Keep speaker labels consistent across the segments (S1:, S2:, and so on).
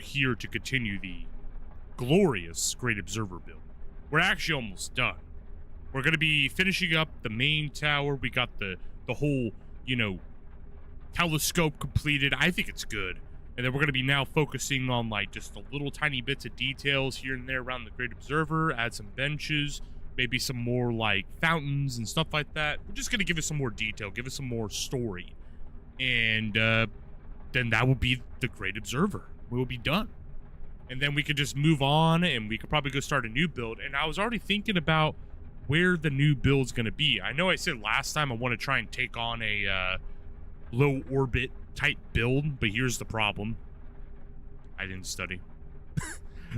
S1: here to continue the glorious Great Observer build. We're actually almost done. We're going to be finishing up the main tower. We got the whole, you know, telescope completed. I think it's good. And then we're going to be now focusing on, like, just the little tiny bits of details here and there around the Great Observer. Add some benches, maybe some more, like, fountains and stuff like that. We're just going to give it some more detail, give it some more story. And then that will be the Great Observer. We will be done. And then we could just move on, and we could probably go start a new build. And I was already thinking about where the new build's going to be. I know I said last time I want to try and take on a low orbit type build, but here's the problem. I didn't study.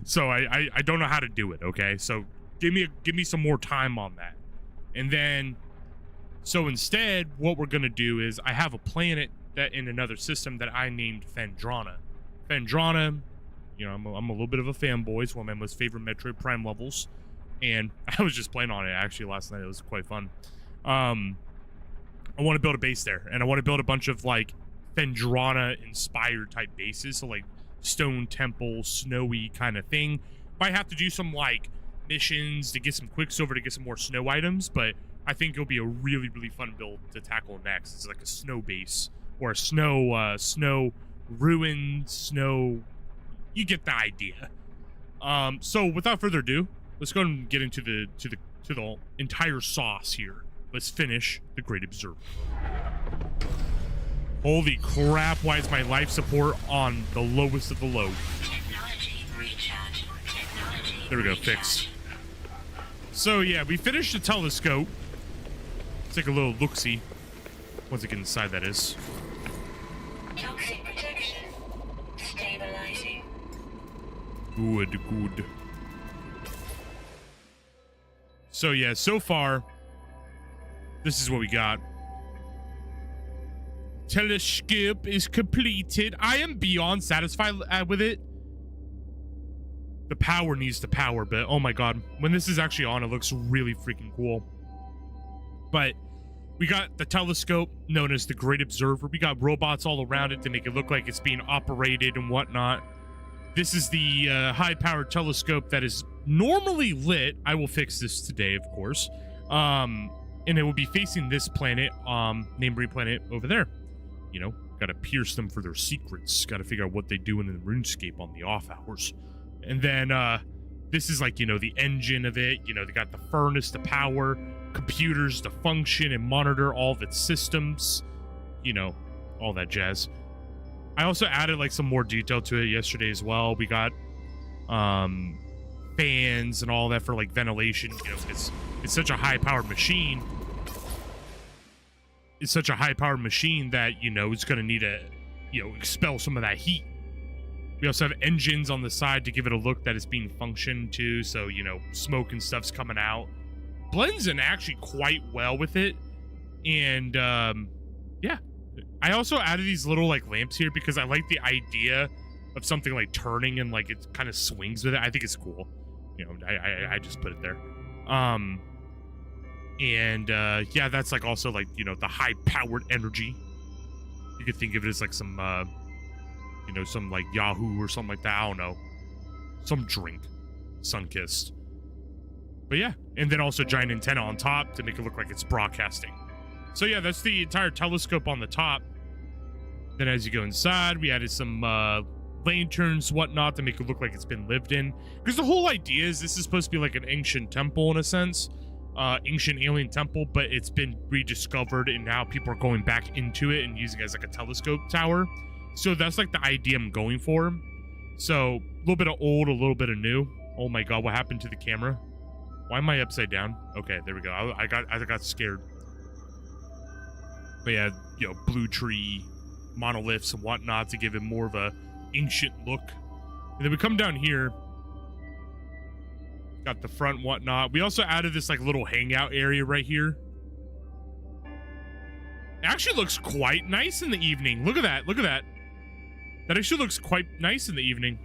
S1: So I don't know how to do it, okay? So give me some more time on that. And then, so instead, what we're going to do is I have a planet that in another system that I named Phendrana. Phendrana, you know, I'm a little bit of a fanboy. It's one of my most favorite Metroid Prime levels. And I was just playing on it actually last night. It was quite fun. I want to build a base there, and I want to build a bunch of like Phendrana inspired type bases, so like stone temple, snowy kind of thing. Might have to do some like missions to get some quicksilver to get some more snow items, but I think it'll be a really, really fun build to tackle next. It's like a snow base or a snow ruined snow. You get the idea. So without further ado, let's go and get into the entire sauce here. Let's finish the Great Observer. Holy crap, why is my life support on the lowest of the low? There we go, fixed. So yeah, we finished the telescope. Let's take a little look-see. Once I get inside, that is.
S2: Toxic protection. Stabilizing.
S1: Good. So yeah, so far, this is what we got. Telescope is completed. I am beyond satisfied with it. The power needs to power, but oh my god, when this is actually on, it looks really freaking cool. But we got the telescope known as the Great Observer. We got robots all around it to make it look like it's being operated and whatnot. This is the high-powered telescope that is normally lit. I will fix this today, of course. And it will be facing this planet, Namery planet over there. You know, gotta pierce them for their secrets. Gotta figure out what they do in the RuneScape on the off hours. And then, this is like, you know, the engine of it. You know, they got the furnace to power, computers to function and monitor all of its systems. You know, all that jazz. I also added, like, some more detail to it yesterday as well. We got, fans and all that for, like, ventilation. You know, it's such a high-powered machine. It's such a high-powered machine that, you know, it's going to need to, you know, expel some of that heat. We also have engines on the side to give it a look that it's being functioned to, so, you know, smoke and stuff's coming out. Blends in actually quite well with it. And, yeah. I also added these little, like, lamps here because I like the idea of something, like, turning and, like, it kind of swings with it. I think it's cool. You know, I just put it there. Yeah, that's, like, also, like, you know, the high-powered energy. You could think of it as, like, some, you know, some, like, Yahoo or something like that. I don't know. Some drink. Sun-kissed. But, yeah. And then also giant antenna on top to make it look like it's broadcasting. So, yeah, that's the entire telescope on the top. Then as you go inside, we added some, lanterns, whatnot, to make it look like it's been lived in. Because the whole idea is this is supposed to be like an ancient temple in a sense. Ancient alien temple, but it's been rediscovered and now people are going back into it and using it as like a telescope tower. So that's like the idea I'm going for. So a little bit of old, a little bit of new. Oh my god, what happened to the camera? Why am I upside down? Okay, there we go. I got scared. But yeah, you know, blue tree, monoliths and whatnot to give it more of a ancient look. And then we come down here. Got the front and whatnot. We also added this like little hangout area right here. It actually looks quite nice in the evening. Look at that. Look at that. That actually looks quite nice in the evening.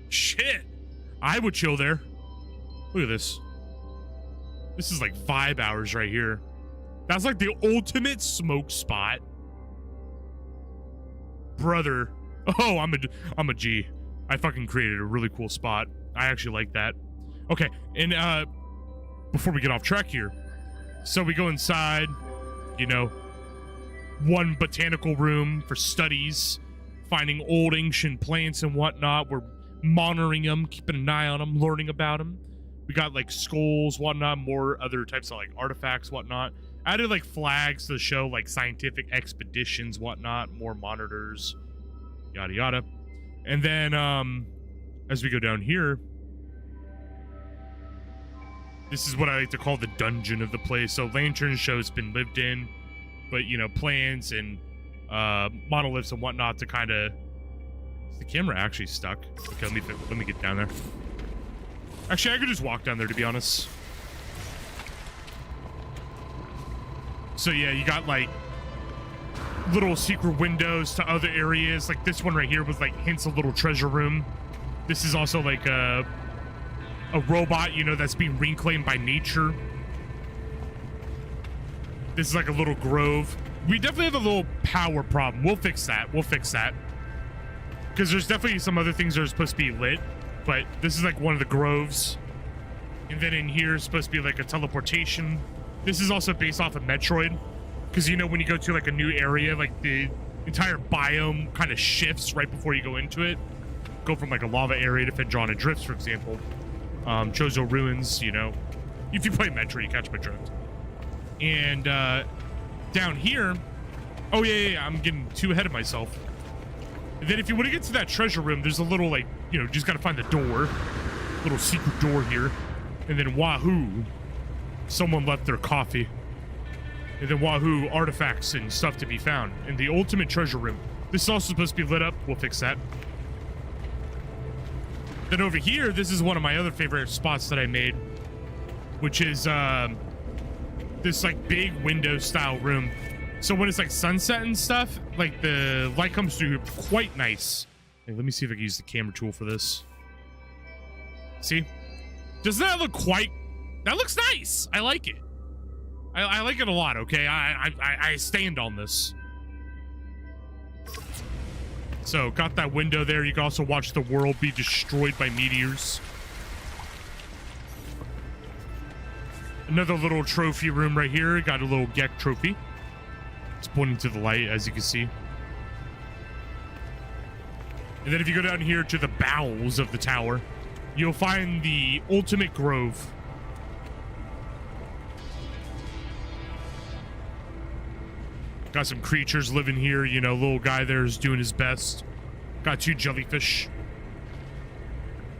S1: Shit. I would chill there. Look at this. This is like 5 hours right here. That's like the ultimate smoke spot. Brother, Oh, I'm a G. I fucking created a really cool spot. I actually like that. Okay, and before we get off track here, so we go inside, you know, one botanical room for studies, finding old ancient plants and whatnot. We're monitoring them, keeping an eye on them, learning about them. We got like skulls, whatnot, more other types of like artifacts, whatnot. Added like flags to show like scientific expeditions, whatnot, more monitors, yada yada. And then as we go down here, this is what I like to call the dungeon of the place. So Lantern Show's been lived in, but you know, plans and monoliths and whatnot to kind of. Is the camera actually stuck? Okay, let me get down there. Actually, I could just walk down there, to be honest. So yeah, you got like little secret windows to other areas. Like this one right here was like hints a little treasure room. This is also like a robot, you know, that's being reclaimed by nature. This is like a little grove. We definitely have a little power problem. We'll fix that. We'll fix that. Because there's definitely some other things that are supposed to be lit. But this is like one of the groves. And then in here is supposed to be like a teleportation. This is also based off of Metroid. Because, you know, when you go to like a new area, like the entire biome kind of shifts right before you go into it. Go from like a lava area to Fendrana Drifts, for example. Chozo Ruins, you know. If you play Metroid, you catch my drift. And down here, oh yeah, I'm getting too ahead of myself. And then if you want to get to that treasure room, there's a little like, you know, just got to find the door. Little secret door here. And then wahoo, someone left their coffee. And then wahoo, artifacts and stuff to be found. And the ultimate treasure room. This is also supposed to be lit up. We'll fix that. Then over here, this is one of my other favorite spots that I made, which is this like big window style room. So when it's like sunset and stuff, like the light comes through quite nice. Hey, let me see if I can use the camera tool for this. See? Doesn't that look quite... That looks nice. I like it. I like it a lot, okay? I stand on this. So, got that window there. You can also watch the world be destroyed by meteors. Another little trophy room right here. Got a little Gek trophy. It's pointing to the light, as you can see. And then if you go down here to the bowels of the tower, you'll find the ultimate grove. Got some creatures living here. You know, little guy there is doing his best. Got 2 jellyfish.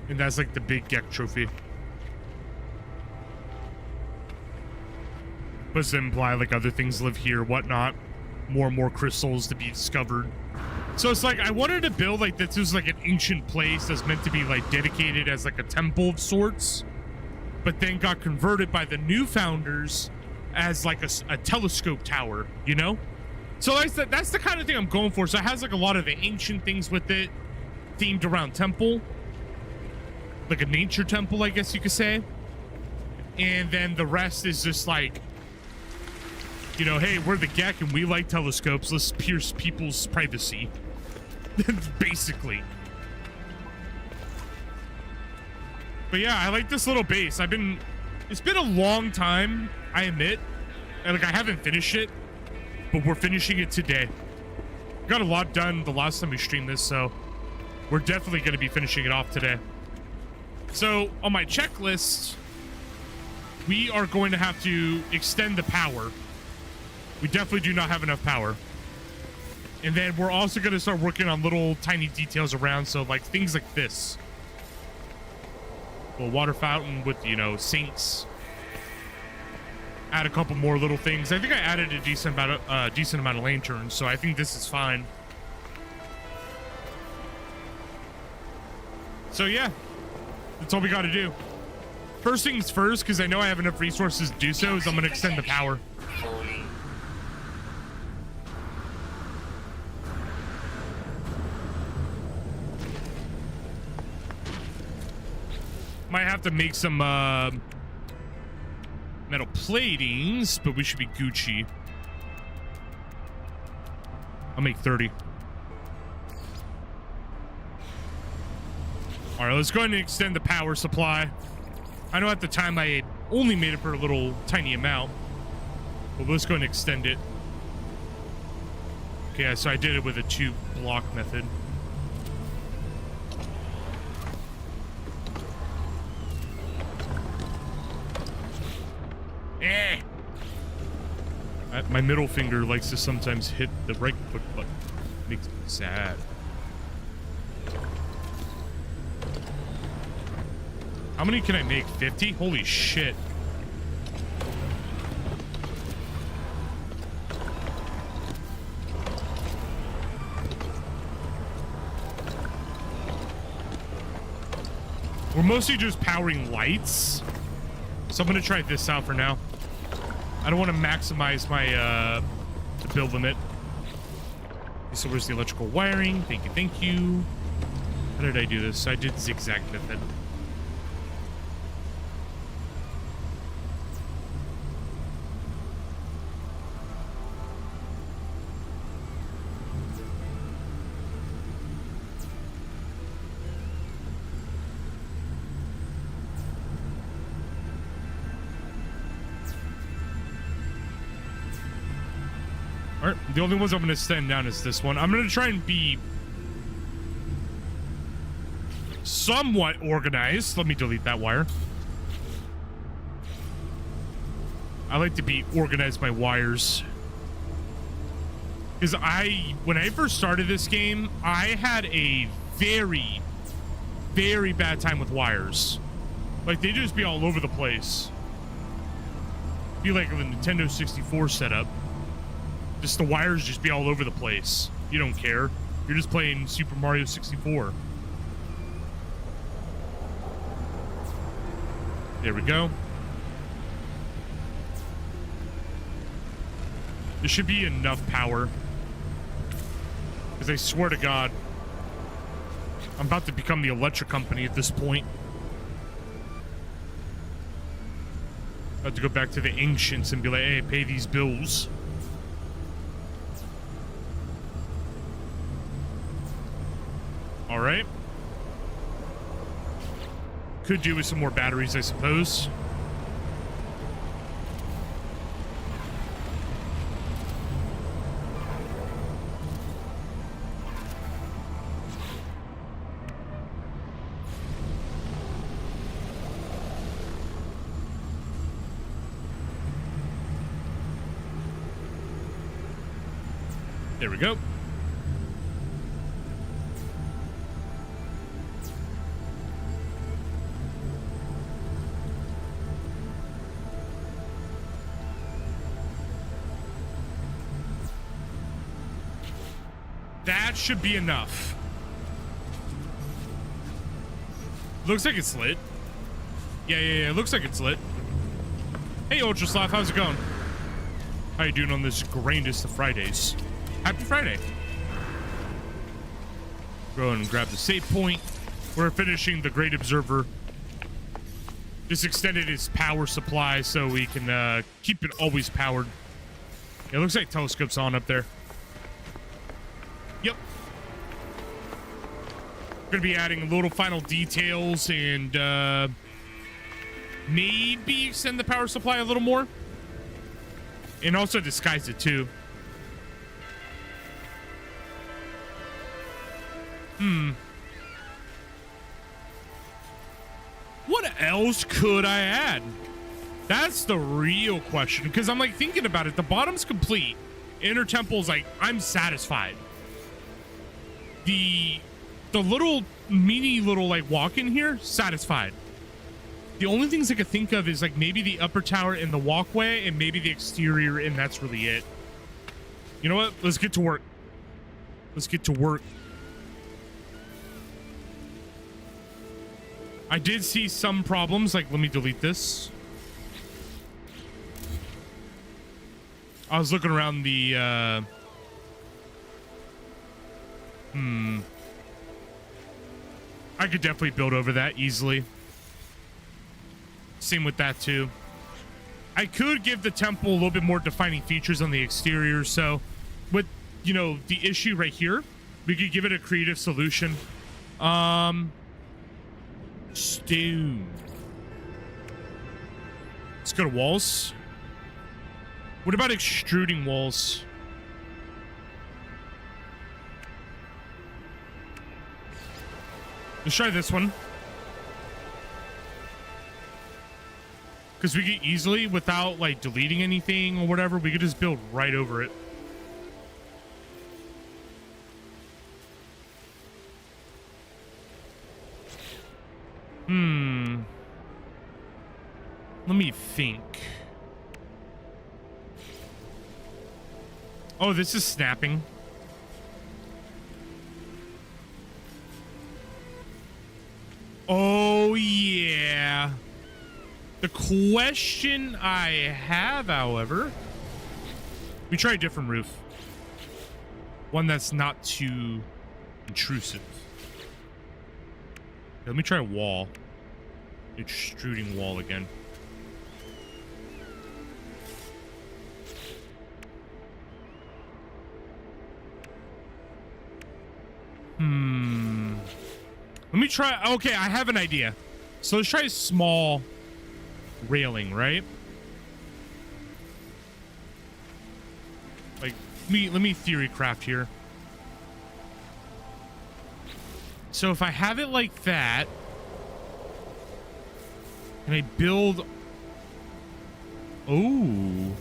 S1: And that's like the big Gek trophy. But to imply like other things live here, whatnot. More and more crystals to be discovered. So it's like, I wanted to build like this was like an ancient place that's meant to be like dedicated as like a temple of sorts. But then got converted by the new founders as like a telescope tower, you know? So that's the kind of thing I'm going for. So it has like a lot of the ancient things with it, themed around temple, like a nature temple, I guess you could say. And then the rest is just like, you know, hey, we're the Gek and we like telescopes. Let's pierce people's privacy, basically. But yeah, I like this little base. It's been a long time, I admit. And like I haven't finished it. But we're finishing it today. Got a lot done the last time we streamed this, so we're definitely going to be finishing it off today. So on my checklist, we are going to have to extend the power. We definitely do not have enough power. And then we're also going to start working on little tiny details around. So like things like this. A little water fountain with, you know, sinks. Add a couple more little things. I think I added a decent amount of lanterns, so I think this is fine. So yeah, that's all we got to do. First things first, because I know I have enough resources to do so, is I'm going to extend the power. Might have to make some metal platings, but we should be Gucci. I'll make 30. All right, let's go ahead and extend the power supply. I know at the time I only made it for a little tiny amount, but let's go ahead and extend it. Okay, so I did it with a 2-block method. My middle finger likes to sometimes hit the right click button. Makes me sad. How many can I make? 50? Holy shit. We're mostly just powering lights. So I'm going to try this out for now. I don't want to maximize my the build limit. Okay, so where's the electrical wiring? Thank you, thank you. How did I do this? I did zigzag method. Alright, the only ones I'm going to send down is this one. I'm going to try and be somewhat organized. Let me delete that wire. I like to be organized by wires. Because when I first started this game, I had a very, very bad time with wires. Like, they just be all over the place. Be like the Nintendo 64 setup. Just the wires just be all over the place. You don't care. You're just playing Super Mario 64. There we go. There should be enough power. Because I swear to God, I'm about to become the electric company at this point. I have to go back to the ancients and be like, hey, pay these bills. All right. Could do with some more batteries, I suppose. There we go. That should be enough. Looks like it's lit. Yeah. Looks like it's lit. Hey, Ultra Sloth, how's it going? How you doing on this grandest of Fridays? Happy Friday. Go ahead and grab the save point. We're finishing the Great Observer. Just extended its power supply so we can keep it always powered. It looks like telescope's on up there. Yep. Gonna be adding little final details and maybe extend the power supply a little more. And also disguise it too. What else could I add? That's the real question. Because I'm like thinking about it. The bottom's complete. Inner temple's like, I'm satisfied. The little like walk in here, satisfied. The only things I could think of is like maybe the upper tower and the walkway and maybe the exterior, and that's really it. You know what? Let's get to work. Let's get to work. I did see some problems. Like, let me delete this. I was looking around the, I could definitely build over that easily. Same with that, too. I could give the temple a little bit more defining features on the exterior. So, with, you know, the issue right here, we could give it a creative solution. Stone. Let's go to walls. What about extruding walls? Let's try this one. Because we could easily, without like deleting anything or whatever, we could just build right over it. Let me think. Oh, this is snapping. Oh, yeah. The question I have, however, we try a different roof. One that's not too intrusive. Let me try a wall. Extruding wall again. Let me try. Okay, I have an idea. So let's try a small railing, right? Like, let me theory craft here. So if I have it like that, can I build? Oh.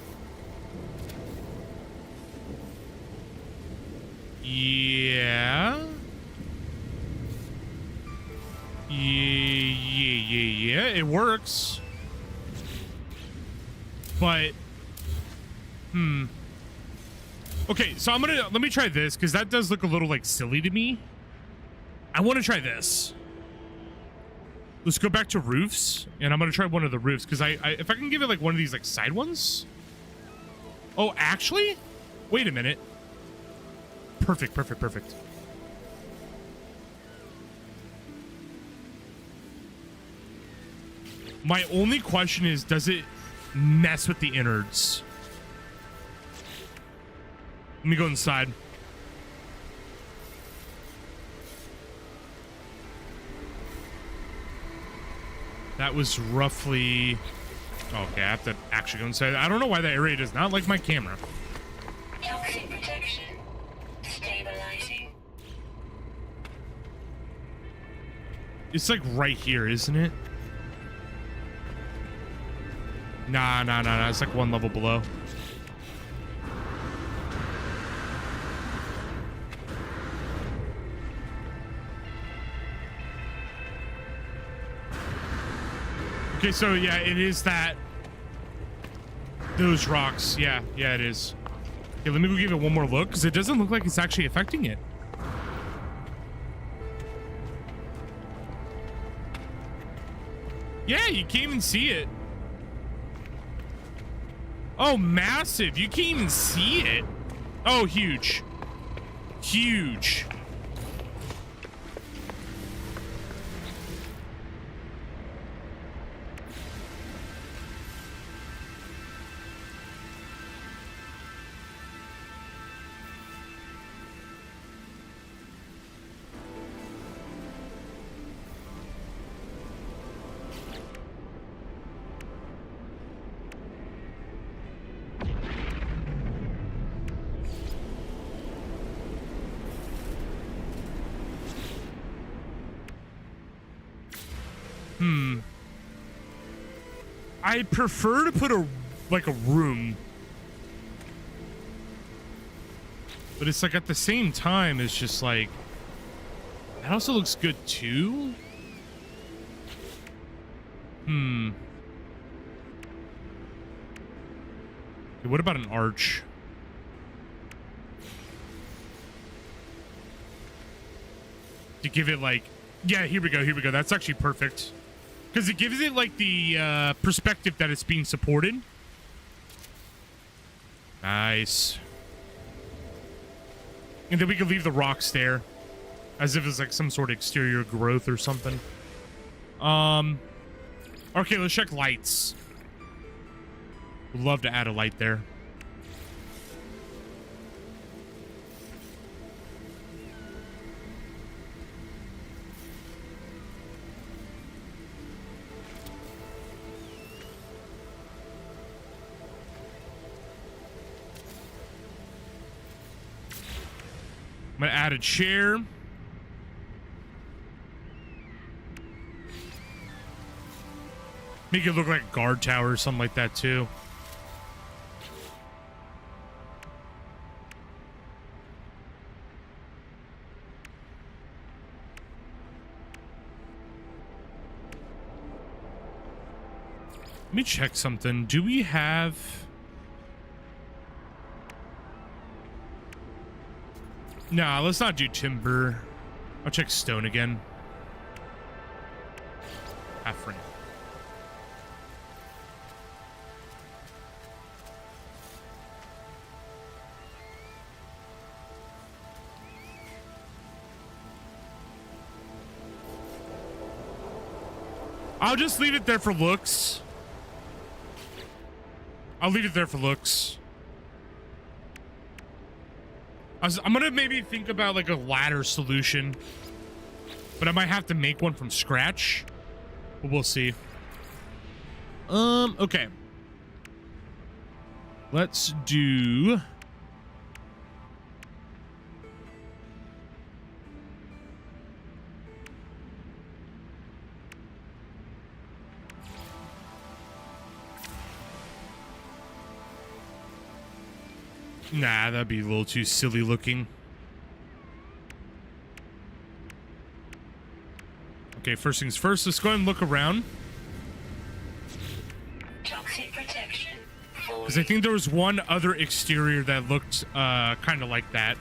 S1: Yeah. Yeah, it works. But, okay, so let me try this, because that does look a little, like, silly to me. I want to try this. Let's go back to roofs, and I'm going to try one of the roofs, because if I can give it, like, one of these, like, side ones. Oh, actually? Wait a minute. Perfect. My only question is, does it mess with the innards? Let me go inside. That was roughly... Okay, I have to actually go inside. I don't know why that area does not like my camera.
S2: Toxic protection. Stabilizing.
S1: It's like right here, isn't it? Nah. It's like one level below. Okay, so yeah, it is that. Those rocks. Yeah, it is. Okay, let me go give it one more look, because it doesn't look like it's actually affecting it. Yeah, you can't even see it. Oh, massive. You can't even see it. Oh, huge. Huge. I prefer to put a room, but it's like at the same time, it's just like, that also looks good too. Okay, what about an arch? To give it like, yeah, here we go. That's actually perfect. Because it gives it, like, the perspective that it's being supported. Nice. And then we can leave the rocks there. As if it's, like, some sort of exterior growth or something. Okay, let's check lights. Would love to add a light there. gonna add a chair. Make it look like a guard tower or something like that too. Let me check something. Do we have... Nah, let's not do timber. I'll check stone again. Half frame. I'll just leave it there for looks. I'll leave it there for looks. I'm gonna maybe think about like a ladder solution, but I might have to make one from scratch. But we'll see. Okay. Let's do... Nah, that'd be a little too silly looking. Okay, first things first, let's go ahead and look around.
S2: Toxic protection.
S1: Because I think there was one other exterior that looked kind of like that.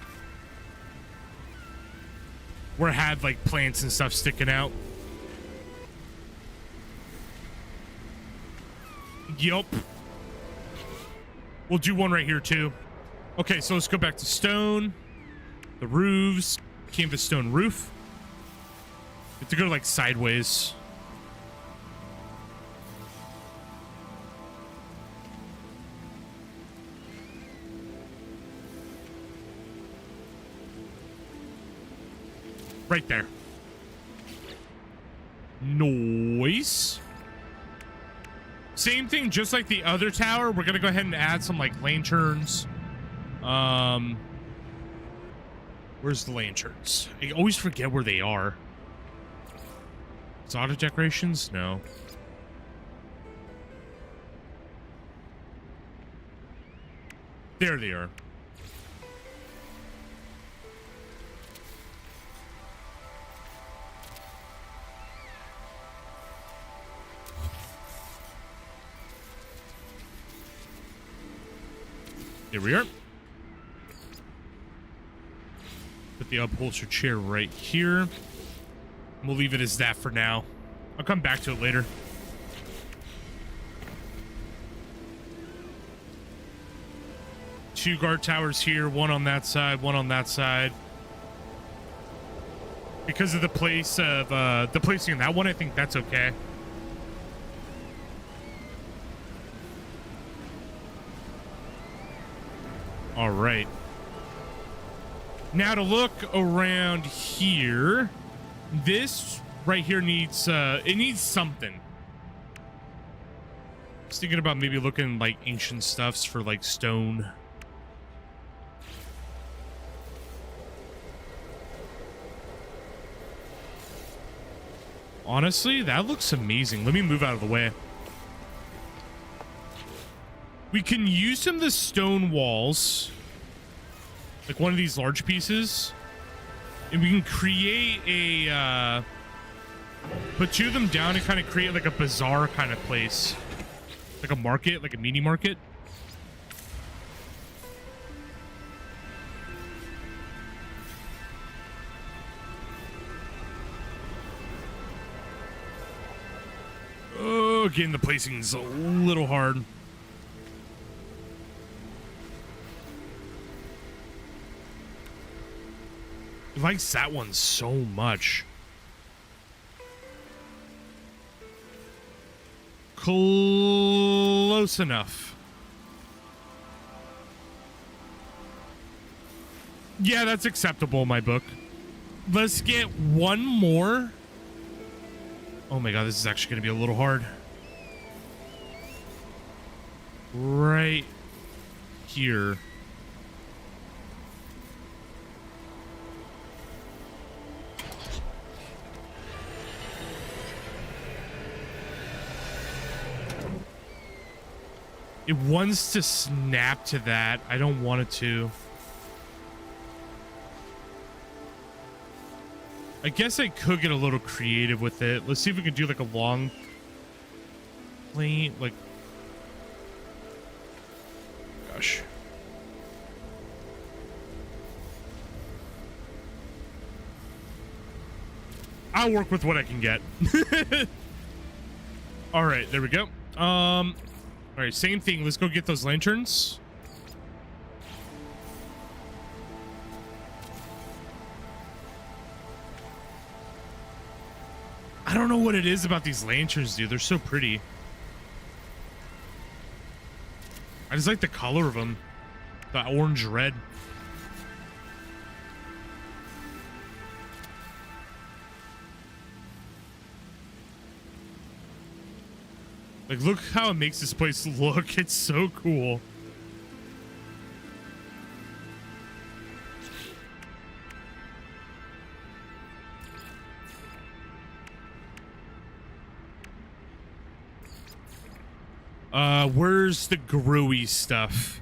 S1: Where it had like plants and stuff sticking out. Yup. We'll do one right here too. Okay, so let's go back to stone. The roofs. Canvas stone roof. We have to go like sideways. Right there. Nice. Same thing, just like the other tower. We're gonna go ahead and add some like lanterns. Where's the lanterns? I always forget where they are. It's auto decorations? No. There they are. Here we are. Put the upholstered chair right here. We'll leave it as that for now. I'll come back to it later. Two guard towers here, one on that side, one on that side. Because of the place of the placing of that one, I think that's okay. All right. Now to look around here, this right here needs it needs something. I was thinking about maybe looking like ancient stuffs for like stone. Honestly, that looks amazing. Let me move out of the way. We can use some of the stone walls, like one of these large pieces, and we can create a, put two of them down and kind of create like a bazaar kind of place, like a market, like a mini market. Oh, again, the placing's a little hard. He likes that one so much. Close enough. Yeah, that's acceptable in my book. Let's get one more. Oh my god, this is actually going to be a little hard. Right here. It wants to snap to that. I don't want it to. I guess I could get a little creative with it. Let's see if we can do like a long plane, like, gosh. I'll work with what I can get. All right, there we go. All right, same thing. Let's go get those lanterns. I don't know what it is about these lanterns, dude. They're so pretty. I just like the color of them. The orange red. Like, look how it makes this place look. It's so cool. Where's the gruey stuff?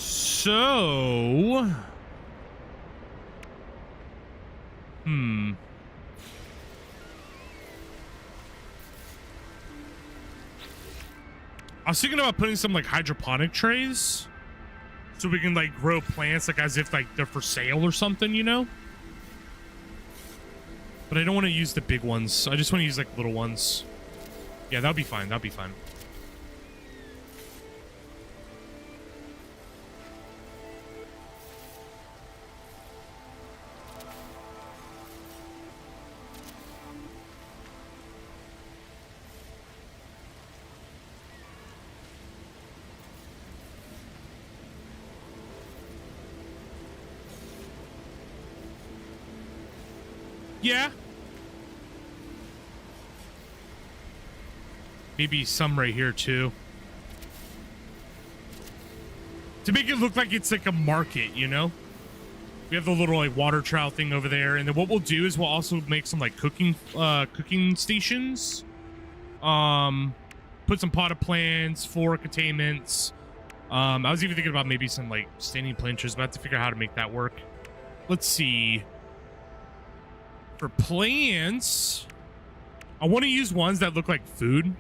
S1: So, I was thinking about putting some like hydroponic trays so we can like grow plants like as if like they're for sale or something, you know? But I don't want to use the big ones. I just want to use like little ones. Yeah, that'll be fine. That'll be fine. Yeah. Maybe some right here too. To make it look like it's like a market, you know? We have the little like water trowel thing over there, and then what we'll do is we'll also make some like cooking stations. Put some potted plants, floor containments. I was even thinking about maybe some like standing planters, but I have to figure out how to make that work. Let's see. For plants, I want to use ones that look like food.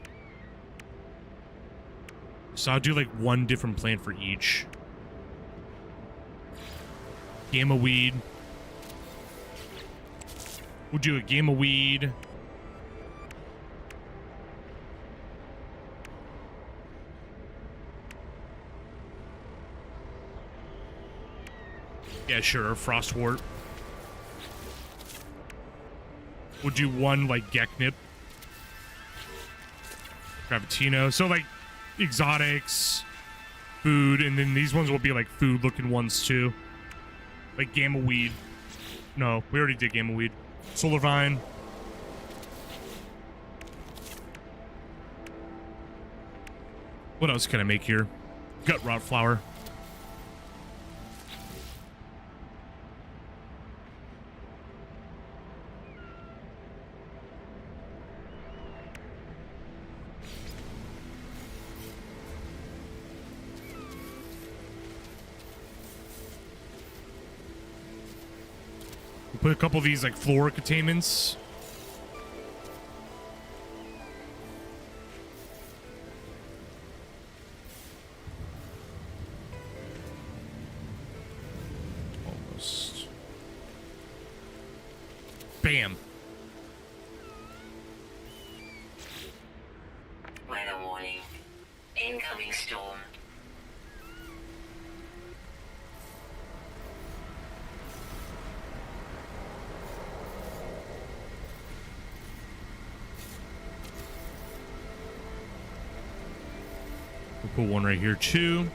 S1: So I'll do like one different plant for each. Gamma weed. We'll do a gamma weed. Yeah, sure, frostwort. We'll do one like Geknip. Gravitino. So like exotics, food, and then these ones will be like food looking ones too. Like gamma weed. No, we already did gamma weed. Solar vine. What else can I make here? Gut rot flower. Put a couple of these like floor containments. Almost. Bam.
S2: Weather warning. Incoming storm.
S1: We'll put one right here too.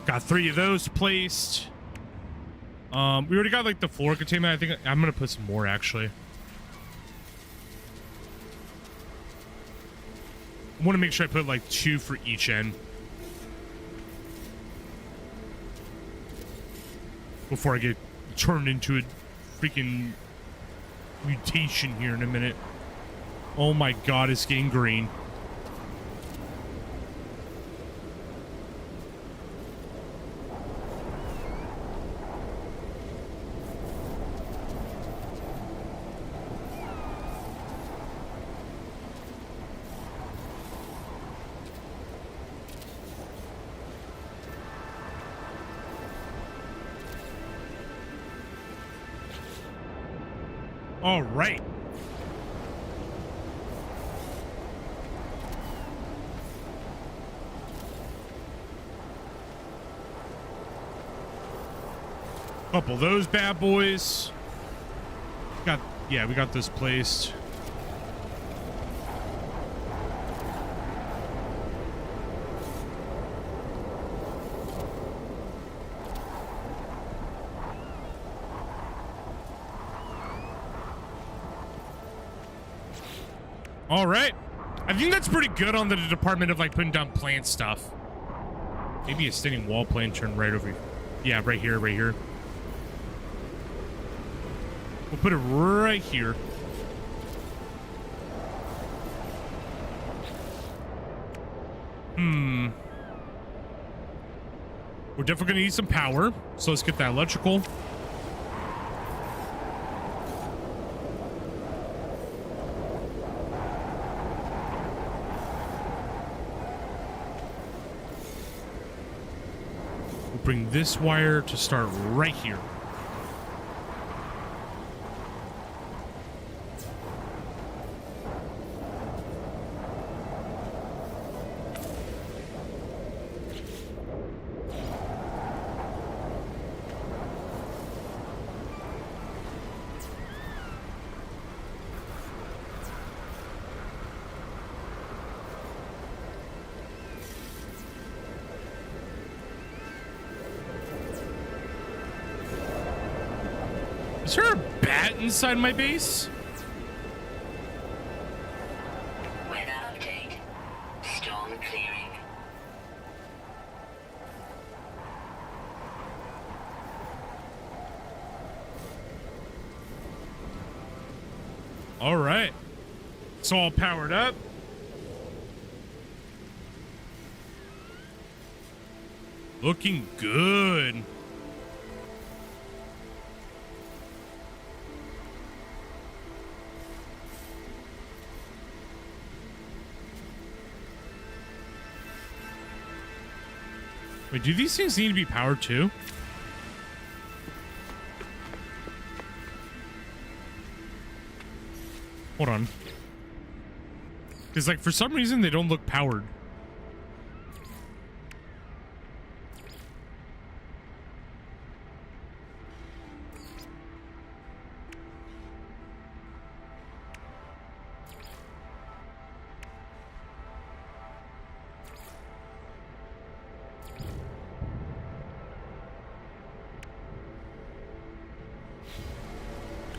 S1: Got 3 of those placed. We already got like the floor containment. I think I'm gonna put some more actually. I want to make sure I put like 2 for each end before I get turned into a freaking mutation here in a minute. Oh my god, it's getting green. All right. Couple of those bad boys. Yeah, we got this placed. All right. I think that's pretty good on the department of like putting down plant stuff. Maybe a standing wall plant turn right over here. Yeah, right here, right here. We'll put it right here. We're definitely gonna need some power, so let's get that electrical. We'll bring this wire to start right here. Is there a bat inside my base?
S2: Weather update. Storm clearing.
S1: All right. It's all powered up. Looking good. Wait, do these things need to be powered too? Hold on. Because, like, for some reason, they don't look powered.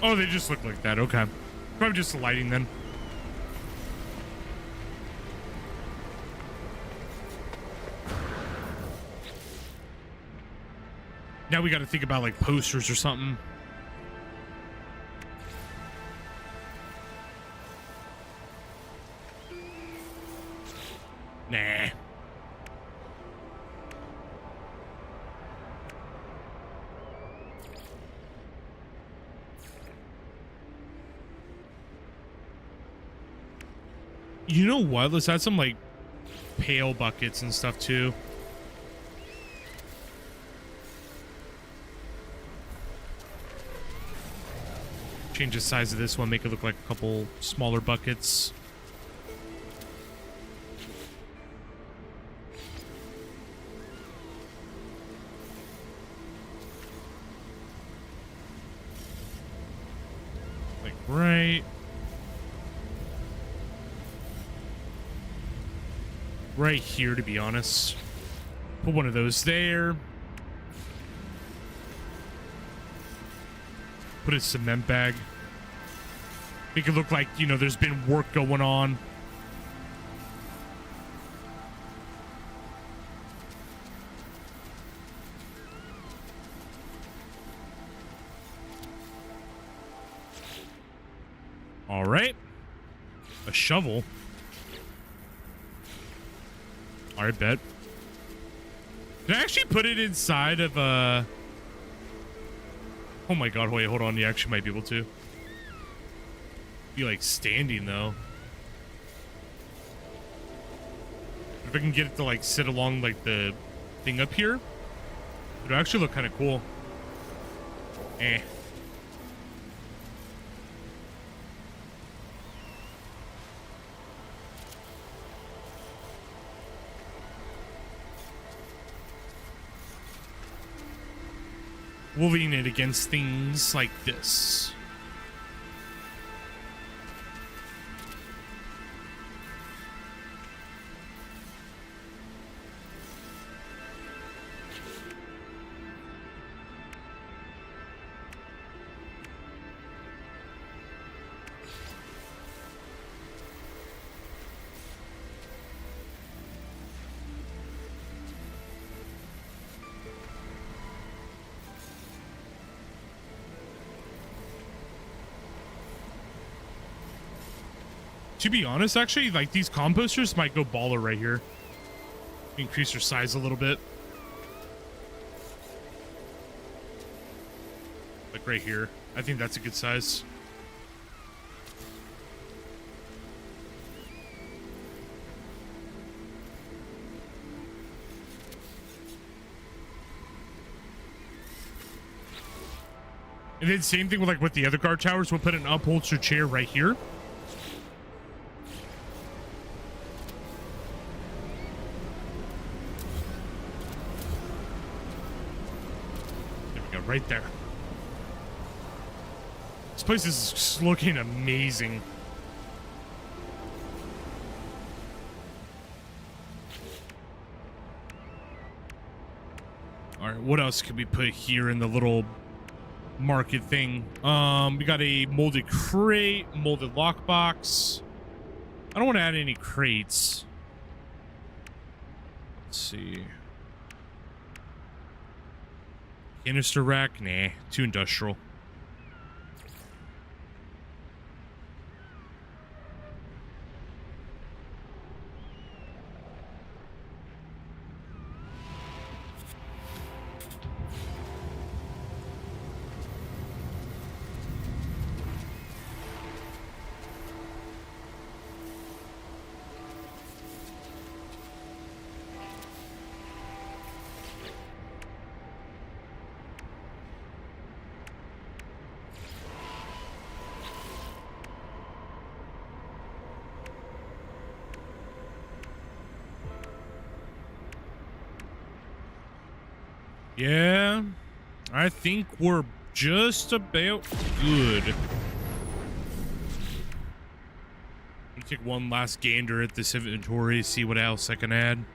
S1: Oh, they just look like that. Okay. Probably just the lighting then. Now we got to think about like posters or something. Nah. You know what? Let's add some like pail buckets and stuff too. Change the size of this one, make it look like a couple smaller buckets. Like right here, to be honest. Put one of those there. Put a cement bag. Make it look like, you know, there's been work going on. All right. A shovel. All right, bet. Did I actually put it inside of a... Oh my god, wait, hold on. You actually might be able to. Be like standing though. If I can get it to like sit along like the thing up here, it'll actually look kind of cool. Eh. We'll lean it against things like this. To be honest, actually, like these composters might go baller right here. Increase their size a little bit. Like right here. I think that's a good size. And then same thing with like with the other guard towers. We'll put an upholstered chair right here. Right there. This place is just looking amazing. All right, what else could we put here in the little market thing? We got a molded crate, molded lockbox. I don't want to add any crates. Let's see. Canister rack? Nah, too industrial. Yeah, I think we're just about good. Let me take one last gander at this inventory, see what else I can add.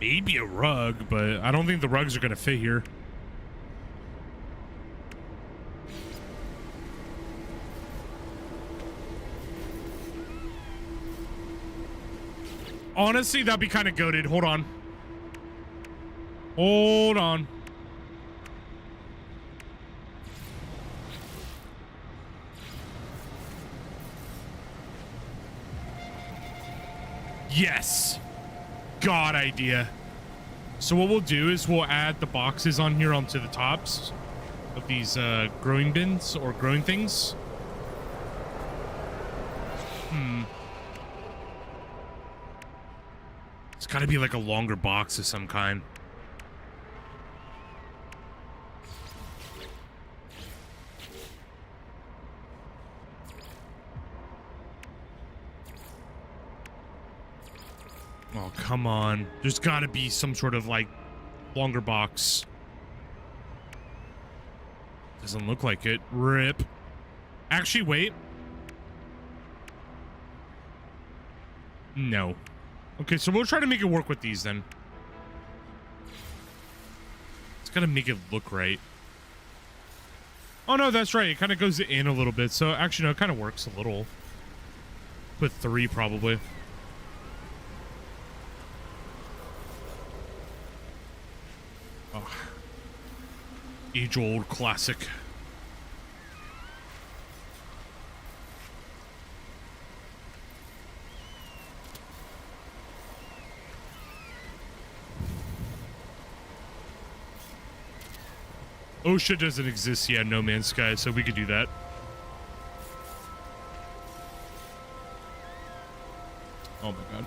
S1: Maybe a rug, but I don't think the rugs are going to fit here. Honestly, that'd be kind of goated. Hold on. Hold on. Yes. God idea. So what we'll do is we'll add the boxes on here onto the tops of these growing bins or growing things. It's got to be like a longer box of some kind. Oh, come on. There's got to be some sort of like longer box. Doesn't look like it. Rip. Actually, wait. No. Okay, so we'll try to make it work with these then. It's gotta make it look right. Oh no, that's right. It kind of goes in a little bit. So actually, no, it kind of works a little. Put 3 probably. Oh. Age-old classic. OSHA doesn't exist yet, No Man's Sky, so we could do that. Oh my god.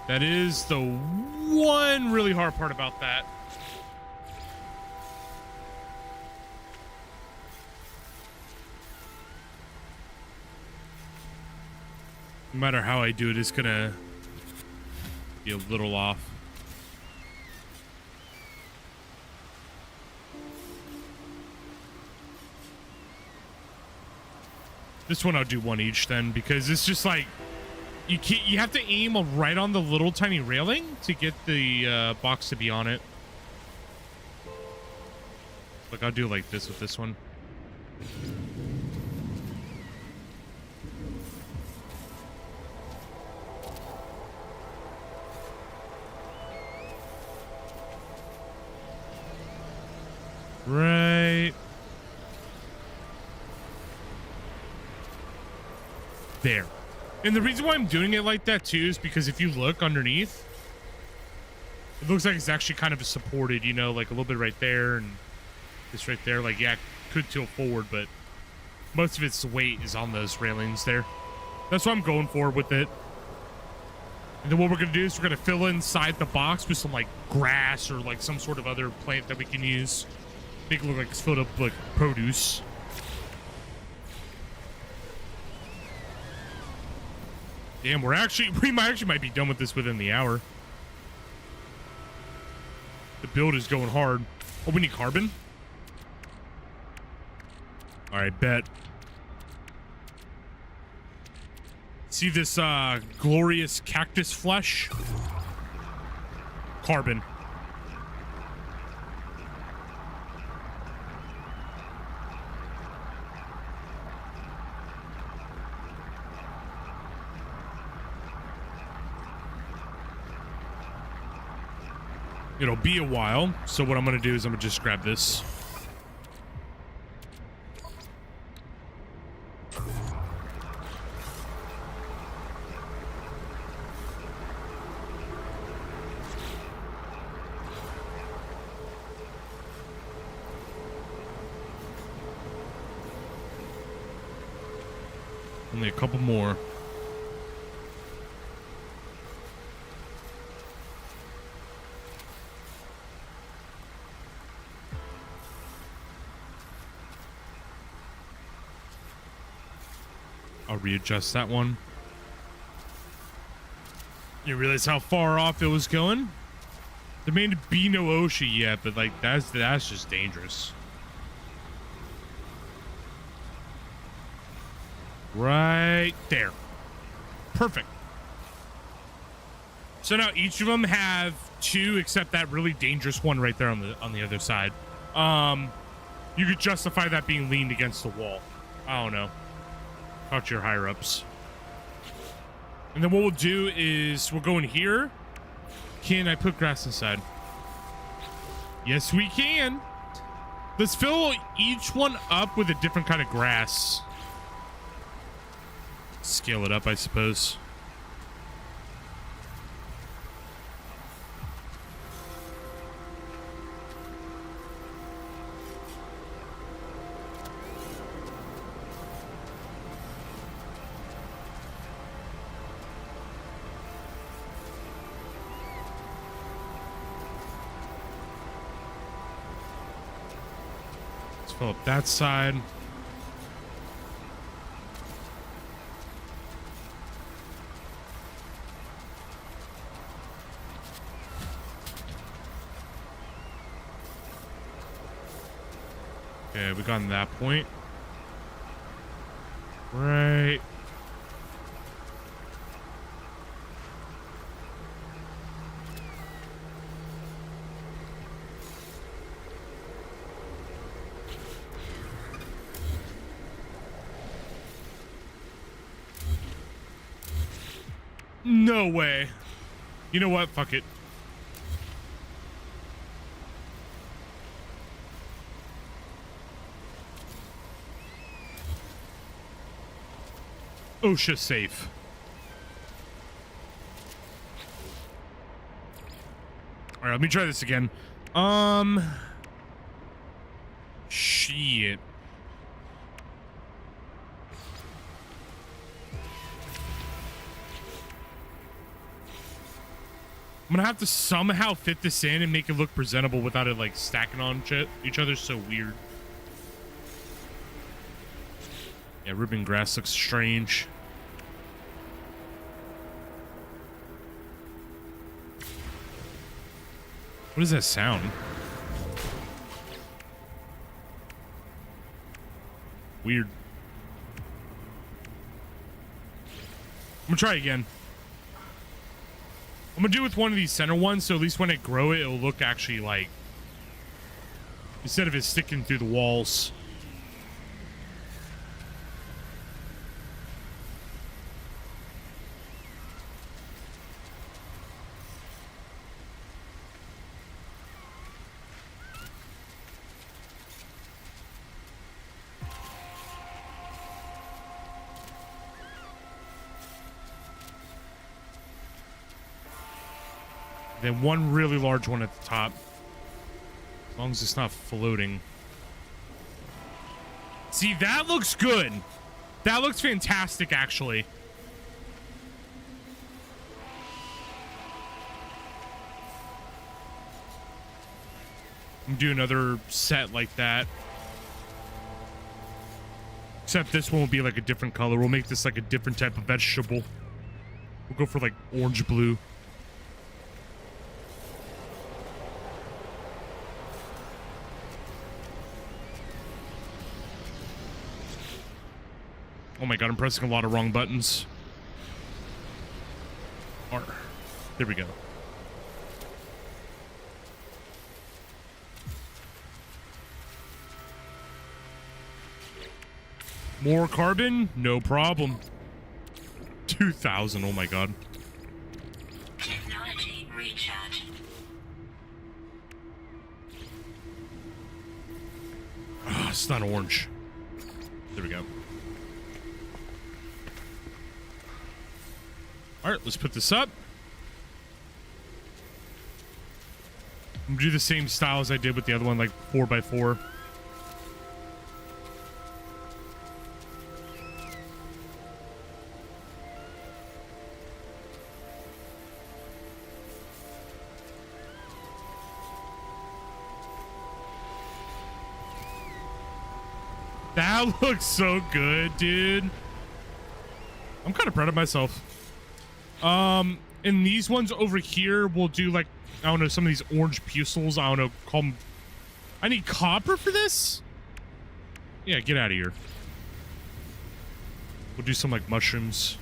S1: That is the one really hard part about that. No matter how I do it, it's gonna be a little off. This one I'll do 1 each then, because it's just like you have to aim right on the little tiny railing to get the box to be on it. Like I'll do like this with this one. Right there. And the reason why I'm doing it like that too is because if you look underneath, it looks like it's actually kind of supported, you know, like a little bit right there and this right there. Like, yeah, it could tilt forward, but most of its weight is on those railings there. That's what I'm going for with it. And then what we're going to do is we're going to fill inside the box with some like grass or like some sort of other plant that we can use. Make it look like it's filled up like produce. Damn, we might be done with this within the hour. The build is going hard. Oh, we need carbon? All right, bet. See this glorious cactus flesh? Carbon. It'll be a while, so what I'm gonna do is I'm gonna just grab this. Only a couple more. I'll readjust that one. You realize how far off it was going? There may be no OSHA yet, but like that's just dangerous. Right there. Perfect. So now each of them have 2, except that really dangerous one right there on the other side. You could justify that being leaned against the wall. I don't know. Talk to your higher ups. And then what we'll do is we'll go in here. Can I put grass inside? Yes, we can. Let's fill each one up with a different kind of grass. Scale it up, I suppose. Fill up that side. Okay, we got that point. Right. No way. You know what? Fuck it. OSHA safe. All right, let me try this again. Shit. I'm gonna have to somehow fit this in and make it look presentable without it like stacking on each other. So weird. Yeah, ribbon grass looks strange. What does that sound? Weird. I'm gonna try again. I'm gonna do it with one of these center ones, so at least when I grow it, it'll look actually like, instead of it sticking through the walls. Then one really large one at the top. As long as it's not floating. See, that looks good. That looks fantastic, actually. I'm gonna do another set like that. Except this one will be like a different color. We'll make this like a different type of vegetable. We'll go for like orange blue. Oh my god, I'm pressing a lot of wrong buttons. R. There we go. More carbon? No problem. 2,000, oh my god.
S2: Technology recharge.
S1: Oh, it's not orange. There we go. All right, let's put this up. I'm gonna do the same style as I did with the other one, like 4x4. That looks so good, dude. I'm kind of proud of myself. And these ones over here, we'll do like, I don't know, some of these orange pustules. I don't know, call them. I need copper for this? Yeah, get out of here. We'll do some like mushrooms.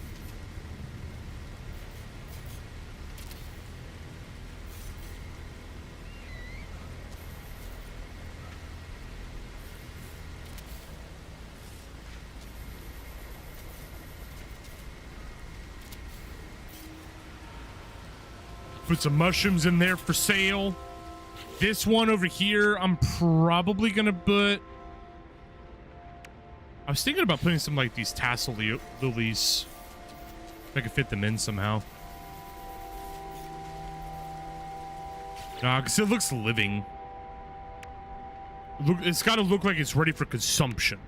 S1: Put some mushrooms in there for sale. This one over here, I'm probably gonna put. I was thinking about putting some like these tassel lilies. If I could fit them in somehow. Nah, because it looks living. Look, it's got to look like it's ready for consumption.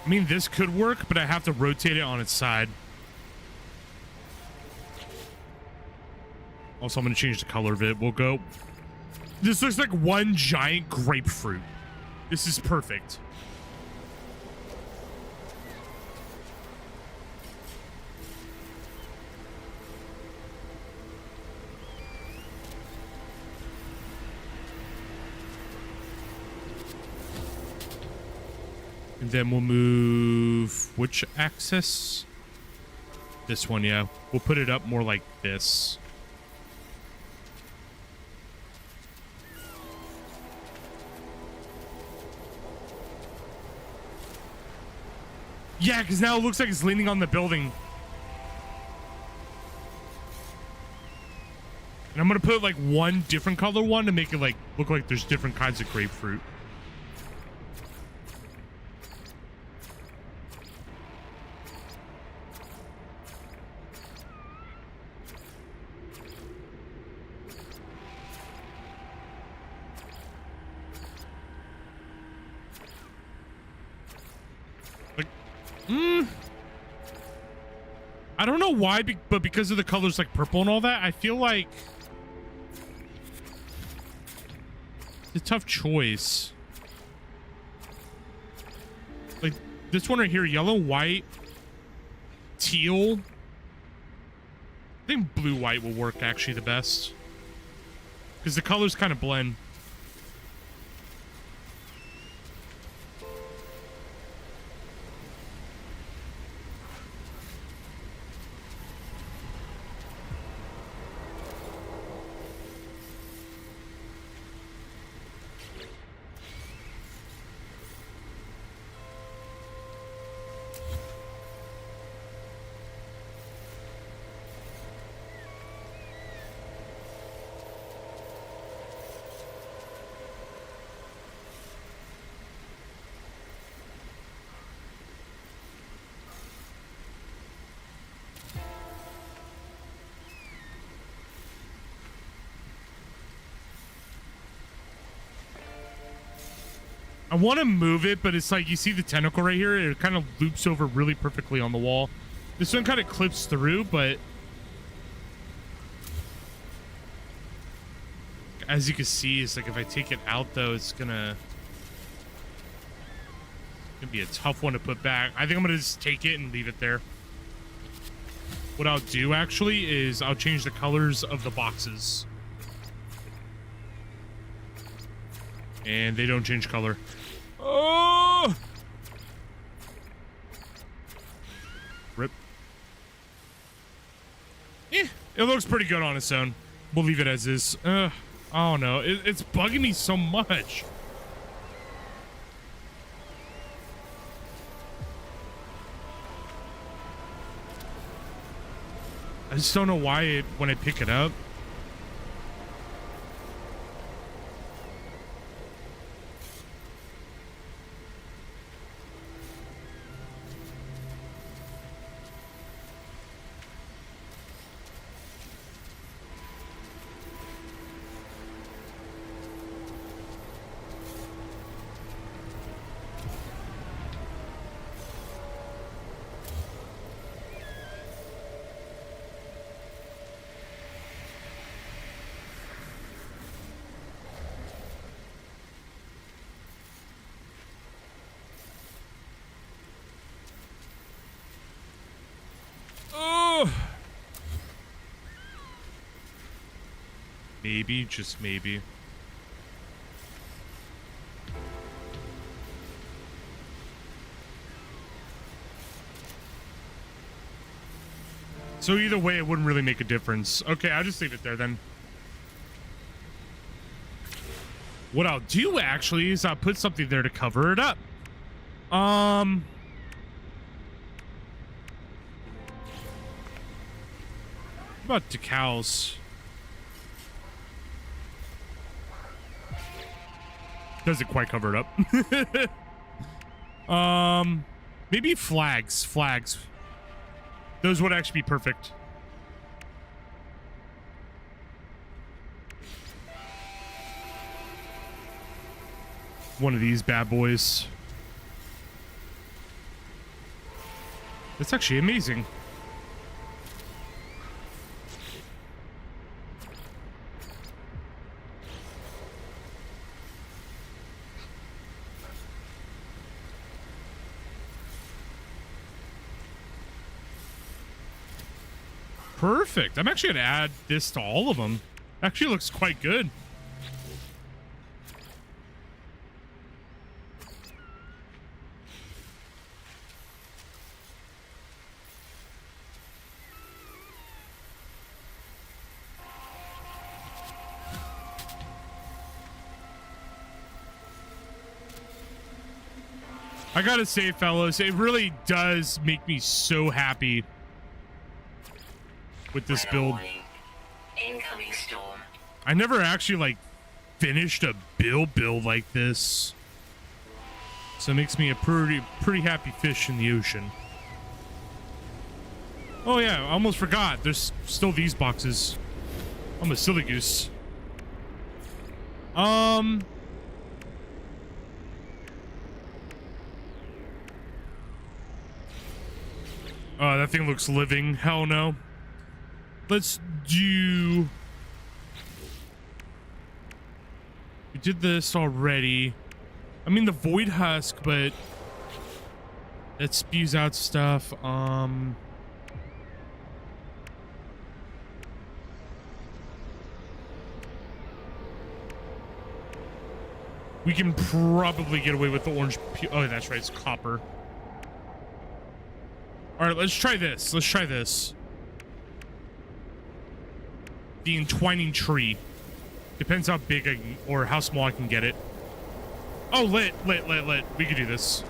S1: I mean, this could work, but I have to rotate it on its side. Also, I'm going to change the color of it. We'll go. This looks like one giant grapefruit. This is perfect. And then we'll move which axis? This one, yeah. We'll put it up more like this. Yeah, because now it looks like it's leaning on the building. And I'm gonna put like one different color one to make it like look like there's different kinds of grapefruit. Like, I don't know why, but because of the colors like purple and all that, I feel like it's a tough choice. Like this one right here, yellow, white, teal. I think blue-white will work actually the best. Because the colors kind of blend. I want to move it, but it's like, you see the tentacle right here? It kind of loops over really perfectly on the wall. This one kind of clips through, but as you can see, it's like if I take it out though, it's gonna be a tough one to put back. I think I'm gonna just take it and leave it there. What I'll do actually is I'll change the colors of the boxes. And they don't change color. Oh! Rip. Eh, it looks pretty good on its own. We'll leave it as is. Oh no, it's bugging me so much. I just don't know why when I pick it up. Maybe, just maybe. So either way, it wouldn't really make a difference. Okay, I'll just leave it there then. What I'll do actually is I'll put something there to cover it up. What about decals? Doesn't quite cover it up. Maybe flags. Flags. Those would actually be perfect. One of these bad boys. That's actually amazing. Perfect. I'm actually going to add this to all of them. Actually looks quite good. I gotta say, fellas, it really does make me so happy with this
S2: Weather
S1: build.
S2: warning. Incoming storm.
S1: I never actually, like, finished a build like this. So it makes me a pretty happy fish in the ocean. Oh yeah, I almost forgot. There's still these boxes. I'm a silly goose. Oh, that thing looks living. Hell no. Let's do... We did this already. I mean, the Void Husk, but that spews out stuff. We can probably get away with the orange. Oh, that's right. It's copper. All right, let's try this. Let's try this. The entwining tree. Depends how big I can, or how small I can get it. Oh, lit. We can do this.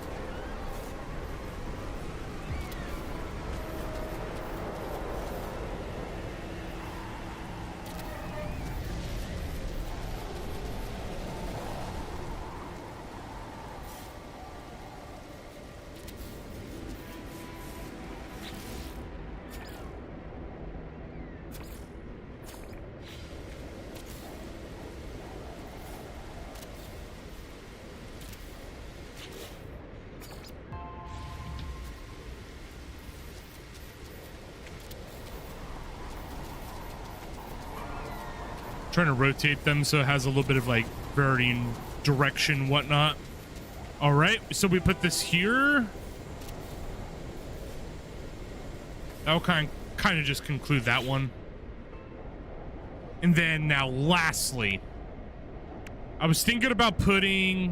S1: Trying to rotate them so it has a little bit of like varying direction, whatnot. All right, so we put this here. That'll kind of just conclude that one. And then now, lastly, I was thinking about putting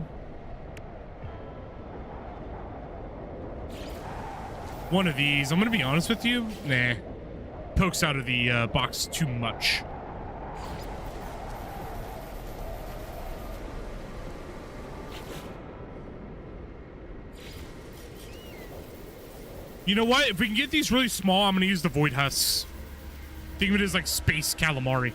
S1: one of these. I'm gonna be honest with you. Nah, pokes out of the box too much. You know what? If we can get these really small, I'm going to use the Void Husks. Think of it as like space calamari.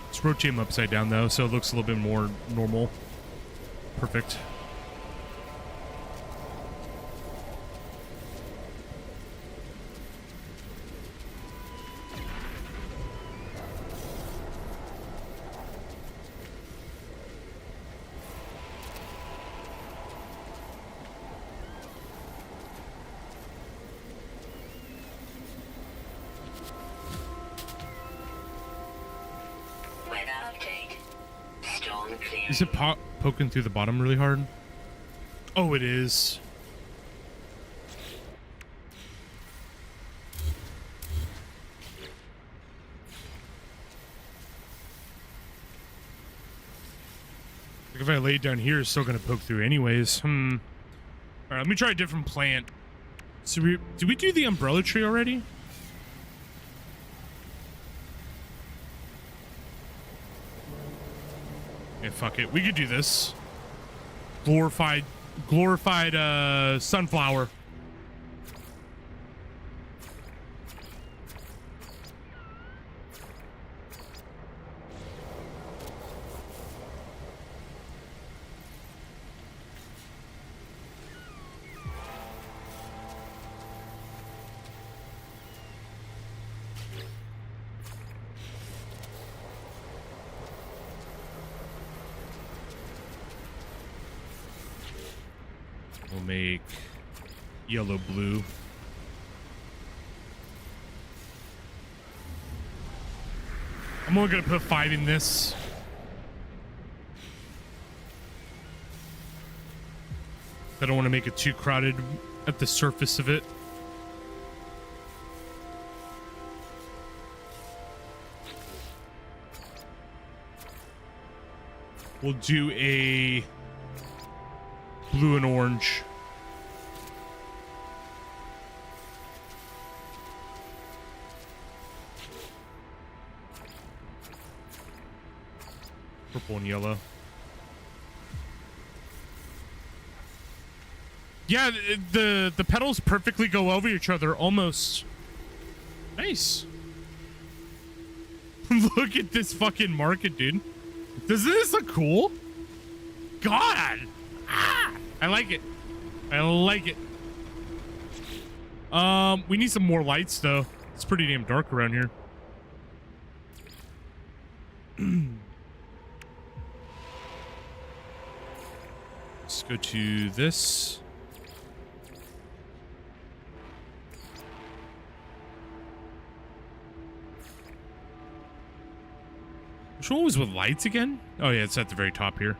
S1: Let's rotate them upside down, though, so it looks a little bit more normal. Perfect. Is it poking through the bottom really hard? Oh, it is. Like if I lay it down here, it's still gonna poke through anyways. All right, let me try a different plant. So did we do the umbrella tree already? Yeah, fuck it. We could do this. Glorified sunflower. We'll make yellow blue. I'm only gonna put 5 in this. I don't want to make it too crowded at the surface of it. We'll do a blue and orange. Purple and yellow. Yeah, the petals perfectly go over each other, almost. Nice. Look at this fucking market, dude. Doesn't this look cool? God! Ah! I like it. I like it. We need some more lights, though. It's pretty damn dark around here. Let's go to this. Which one was with lights again? Oh yeah, it's at the very top here.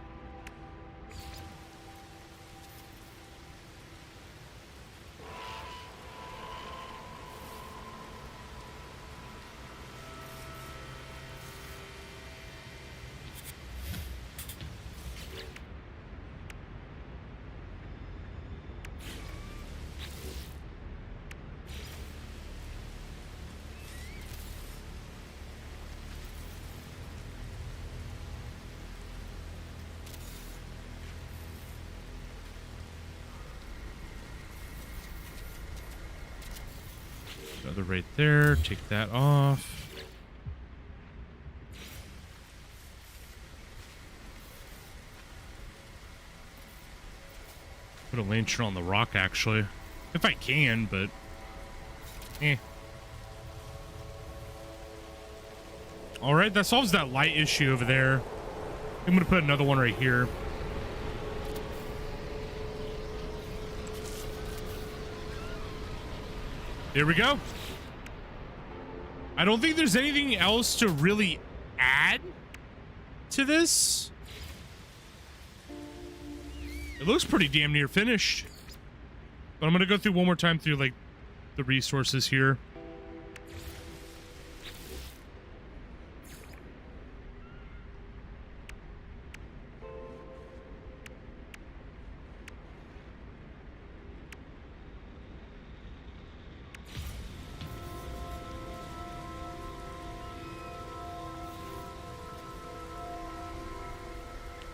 S1: Another right there. Take that off. Put a lantern on the rock, actually. If I can, but... eh. Alright, that solves that light issue over there. I'm gonna put another one right here. There we go. I don't think there's anything else to really add to this. It looks pretty damn near finished. But I'm going to go through one more time through, like, the resources here.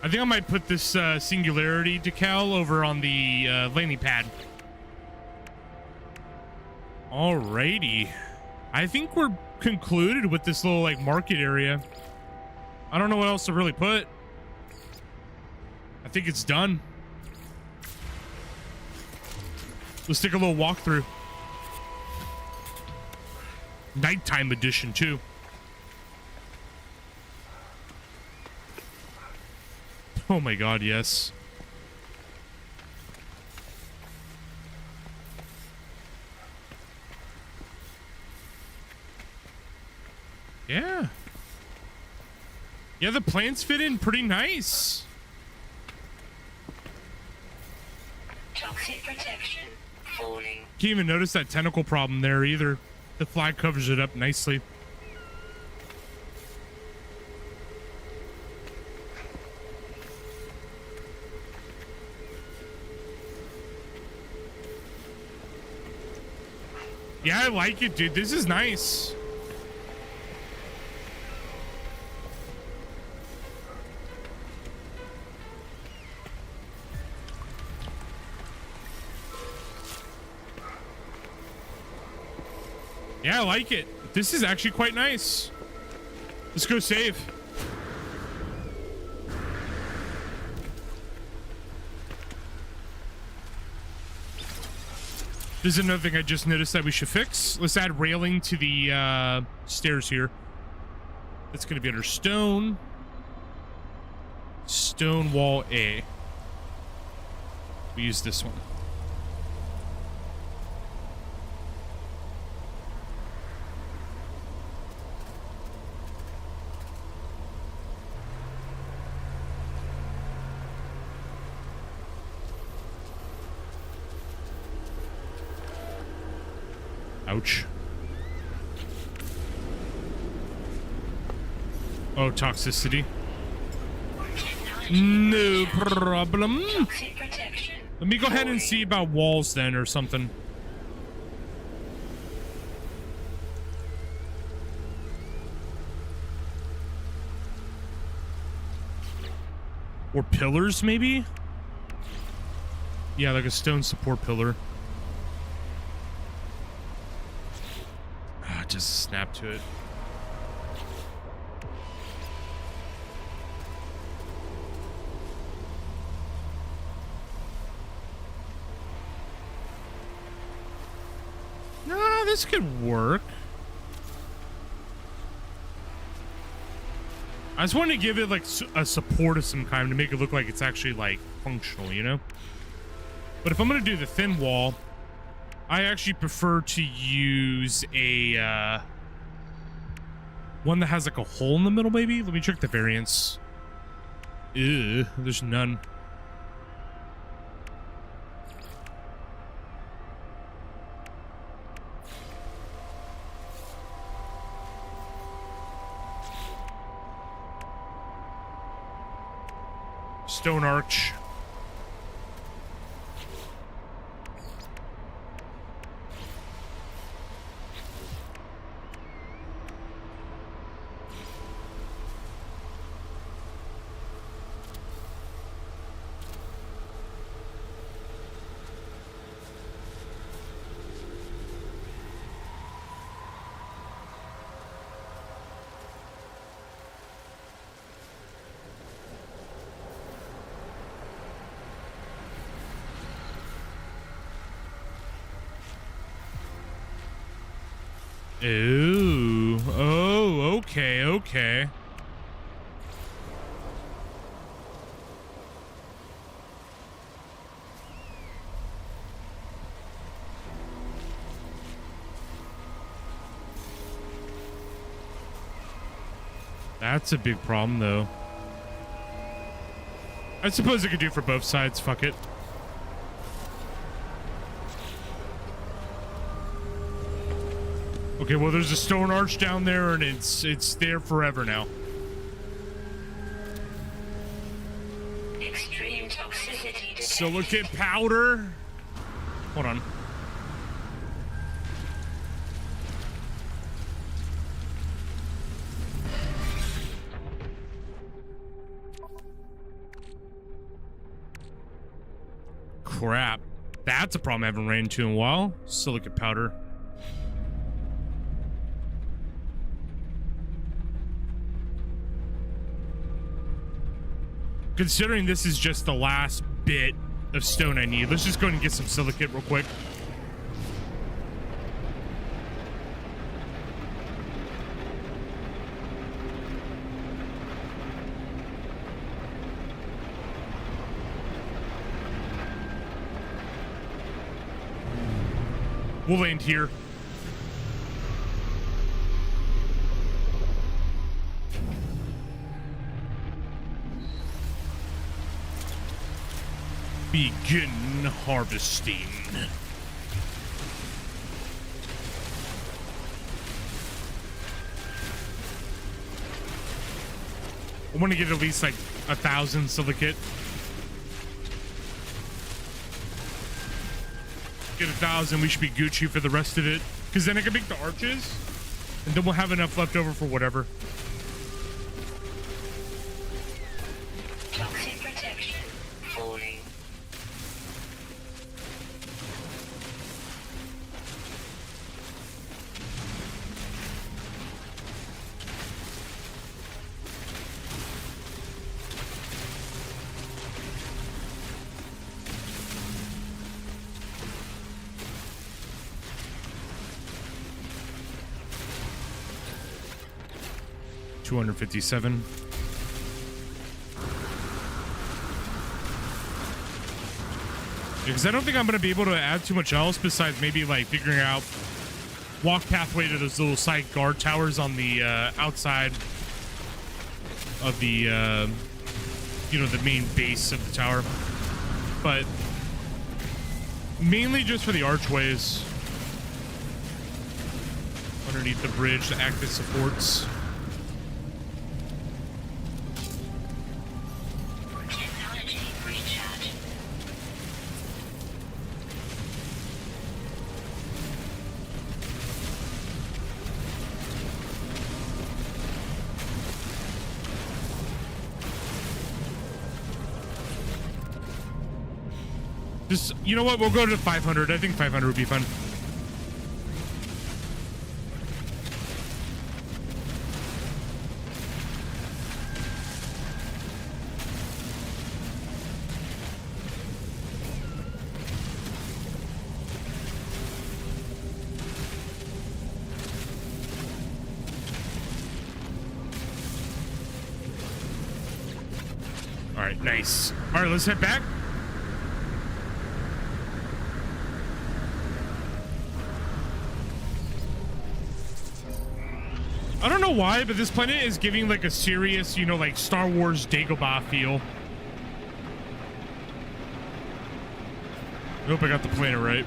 S1: I think I might put this singularity decal over on the landing pad. Alrighty. I think we're concluded with this little, like, market area. I don't know what else to really put. I think it's done. Let's take a little walkthrough. Nighttime edition, too. Oh my god, yes. Yeah. Yeah, the plants fit in pretty nice.
S2: Toxic protection falling.
S1: Can't even notice that tentacle problem there either. The flag covers it up nicely. Yeah, I like it, dude. This is nice. Yeah, I like it. This is actually quite nice. Let's go save. This is another thing I just noticed that we should fix. Let's add railing to the stairs here. That's going to be under stone. Stone wall A. We use this one. Ouch. Oh, toxicity. No problem. Let me go ahead and see about walls then or something. Or pillars, maybe? Yeah, like a stone support pillar. Just snap to it. No, this could work. I just wanted to give it like a support of some kind to make it look like it's actually like functional, you know? But if I'm gonna do the thin wall, I actually prefer to use a one that has like a hole in the middle, maybe? Let me check the variance. Ew, there's none. Stone arch. Ooh. Oh, okay, okay. That's a big problem, though. I suppose I could do for both sides. Fuck it. Okay, well, there's a stone arch down there, and it's there forever now.
S2: Extreme toxicity detected.
S1: Silicate powder. Hold on. Crap. That's a problem I haven't ran into in a while. Silicate powder. Considering this is just the last bit of stone I need, let's just go ahead and get some silicate real quick. We'll land here. Begin harvesting. I want to get at least like 1,000 silicate. Get 1,000, we should be Gucci for the rest of it. Because then I can make the arches, and then we'll have enough left over for whatever.
S2: Toxic protection falling.
S1: $257. Because I don't think I'm going to be able to add too much else besides maybe like figuring out walk pathway to those little side guard towers on the outside of the you know, the main base of the tower, but mainly just for the archways underneath the bridge to act as supports.
S2: Technology recharge.
S1: Just, you know what? We'll go to 500. I think 500 would be fun. All right, nice. All right, let's head back. I don't know why, but this planet is giving like a serious, you know, like Star Wars Dagobah feel. I hope I got the planet right.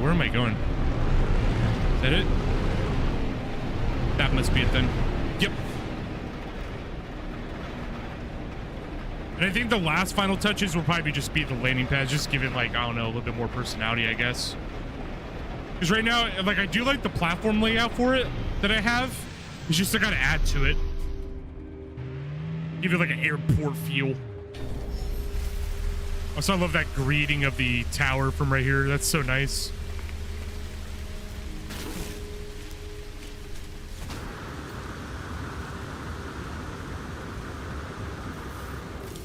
S1: Where am I going? Is that it? That must be it then. Yep. And I think the last final touches will probably just be the landing pads. Just give it like, I don't know, a little bit more personality, I guess. Because right now, like, I do like the platform layout for it that I have. It's just I gotta add to it. Give it like an airport feel. Also, I love that greeting of the tower from right here. That's so nice.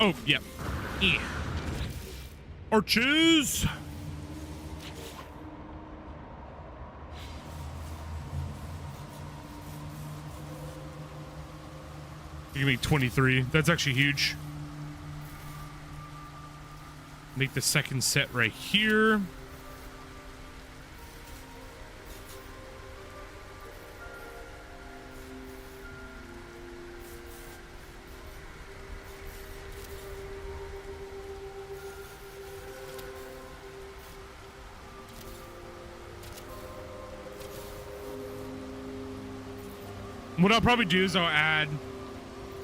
S1: Oh, yeah. Arches! Give me 23. That's actually huge. Make the second set right here. What I'll probably do is I'll add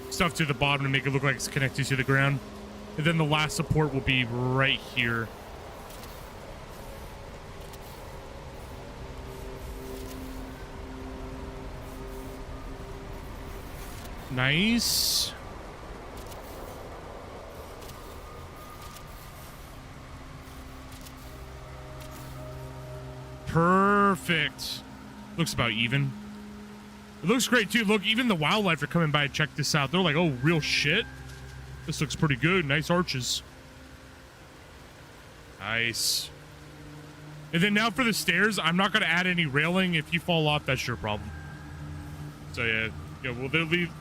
S1: stuff to the bottom to make it look like it's connected to the ground. And then the last support will be right here. Nice. Perfect. Looks about even. It looks great too. Look, even the wildlife are coming by to check this out. They're like, oh, real shit. This looks pretty good. Nice arches. Nice. And then now for the stairs, I'm not going to add any railing. If you fall off, that's your problem. So yeah, well,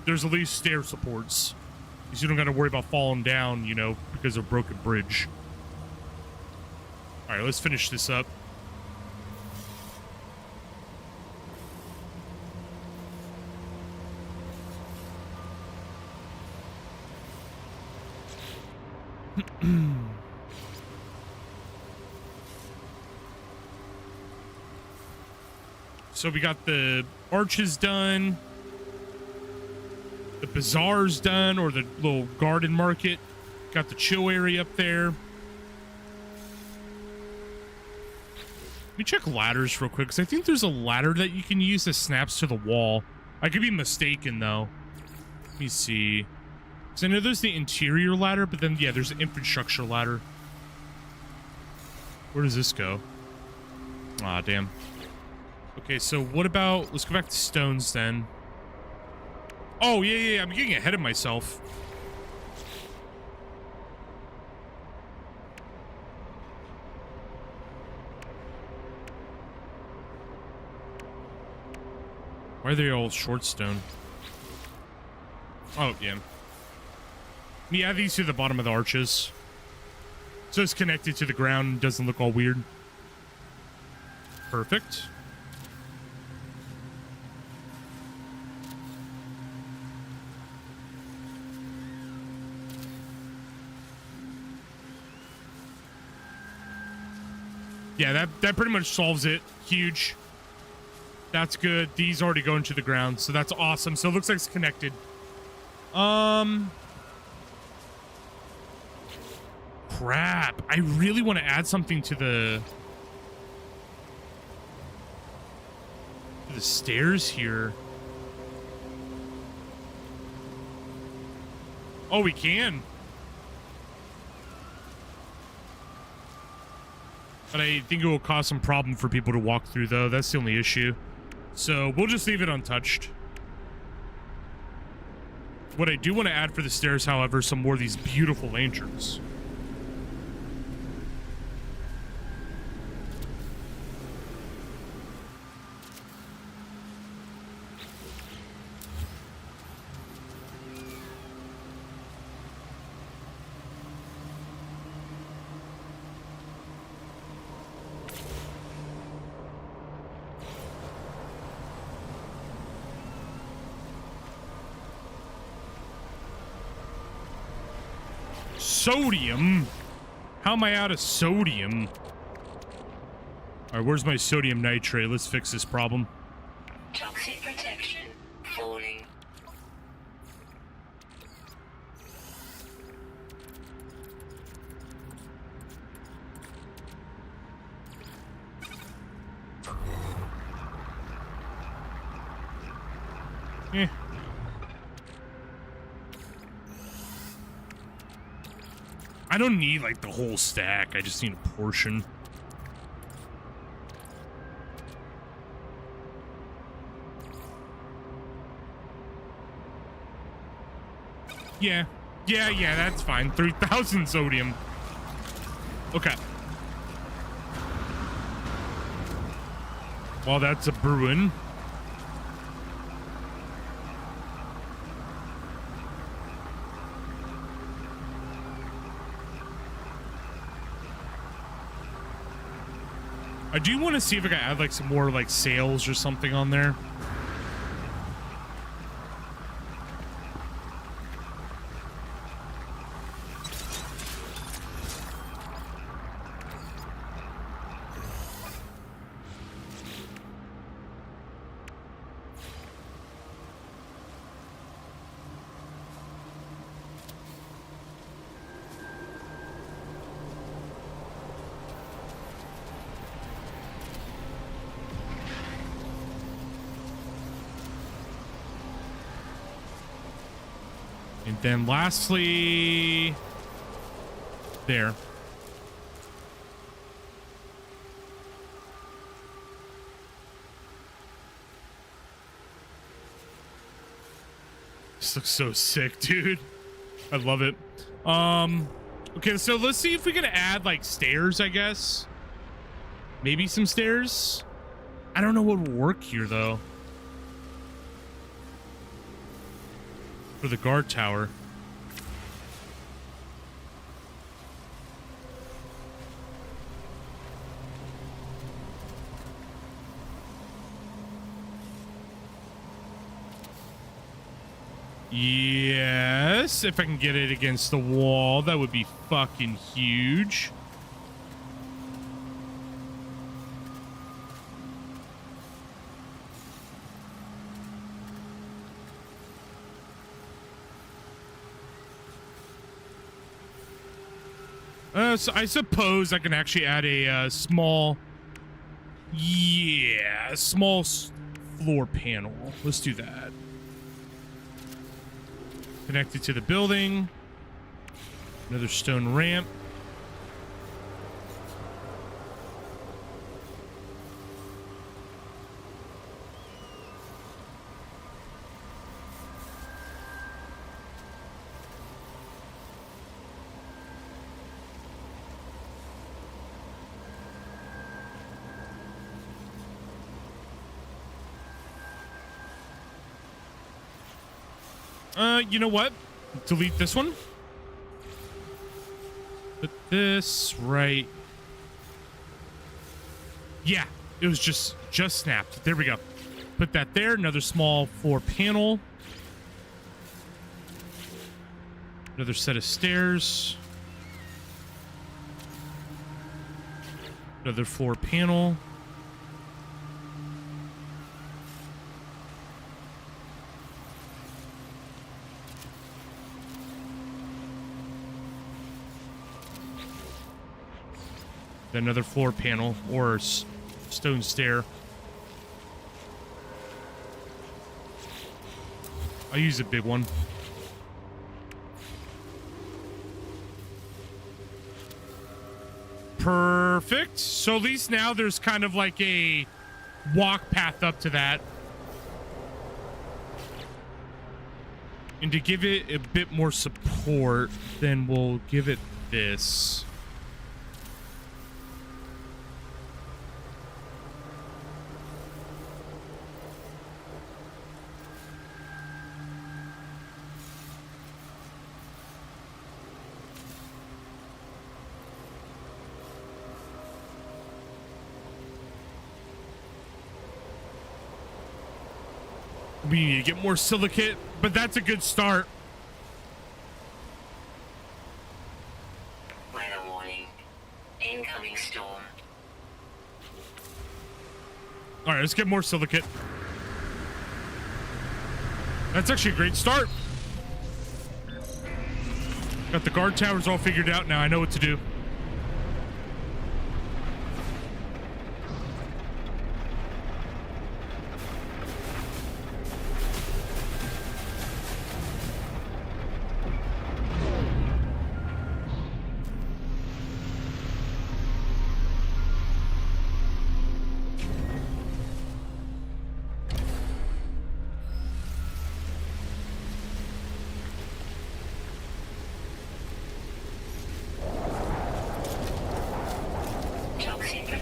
S1: there's at least stair supports. So you don't got to worry about falling down, you know, because of a broken bridge. All right, let's finish this up. So we got the arches done, the bazaar's done, or the little garden market. Got the chill area up there. Let me check ladders real quick, because I think there's a ladder that you can use that snaps to the wall. I could be mistaken, though. Let me see. Because I know there's the interior ladder, but then, yeah, there's an infrastructure ladder. Where does this go? Ah, damn. Okay, so what about... Let's go back to stones, then. Oh, yeah, I'm getting ahead of myself. Why are they all short stone? Oh, yeah. Yeah, these to the bottom of the arches. So it's connected to the ground and doesn't look all weird. Perfect. Yeah, that pretty much solves it. Huge. That's good. These already go into the ground, so that's awesome. So it looks like it's connected. Crap. I really want to add something to the stairs here. Oh, we can. But I think it will cause some problem for people to walk through, though. That's the only issue. So we'll just leave it untouched. What I do want to add for the stairs, however, some more of these beautiful lanterns. Sodium? How am I out of sodium? All right, where's my sodium nitrate? Let's fix this problem.
S2: Toxic protection falling.
S1: Eh. I don't need, like, the whole stack. I just need a portion. Yeah. Yeah, that's fine. 3,000 sodium. Okay. Well, that's a brewing. I do want to see if I can add like some more like sails or something on there. And then lastly, there. This looks so sick, dude. I love it. Okay, so let's see if we can add like stairs, I guess. Maybe some stairs. I don't know what will work here though. For the guard tower. Yes, if I can get it against the wall, that would be fucking huge. So I suppose I can actually add a small, small floor panel. Let's do that. Connected to the building. Another stone ramp. You know what? Delete this one. Put this right. Yeah, it was just snapped. There we go. Put that there. Another small floor panel. Another set of stairs. Another floor panel. Another floor panel or stone stair. I'll use a big one. Perfect. So at least now there's kind of like a walk path up to that. And to give it a bit more support, then we'll give it this. We need to get more silicate, but that's a good start.
S2: Weather warning. Incoming storm.
S1: All right, let's get more silicate. That's actually a great start. Got the guard towers all figured out now. I know what to do.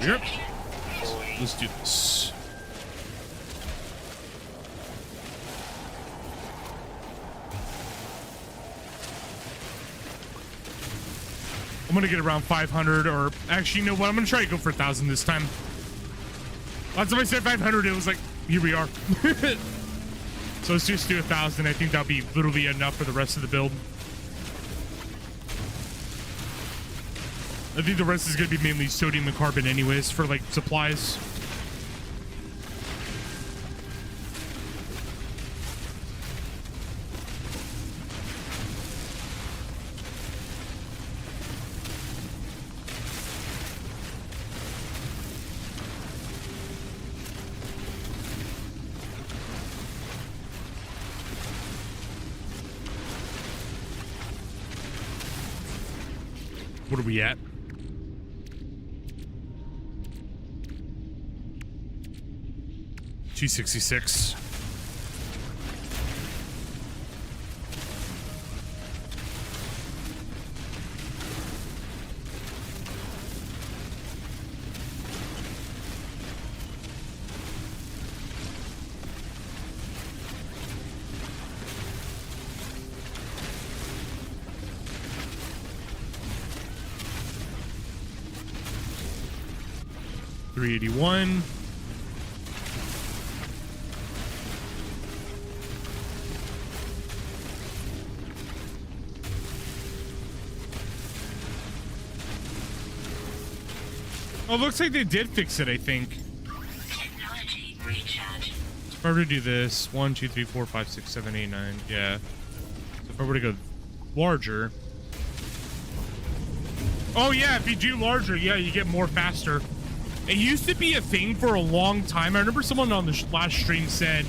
S1: Yep. Let's do this. I'm gonna get around 500, or actually, you know what? I'm gonna try to go for 1,000 this time. Last time I said 500, it was like, here we are. So let's just do 1,000. I think that'll be literally enough for the rest of the build. I think the rest is going to be mainly sodium and carbon anyways for, like, supplies. What are we at? G66. $381. Oh, looks like they did fix it, I think.
S2: Technology recharge.
S1: So if I were to do this, 1, 2, 3, 4, 5, 6, 7, 8, 9, yeah. So if I were to go larger. Oh yeah, if you do larger, yeah, you get more faster. It used to be a thing for a long time. I remember someone on the last stream said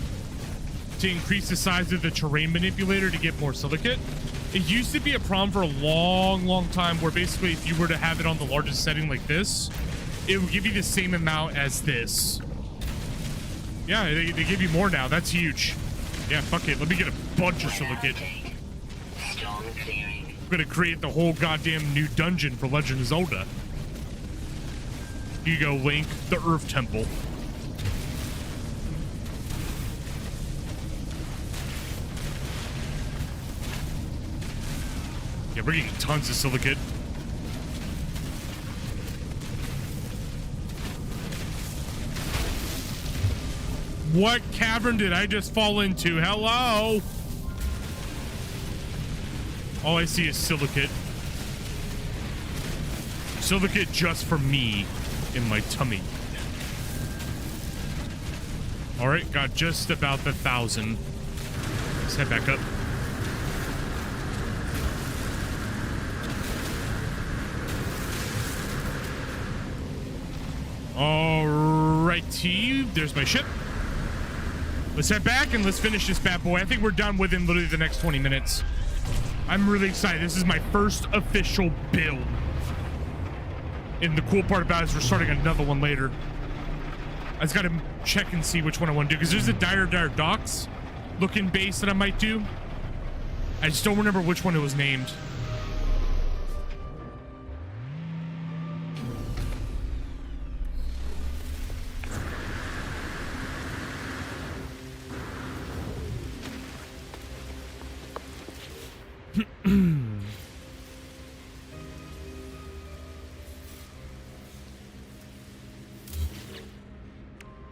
S1: to increase the size of the terrain manipulator to get more silicate. It used to be a problem for a long time where basically if you were to have it on the largest setting like this, it would give you the same amount as this. Yeah, they give you more now. That's huge. Yeah, fuck it. Let me get a bunch of silicate.
S2: Storm clearing.
S1: I'm gonna create the whole goddamn new dungeon for Legend of Zelda. Here you go, Link. The Earth Temple. Yeah, we're getting tons of silicate. What cavern did I just fall into? Hello? All I see is silicate. Silicate just for me in my tummy. All right, got just about the 1,000. Let's head back up. Alrighty, there's my ship. Let's head back and let's finish this bad boy. I think we're done within literally the next 20 minutes. I'm really excited. This is my first official build. And the cool part about it is we're starting another one later. I just gotta check and see which one I want to do, because there's a Dire Docks looking base that I might do. I just don't remember which one it was named.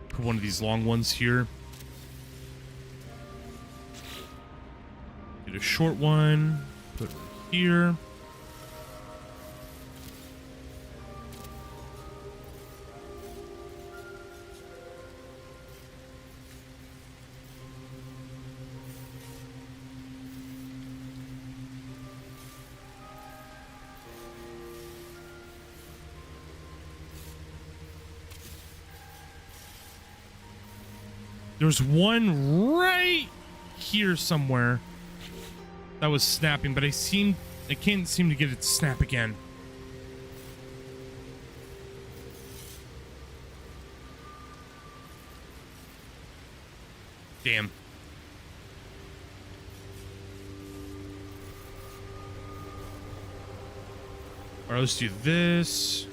S1: Put one of these long ones here. Get a short one. Put it here. There's one right here somewhere that was snapping, but I can't seem to get it to snap again. Damn. All right, let's do this.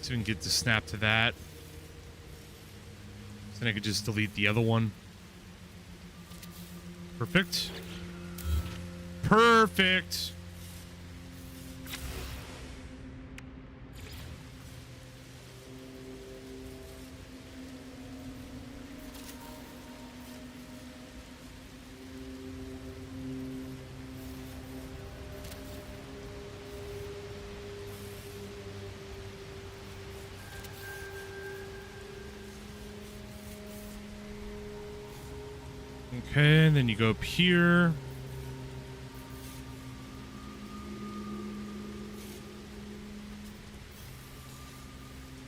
S1: So we can get the snap to that. So then I could just delete the other one. Perfect. Perfect. Okay, and then you go up here.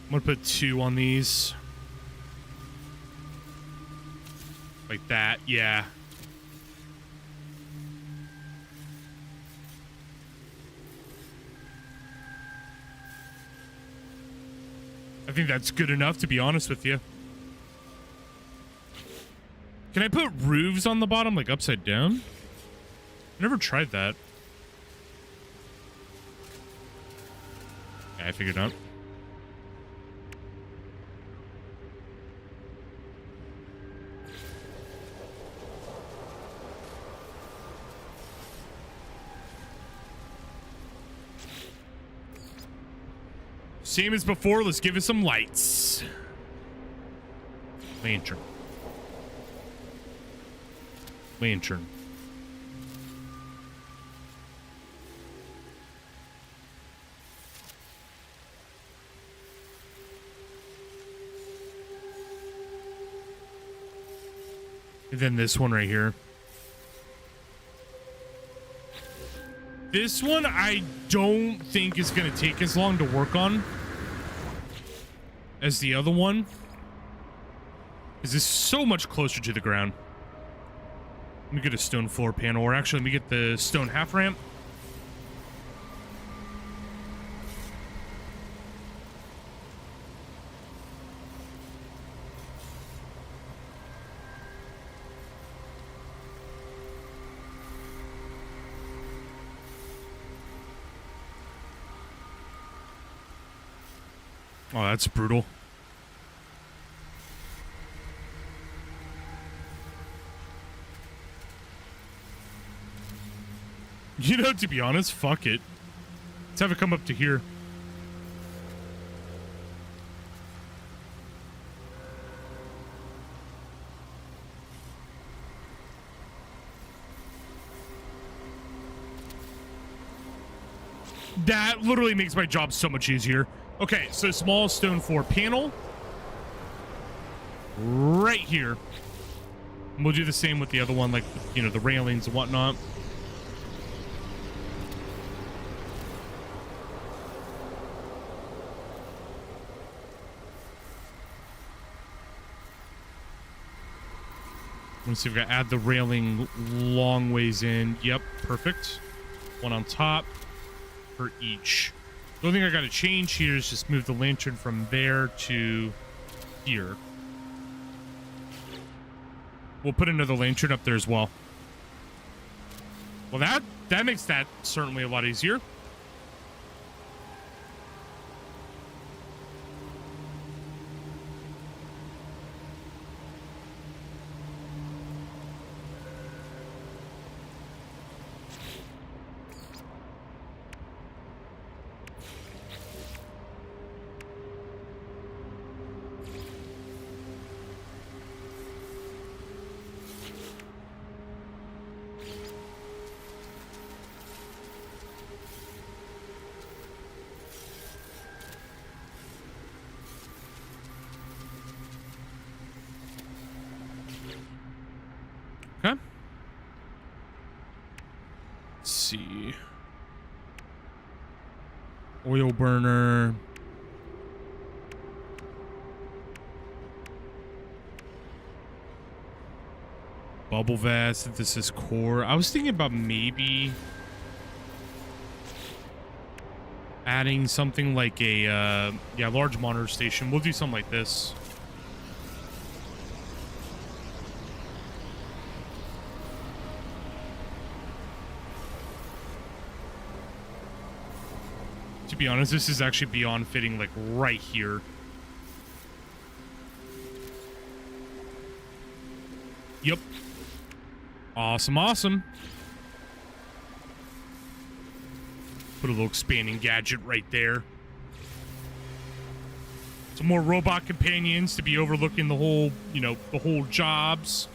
S1: I'm gonna put 2 on these. Like that, yeah. I think that's good enough, to be honest with you. Can I put roofs on the bottom, like upside down? I never tried that. Yeah, I figured out. Same as before, let's give it some lights. Lantern. Lantern. And then this one right here. This one I don't think is going to take as long to work on as the other one. Because it's so much closer to the ground. Let me get a stone floor panel, or actually let me get the stone half ramp. Oh, that's brutal. You know, to be honest, fuck it. Let's have it come up to here. That literally makes my job so much easier. Okay, so small stone 4 panel. Right here. And we'll do the same with the other one, like, you know, the railings and whatnot. Let's see if we gotta add the railing long ways in. Yep, perfect. One on top for each. The only thing I gotta change here is just move the lantern from there to here. We'll put another lantern up there as well. Well, that makes that certainly a lot easier. Okay. Let's see. Oil burner. Bubble vest, synthesis core. I was thinking about maybe adding something like a large monitor station. We'll do something like this. To be honest, this is actually beyond fitting, like right here. Yep. Awesome, awesome. Put a little expanding gadget right there. Some more robot companions to be overlooking the whole, you know, the whole jobs.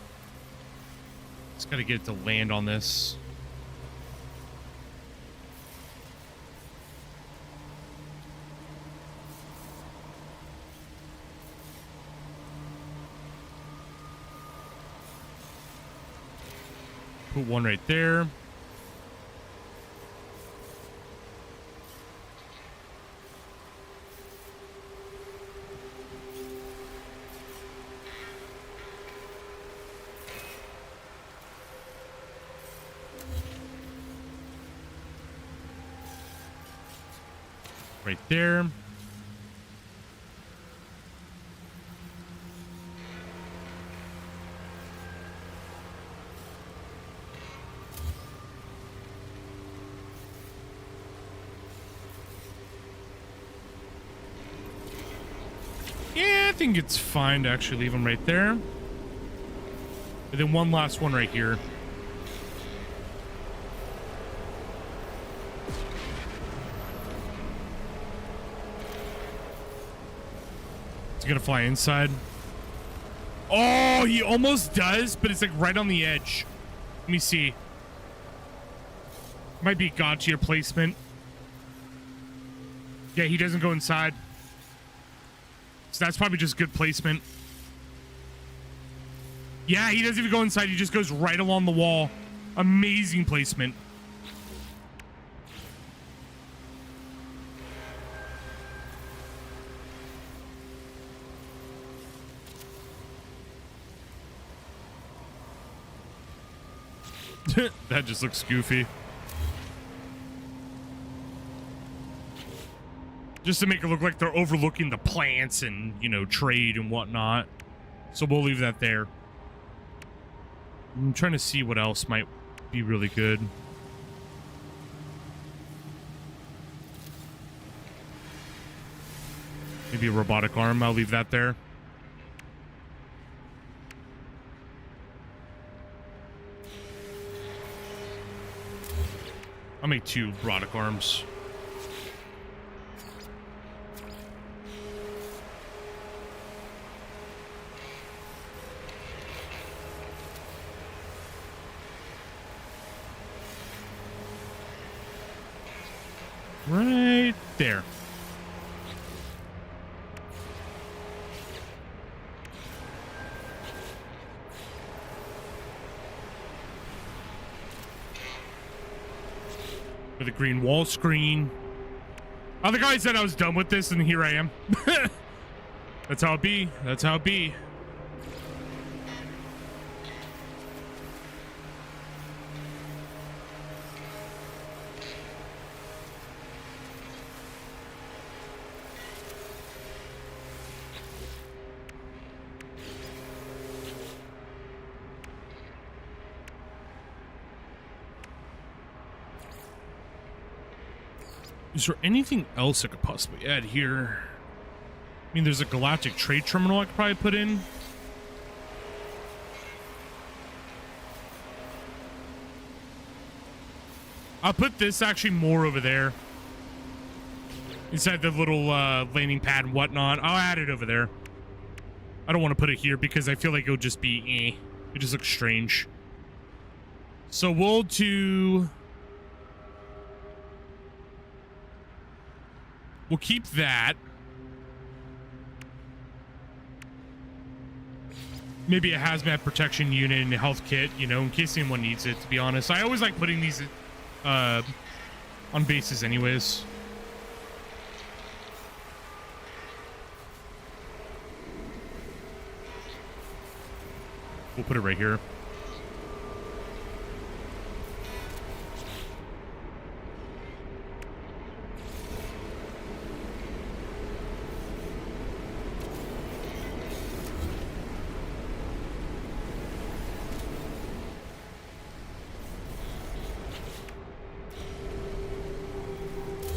S1: Just gotta get it to land on this. Put one right there. Right there. Yeah, I think it's fine to actually leave them right there. And then one last one right here. It's gonna fly inside. Oh, he almost does, but it's like right on the edge. Let me see. Might be god tier placement. Yeah, he doesn't go inside. So that's probably just good placement. Yeah, he doesn't even go inside. He just goes right along the wall. Amazing placement. That just looks goofy. Just to make it look like they're overlooking the plants and, you know, trade and whatnot. So we'll leave that there. I'm trying to see what else might be really good. Maybe a robotic arm. I'll leave that there. I'll make 2 robotic arms. Right there. with a green wall screen. Oh, the guy said I was done with this, and here I am. That's how it be. That's how it be. Is there anything else I could possibly add here? I mean, there's a galactic trade terminal I could probably put in. I'll put this actually more over there. Inside the little landing pad and whatnot. I'll add it over there. I don't want to put it here because I feel like it'll just be It just looks strange. So we'll do... We'll keep that. Maybe a hazmat protection unit and a health kit, you know, in case anyone needs it, to be honest. I always like putting these on bases anyways. We'll put it right here.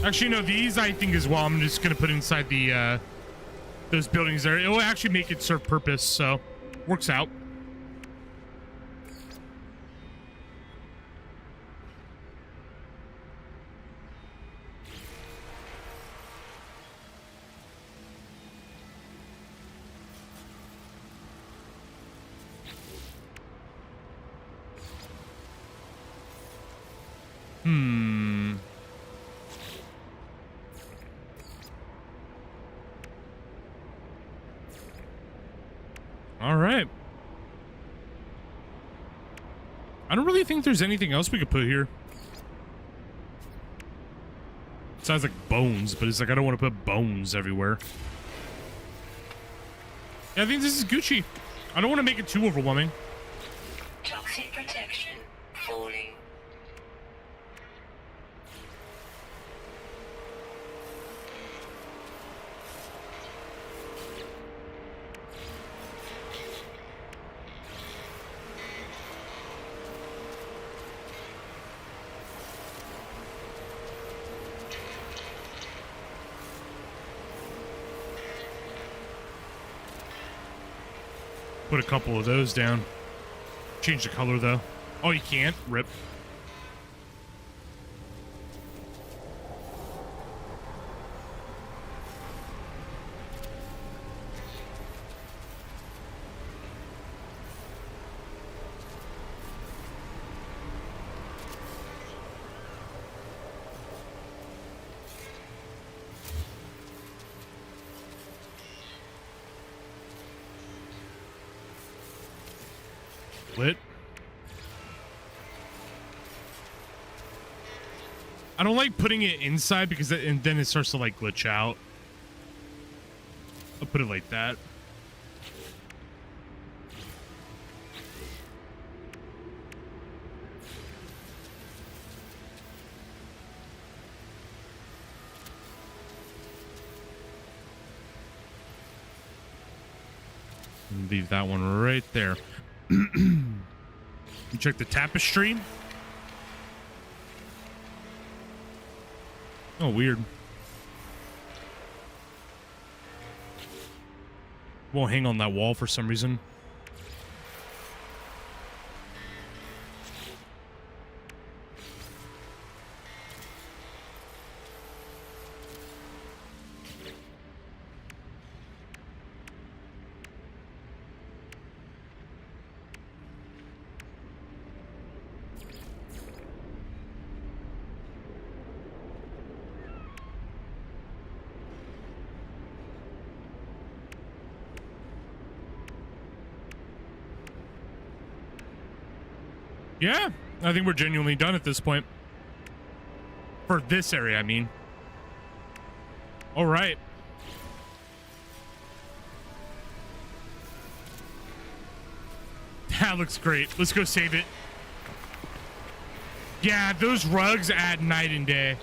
S1: Actually, no, these I think as well. I'm just gonna put inside the those buildings there. It will actually make it serve purpose, so works out. All right. I don't really think there's anything else we could put here. It sounds like bones, but it's like I don't want to put bones everywhere. Yeah, I think this is Gucci. I don't want to make it too overwhelming.
S2: Toxic protection falling.
S1: Put a couple of those down. Change the color, though. Oh, you can't? Rip. Lit. I don't like putting it inside because and then it starts to like glitch out. I'll put it like that. Leave that one right there. You check the tapestry. Oh, weird. Won't hang on that wall for some reason. Yeah, I think we're genuinely done at this point. For this area, I mean. All right. That looks great. Let's go save it. Yeah, those rugs add night and day.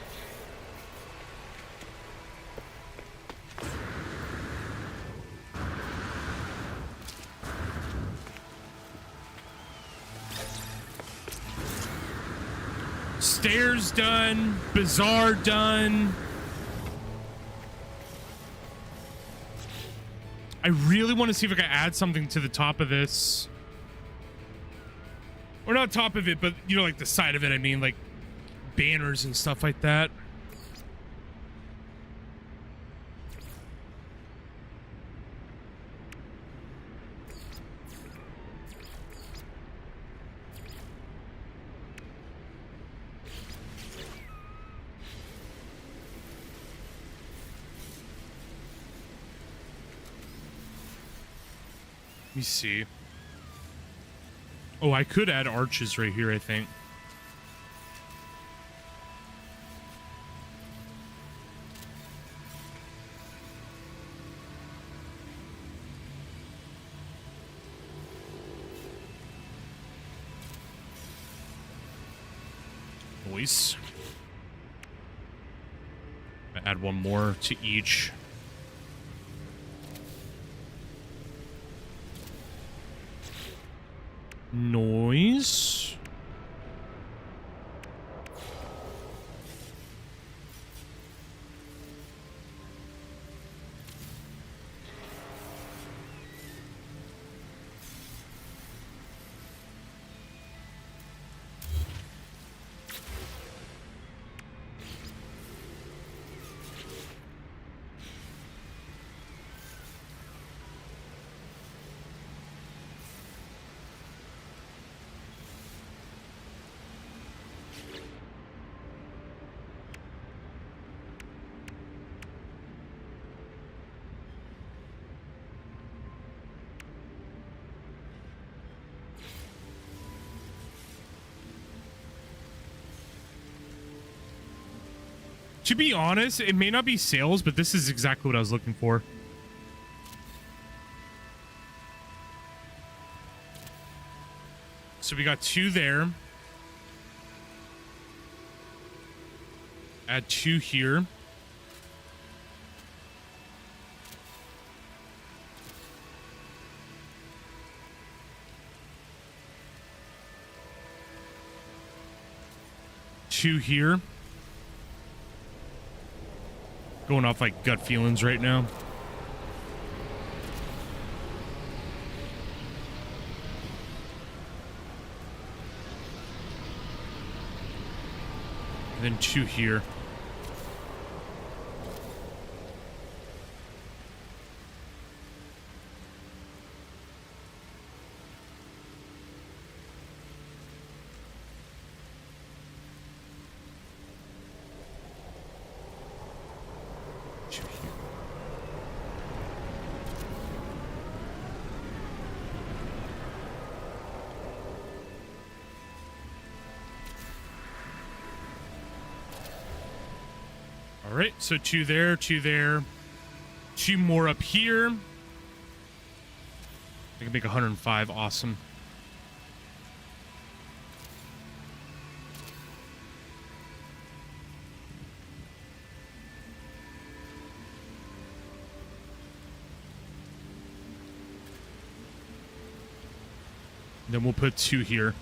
S1: Stairs done. Bazaar done. I really want to see if I can add something to the top of this. Or not top of it, but, you know, like the side of it, I mean, like banners and stuff like that. Let me see. Oh, I could add arches right here, I think. Nice. Add one more to each. Noise. To be honest, it may not be sales, but this is exactly what I was looking for. So we got 2 there. Add 2 here. Two here. Going off like gut feelings right now. And then 2 here. All right, so 2 there, 2 there, 2 more up here. I can make 105. Awesome. Then we'll put 2 here.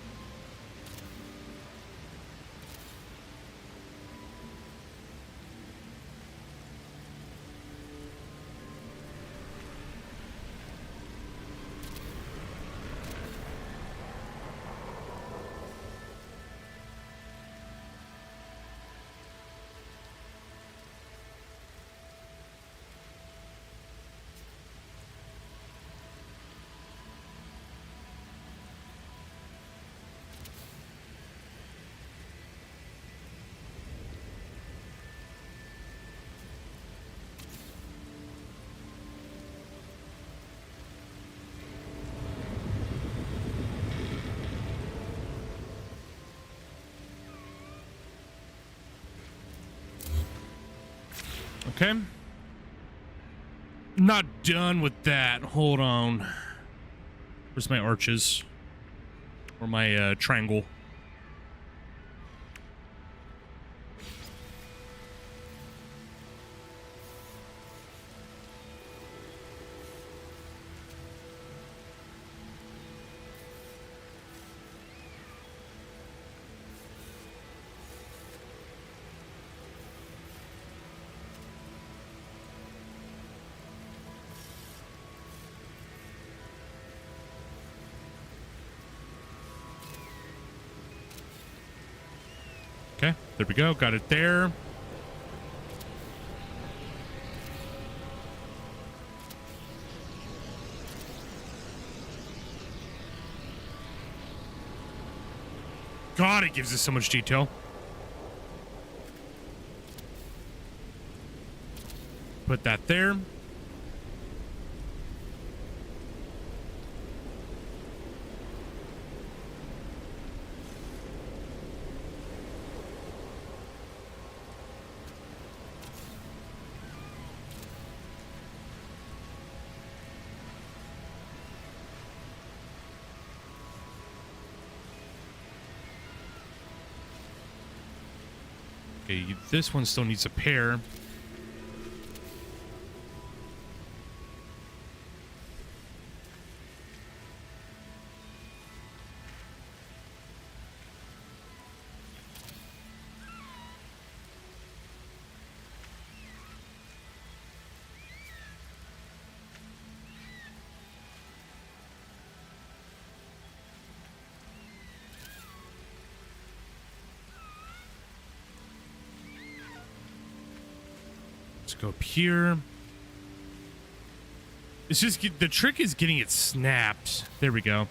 S1: Okay. Not done with that. Hold on. Where's my arches? Or my triangle? Okay, there we go. Got it there. God, it gives us so much detail. Put that there. Okay, this one still needs a pair. Let's go up here. It's just the trick is getting it snapped. There we go.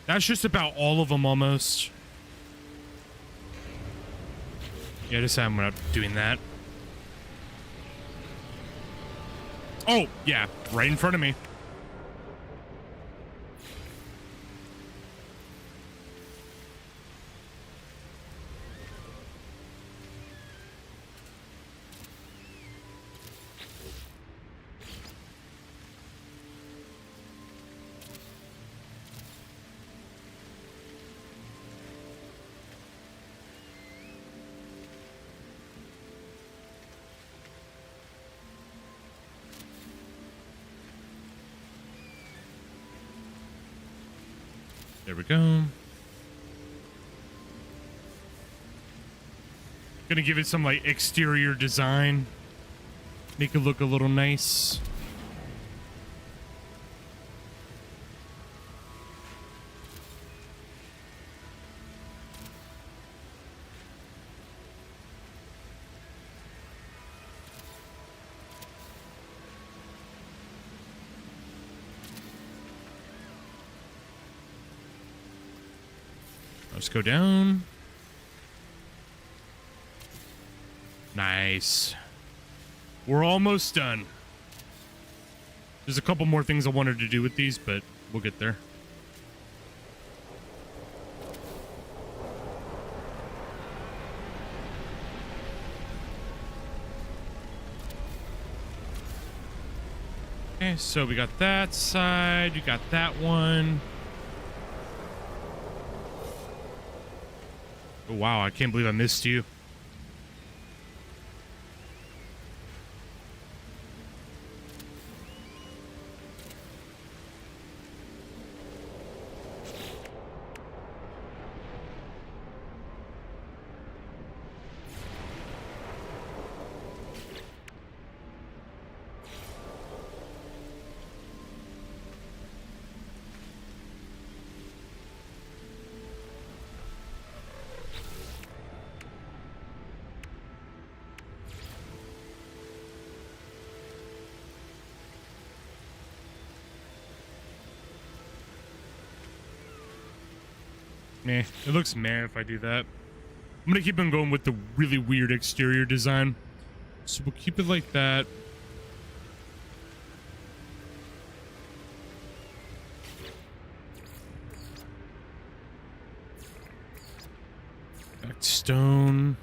S1: That's just about all of them almost. Yeah, just I'm not doing that. Oh, yeah, right in front of me. There we go. Gonna give it some like exterior design. Make it look a little nice. Let's go down. Nice. We're almost done. There's a couple more things I wanted to do with these, but we'll get there. Okay, so we got that side. You got that one. Oh, wow, I can't believe I missed you. Meh. It looks meh if I do that. I'm gonna keep on going with the really weird exterior design. So we'll keep it like that. Back Stone.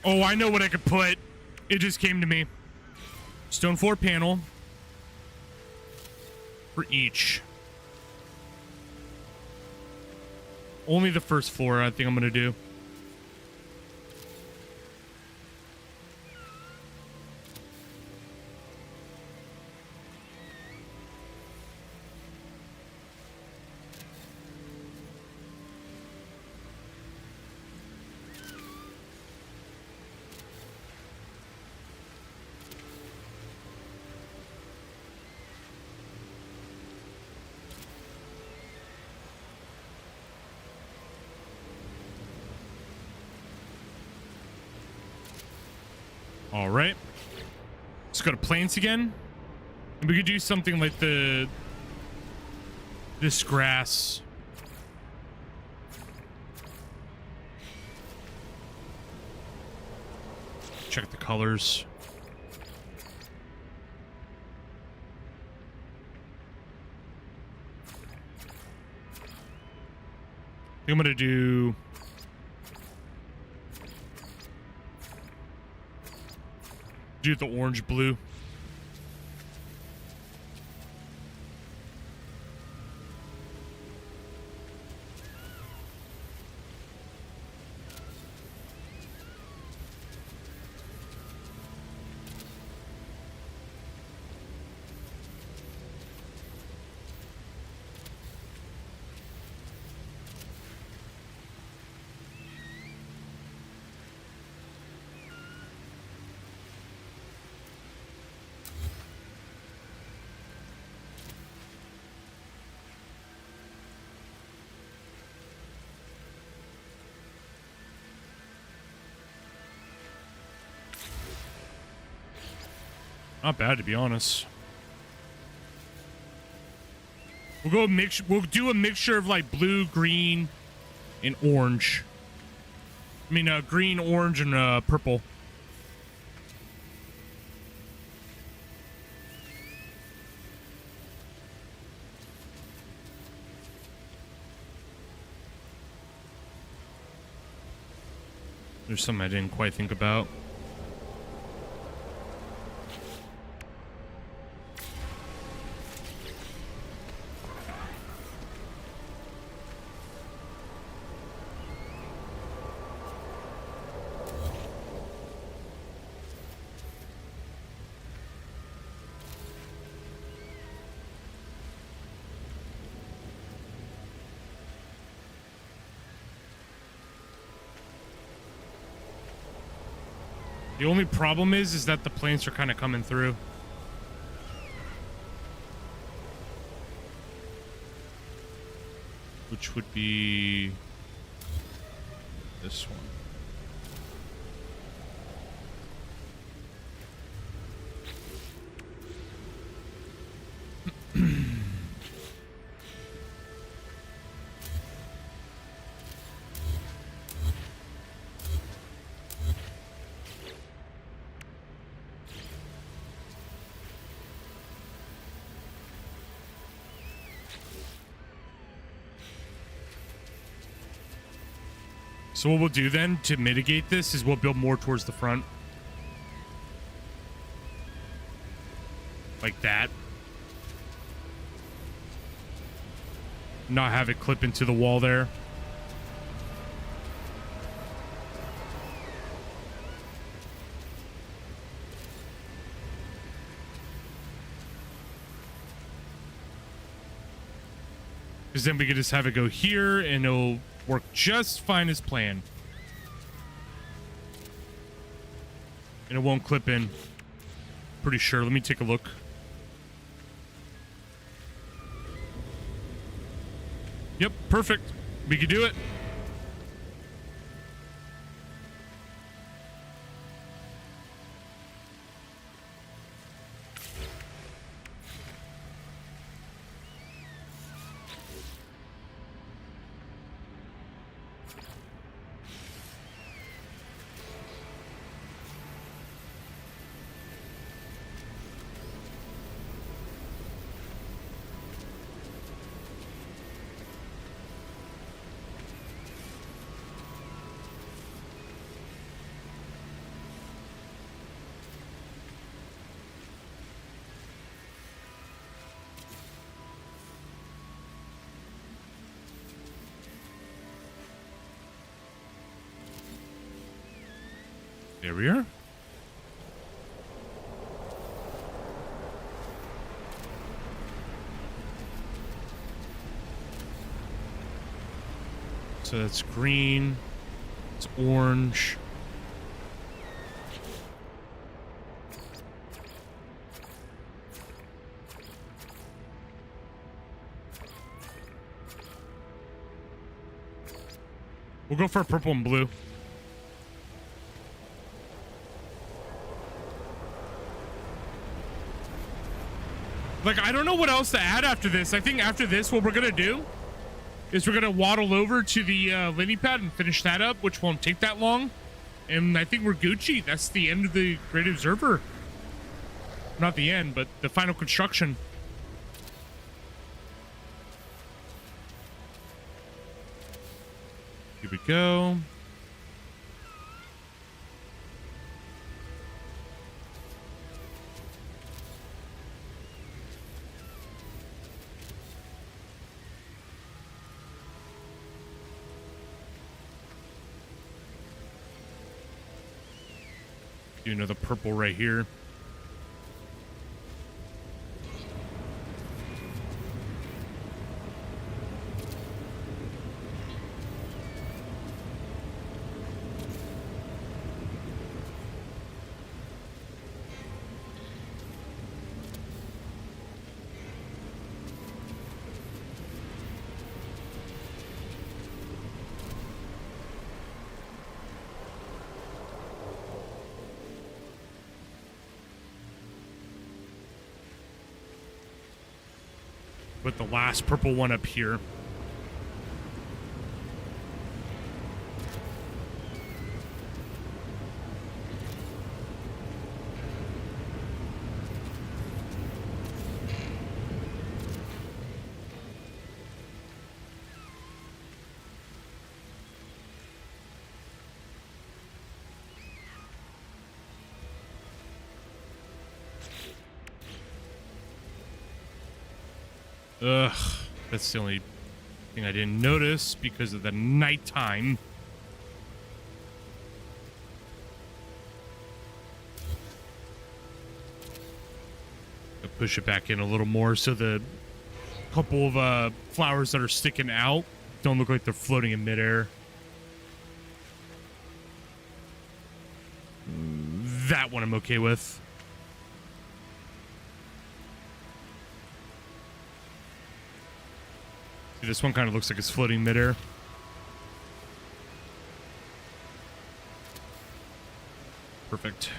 S1: Oh, I know what I could put. It just came to me. Stone floor panel for each. Only the first floor I think I'm going to do. All right. Let's go to plants again. And we could do something like this grass. Check the colors. I think I'm gonna do the orange blue. Not bad, to be honest. We'll do a mixture of like blue, green, and orange. I mean, green, orange, and purple. There's something I didn't quite think about. The only problem is that the plants are kind of coming through. Which would be this one. So what we'll do then to mitigate this is we'll build more towards the front. Like that. Not have it clip into the wall there. Because then we could just have it go here and it'll work just fine as planned. And it won't clip in. Pretty sure. Let me take a look. Yep, perfect. We can do it. There we are. So that's green. It's orange. We'll go for purple and blue. Like, I don't know what else to add after this. I think after this, what we're going to do is we're going to waddle over to the lily pad and finish that up, which won't take that long. And I think we're Gucci. That's the end of the Great Observer. Not the end, but the final construction. Here we go. Do another purple right here. With the last purple one up here. Ugh, that's the only thing I didn't notice because of the nighttime. I'll push it back in a little more so the couple of flowers that are sticking out don't look like they're floating in midair. That one I'm okay with. This one kind of looks like it's floating midair. Perfect.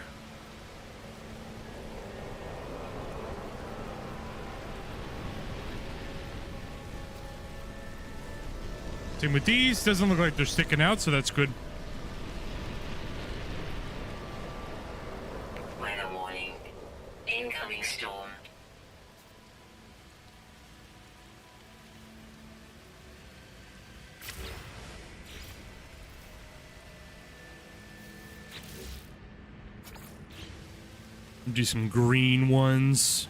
S1: Same with these. Doesn't look like they're sticking out, so that's good.
S2: Weather warning. Incoming storm.
S1: Do some green ones.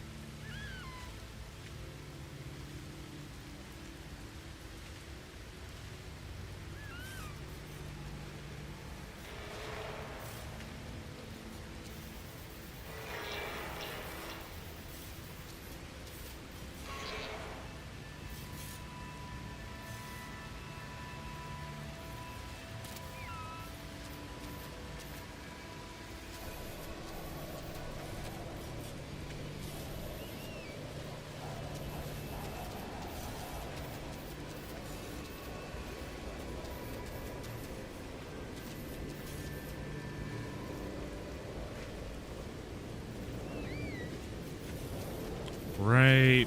S1: right.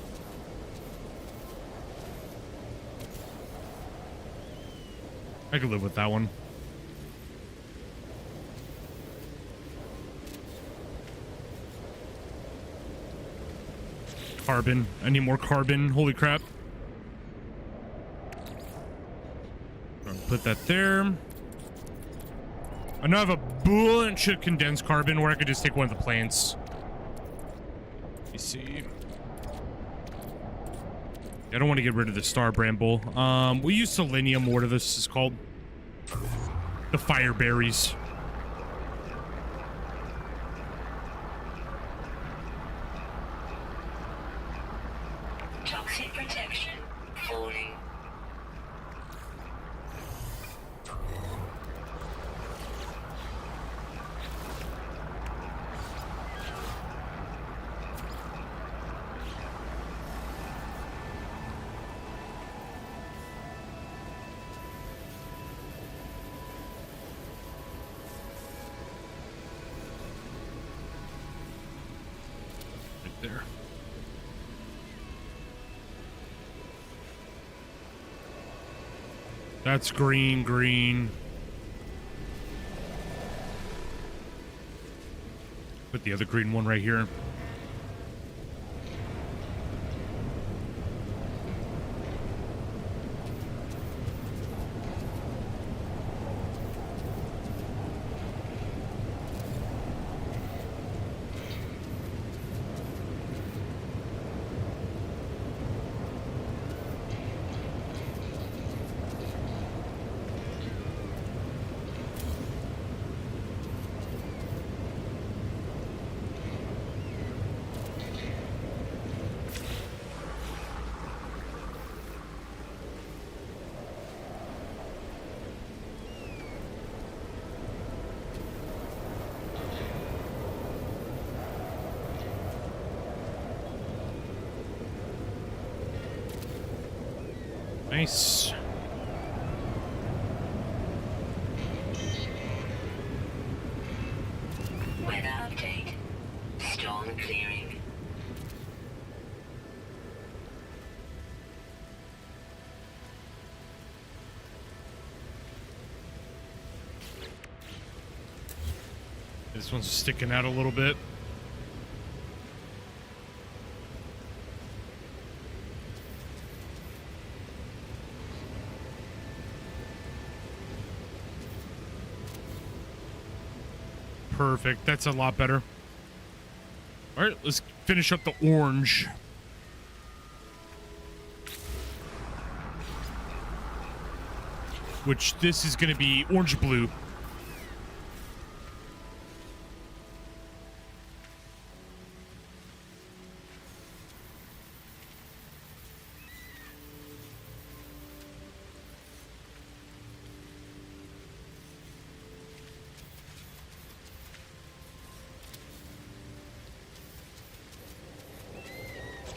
S1: I could live with that one. Carbon. I need more carbon. Holy crap. Put that there. I now have a bunch of condensed carbon where I could just take one of the plants. Let me see. I don't want to get rid of the star bramble. We use selenium. What are this is called? The fire berries.
S2: Toxic protection falling.
S1: Right there. That's green, green. Put the other green one right here. Nice.
S2: Weather update. Storm clearing.
S1: This one's sticking out a little bit. Perfect. That's a lot better. All right, let's finish up the orange. Which this is going to be orange-blue.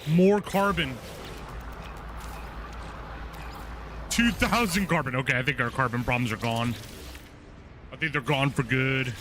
S1: More carbon. 2,000 carbon. Okay, I think our carbon problems are gone. I think they're gone for good.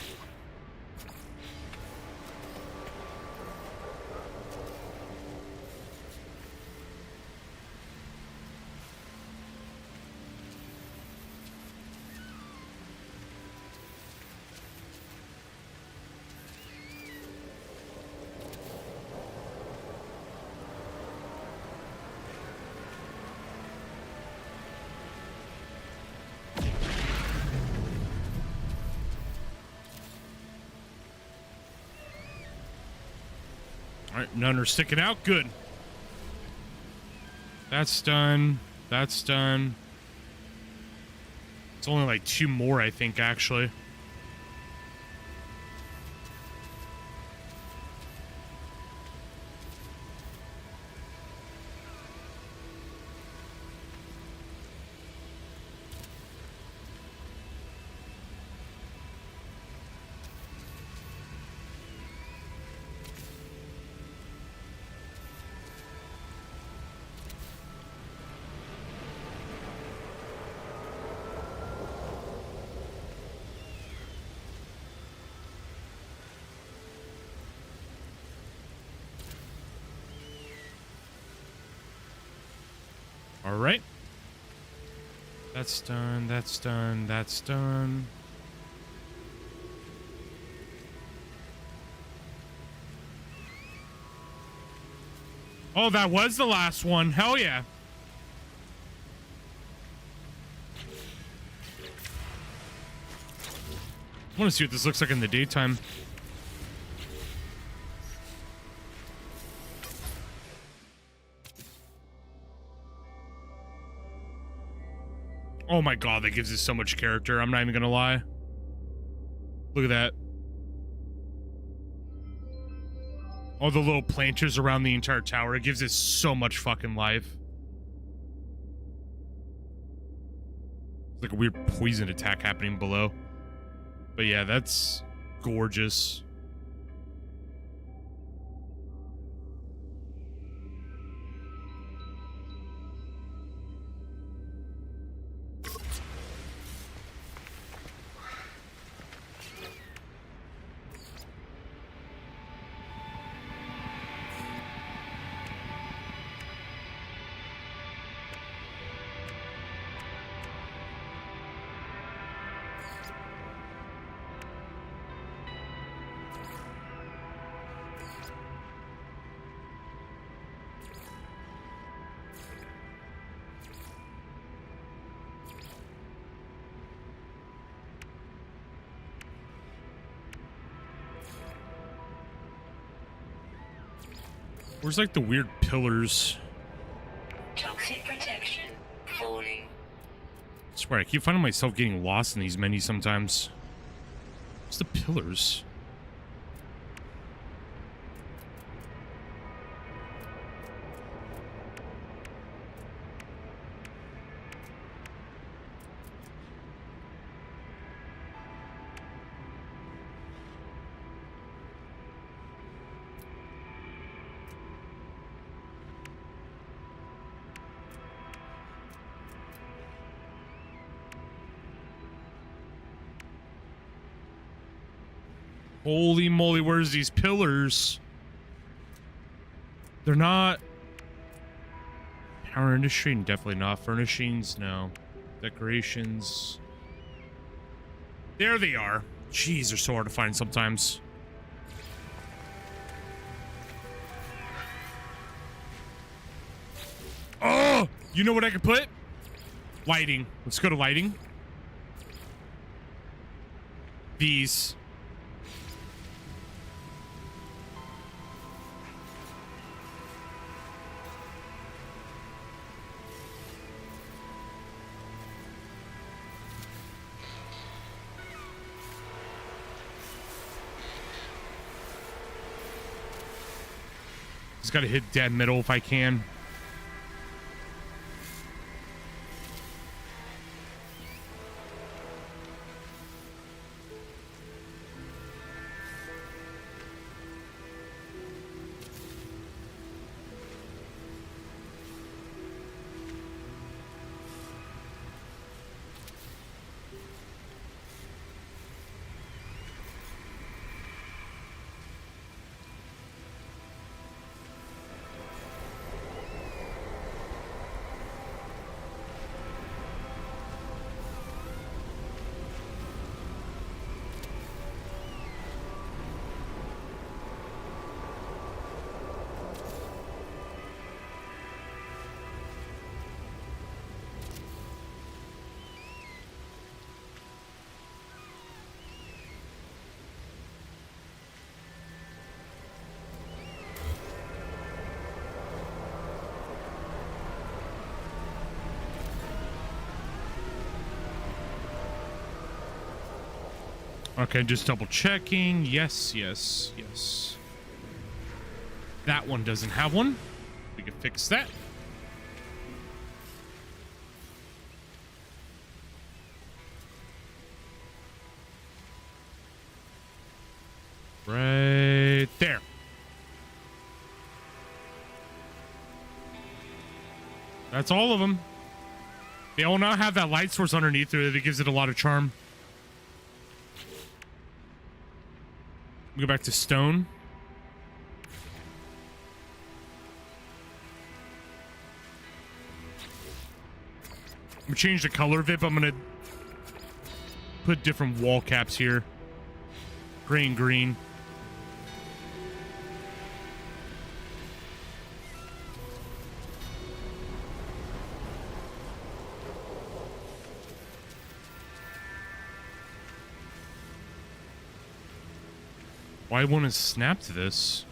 S1: All right, none are sticking out. Good. That's done. That's done. It's only like 2 more, I think, actually. All right. That's done. That's done. That's done. Oh, that was the last one. Hell yeah. I want to see what this looks like in the daytime. Oh my god, that gives it so much character. I'm not even gonna lie. Look at that. All the little planters around the entire tower. It gives it so much fucking life. It's like a weird poison attack happening below. But yeah, that's gorgeous. Where's like the weird pillars?
S2: Toxic protection. Falling.
S1: I swear, I keep finding myself getting lost in these menus sometimes. What's the pillars? Holy moly, where's these pillars? They're not... Power industry, definitely not. Furnishings, no. Decorations. There they are. Jeez, they're so hard to find sometimes. Oh! You know what I could put? Lighting. Let's go to lighting. These. Just gotta hit dead middle if I can. Okay, just double checking. Yes, yes, yes. That one doesn't have one. We can fix that. Right there. That's all of them. They all now have that light source underneath it that gives it a lot of charm. Go back to stone. gonna change the color of it, but I'm gonna put different wall caps here. Gray and green. Why won't it snap to this?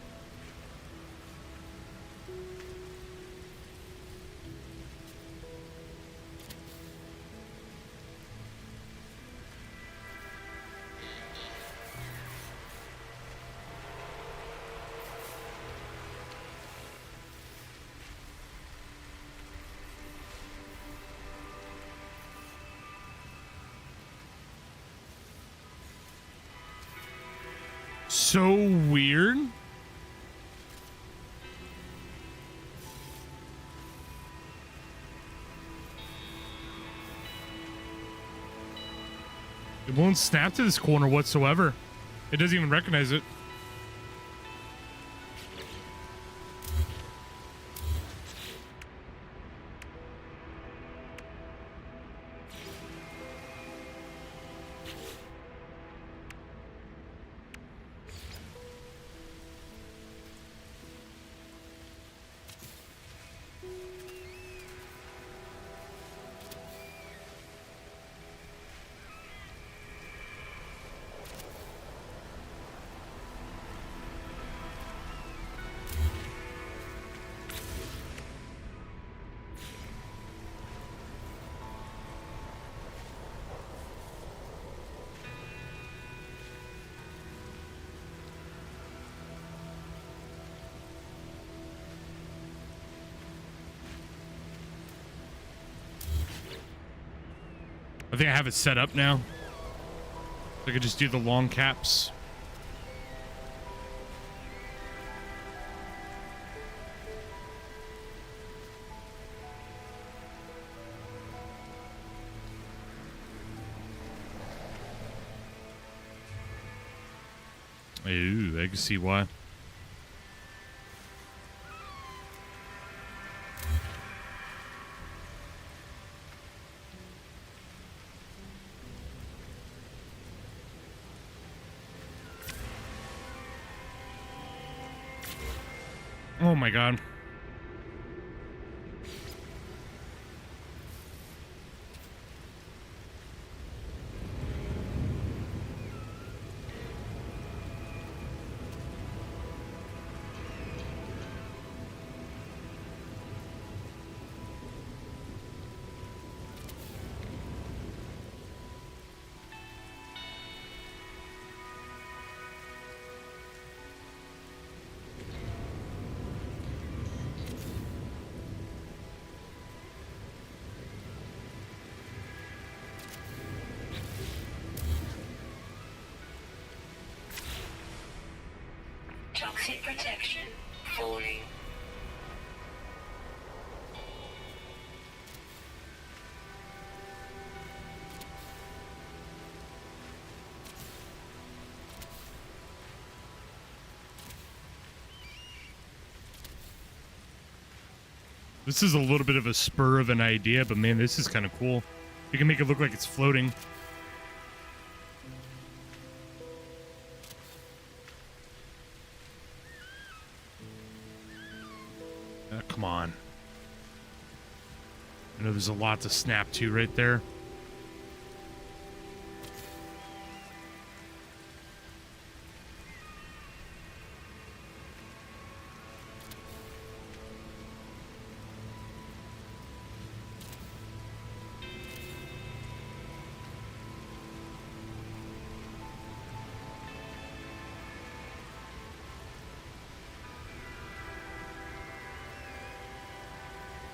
S1: So weird. It won't snap to this corner whatsoever. It doesn't even recognize it. I think I have it set up now. I could just do the long caps. Ooh, I can see why. Oh my god.
S2: Toxic protection falling.
S1: This is a little bit of a spur of an idea, but man, this is kind of cool. You can make it look like it's floating. Come on. I know there's a lot to snap to right there.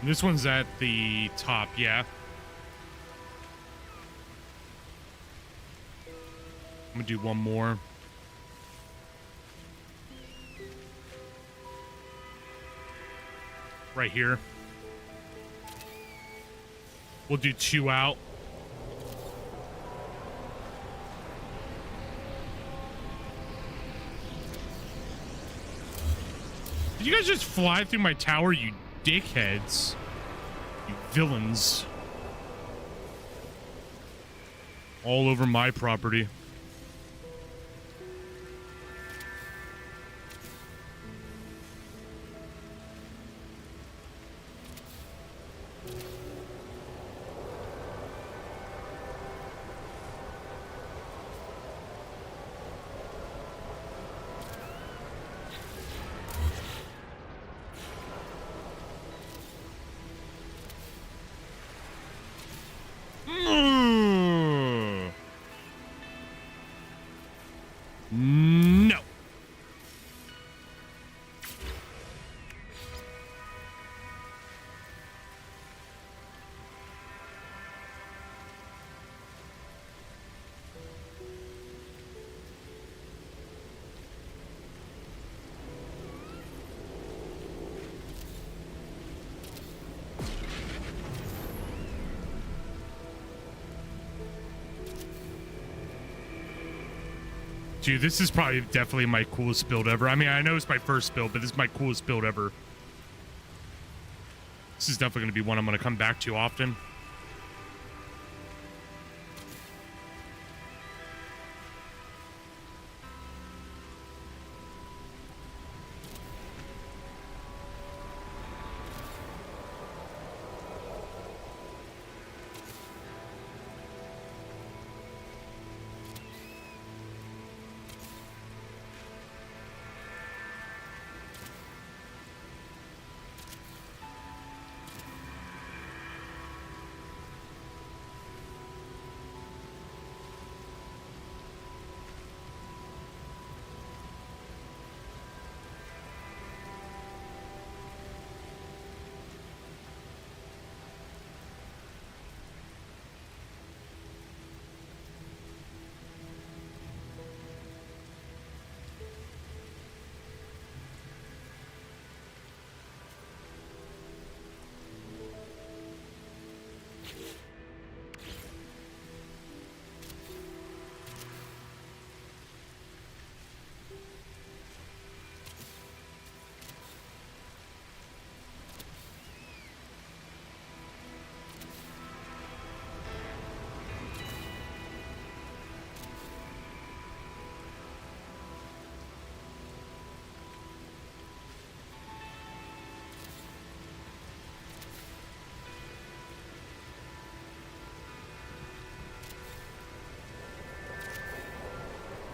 S1: This one's at the top, yeah. I'm gonna do one more. Right here. We'll do two out. Did you guys just fly through my tower, you dickheads? You villains. all over my property. No. Dude, this is probably definitely my coolest build ever. I mean, I know it's my first build, but this is my coolest build ever. This is definitely going to be one I'm going to come back to often.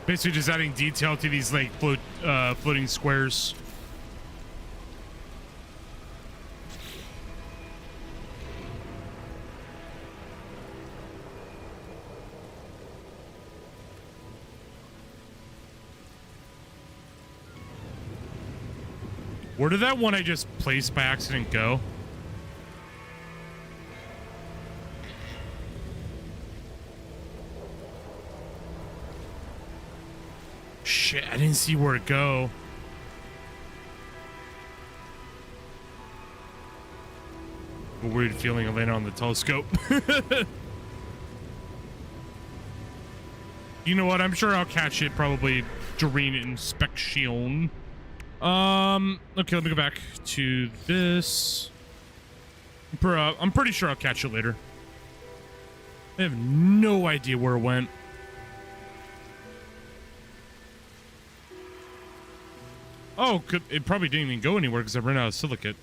S1: Basically just adding detail to these like floating squares. Where did that one I just placed by accident go? Shit, I didn't see where to go. A weird feeling of landing on the telescope. You know what? I'm sure I'll catch it probably during inspection. Okay, let me go back to this. I'm pretty sure I'll catch it later. I have no idea where it went. Oh, it probably didn't even go anywhere because I ran out of silicate.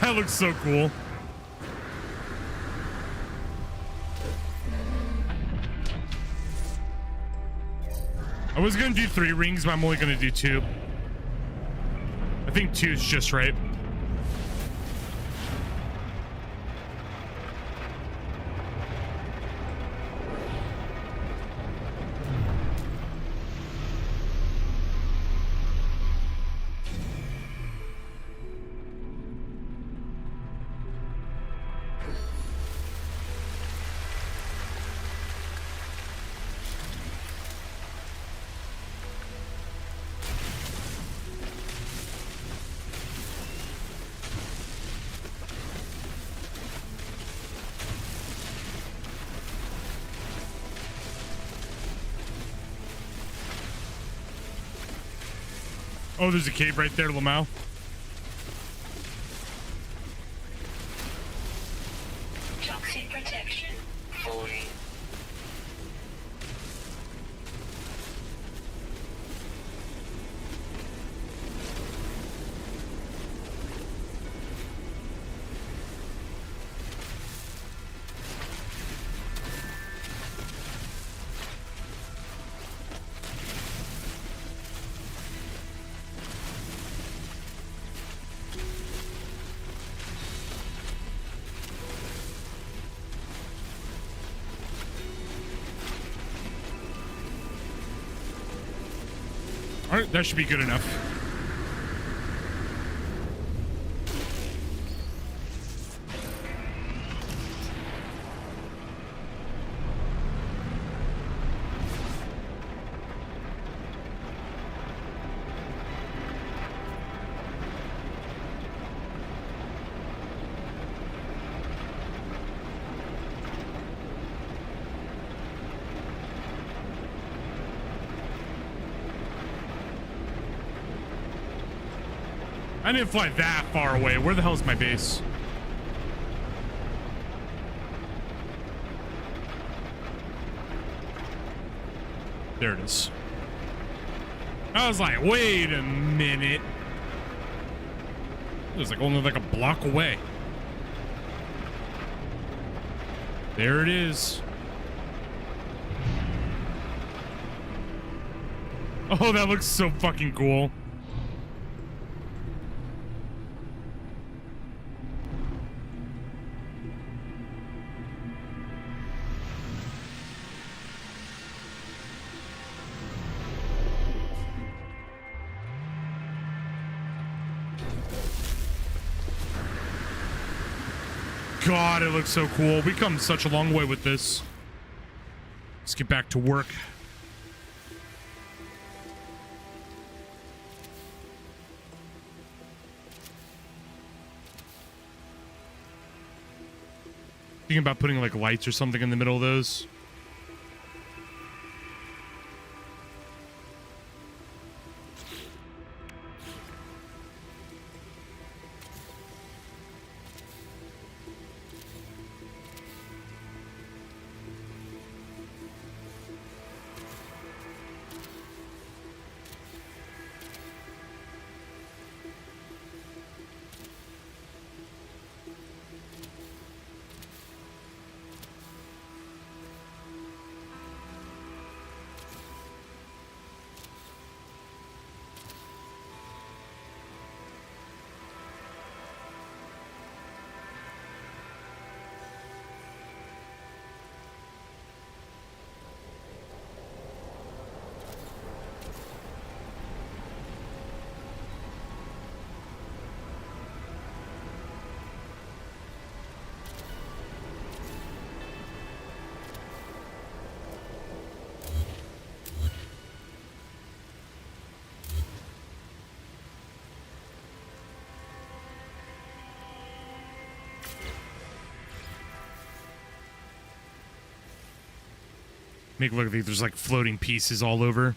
S1: That looks so cool. I was gonna do 3 rings, but I'm only gonna do 2. I think 2 is just right. Oh, there's a cave right there, Lamau.
S2: Toxic protection falling.
S1: All right, that should be good enough. I didn't fly that far away. Where the hell is my base? There it is. I was like, wait a minute. It was like only like a block away. There it is. Oh, that looks so fucking cool. God, it looks so cool. We come such a long way with this. Let's get back to work. Thinking about putting like lights or something in the middle of those. Make it look like there's like floating pieces all over.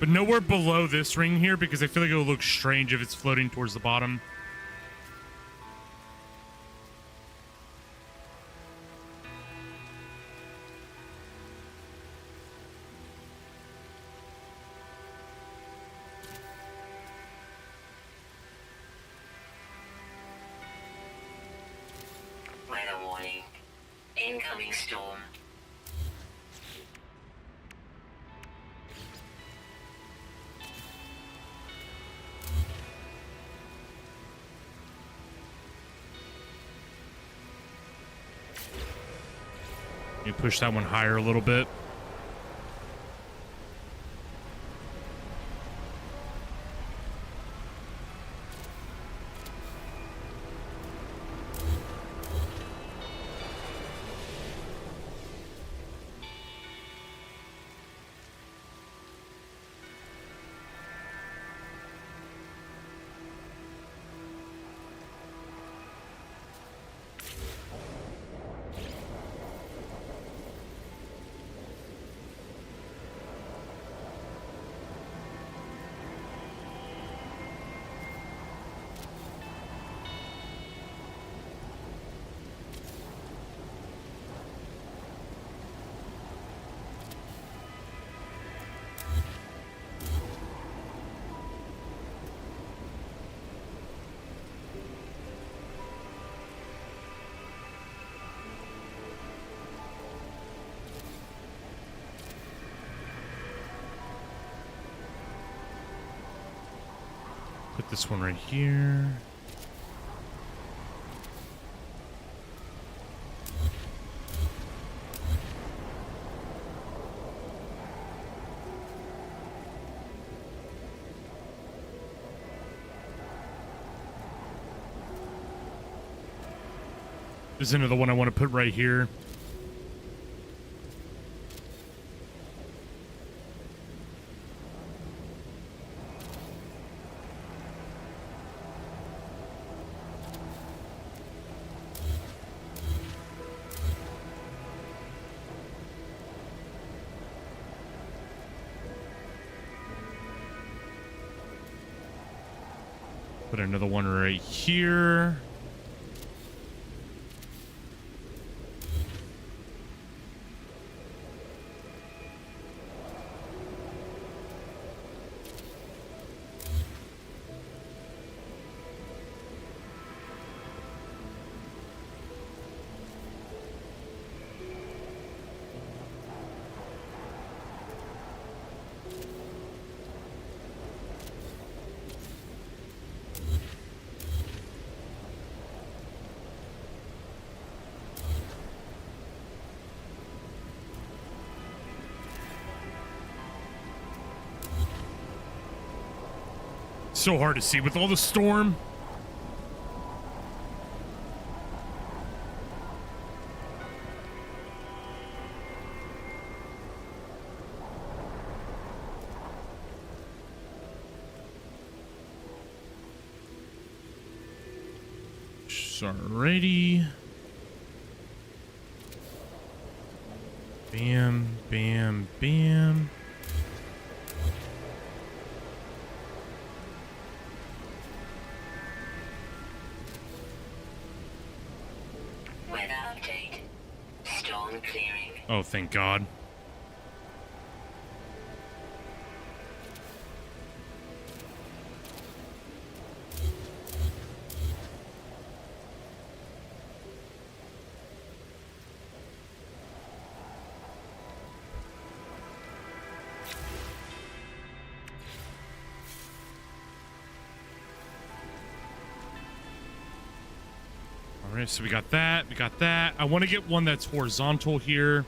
S1: But nowhere below this ring here, because I feel like it'll look strange if it's floating towards the bottom.
S2: Weather warning. Incoming storm.
S1: You push that one higher a little bit. Put this one right here. This is another one I want to put right here. Put another one right here. So hard to see with all the storm. Alrighty. Bam, bam, bam.
S2: Weather update. Storm clearing.
S1: Oh, thank God. All right, so we got that. We got that. I want to get one that's horizontal here.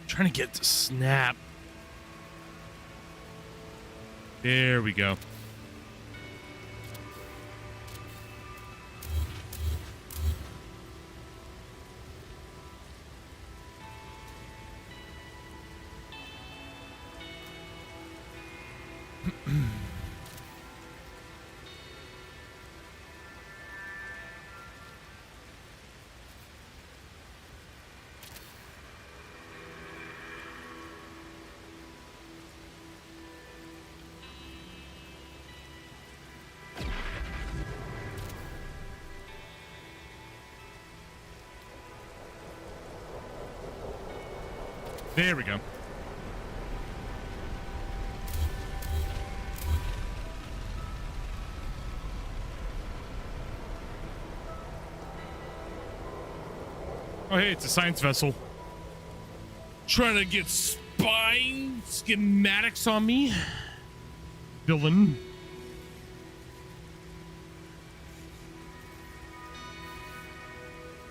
S1: Trying to get it to snap. There we go. There we go. Oh, hey, it's a science vessel. Trying to get spine schematics on me. Villain.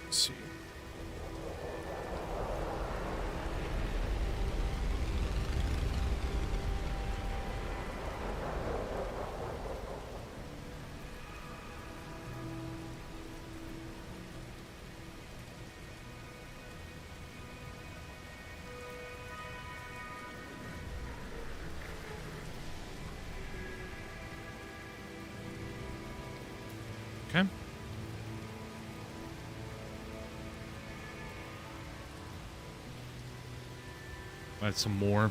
S1: Let's see. Okay. Add some more.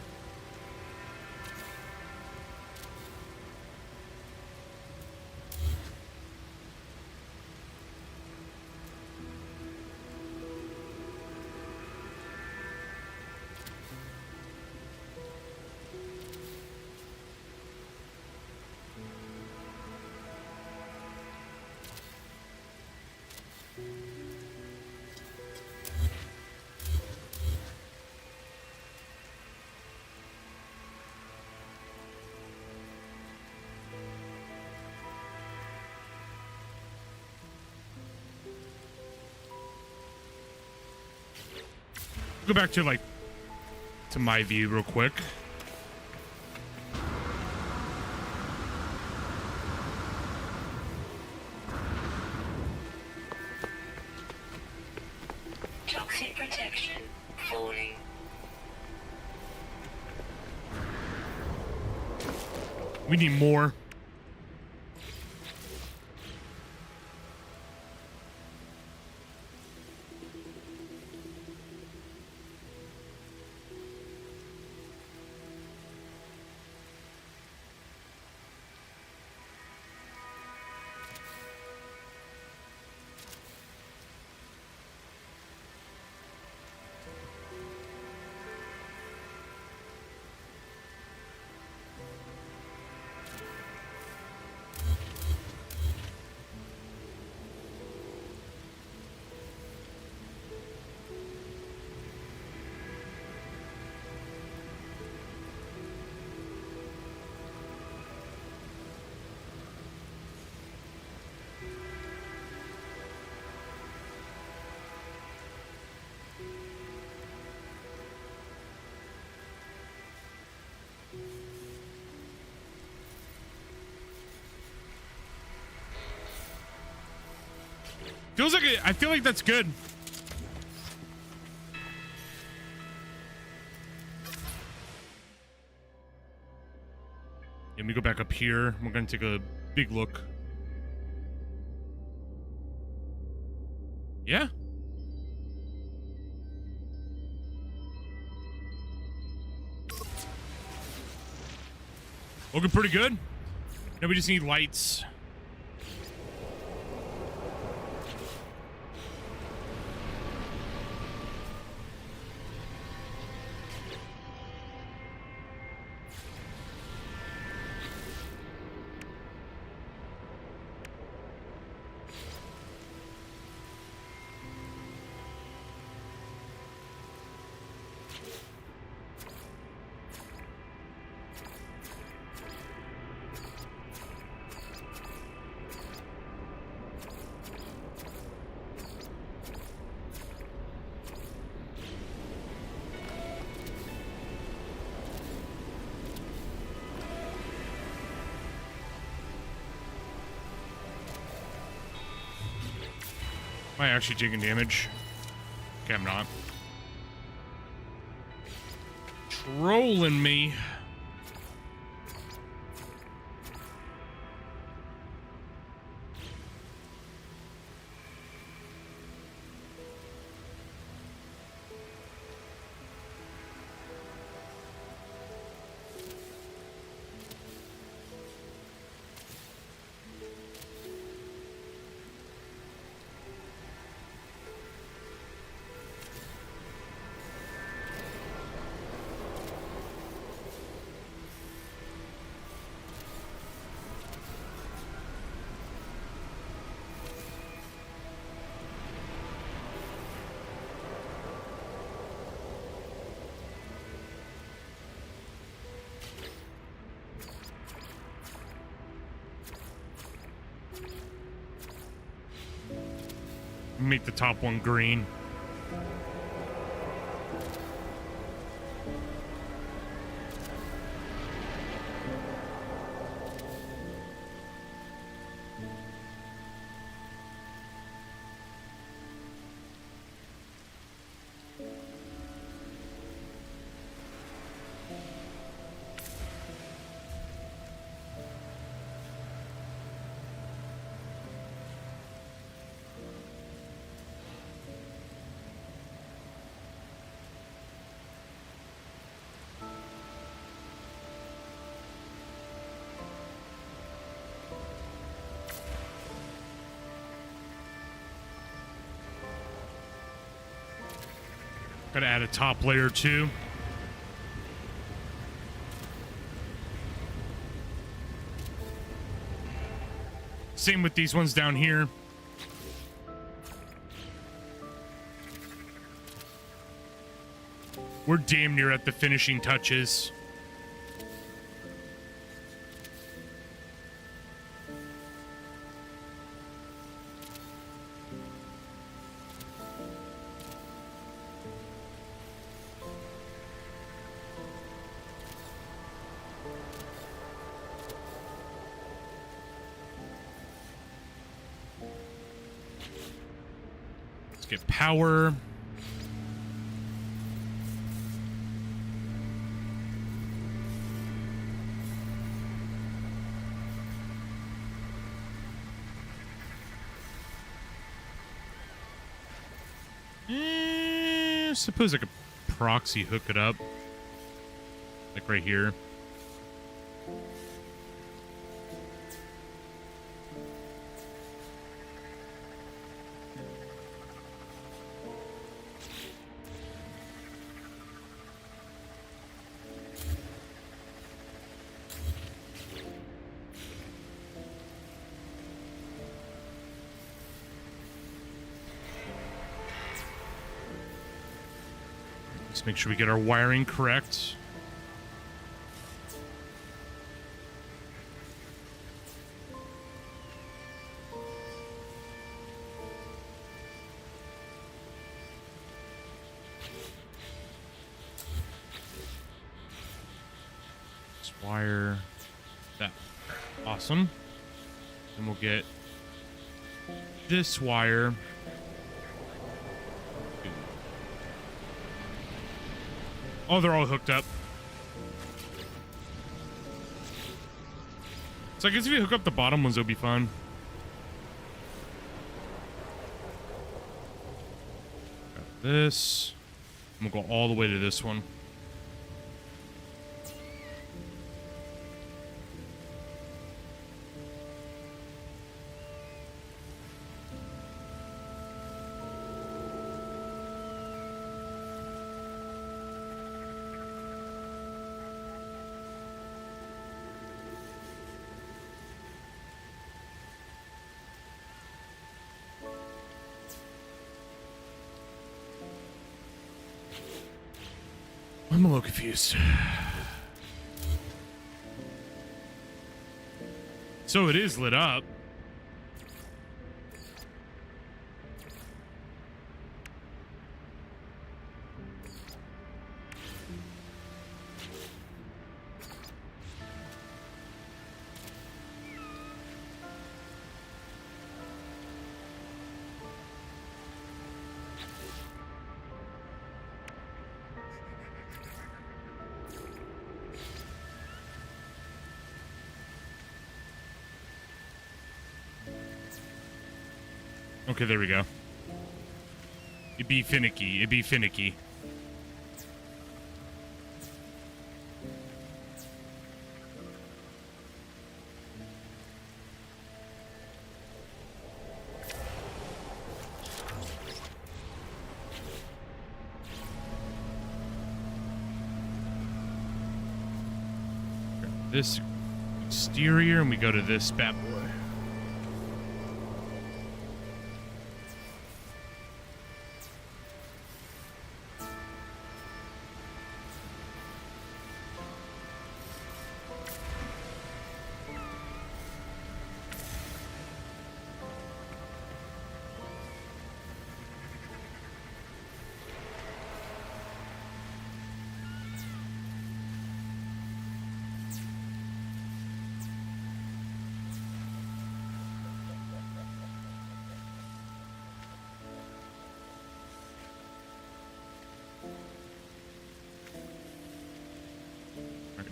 S1: Go back to to my view real quick.
S2: Toxic protection falling.
S1: We need more. Feels like I feel like that's good. Let me go back up here. We're gonna take a big look. Yeah. Looking pretty good. Now we just need lights. Am I actually taking damage? Okay, I'm not. Trolling me. Make the top one green. Gotta add a top layer too. Same with these ones down here. We're damn near at the finishing touches. Get power. Suppose I could proxy hook it up. Like right here. Let's make sure we get our wiring correct. Let's wire that. Awesome. Then we'll get this wire. Oh, they're all hooked up. So I guess if you hook up the bottom ones, it'll be fun. Got this. And we'll go all the way to this one. I'm a little confused. So it is lit up. Okay, there we go. It'd be finicky. It'd be finicky. This exterior, and we go to this bad boy.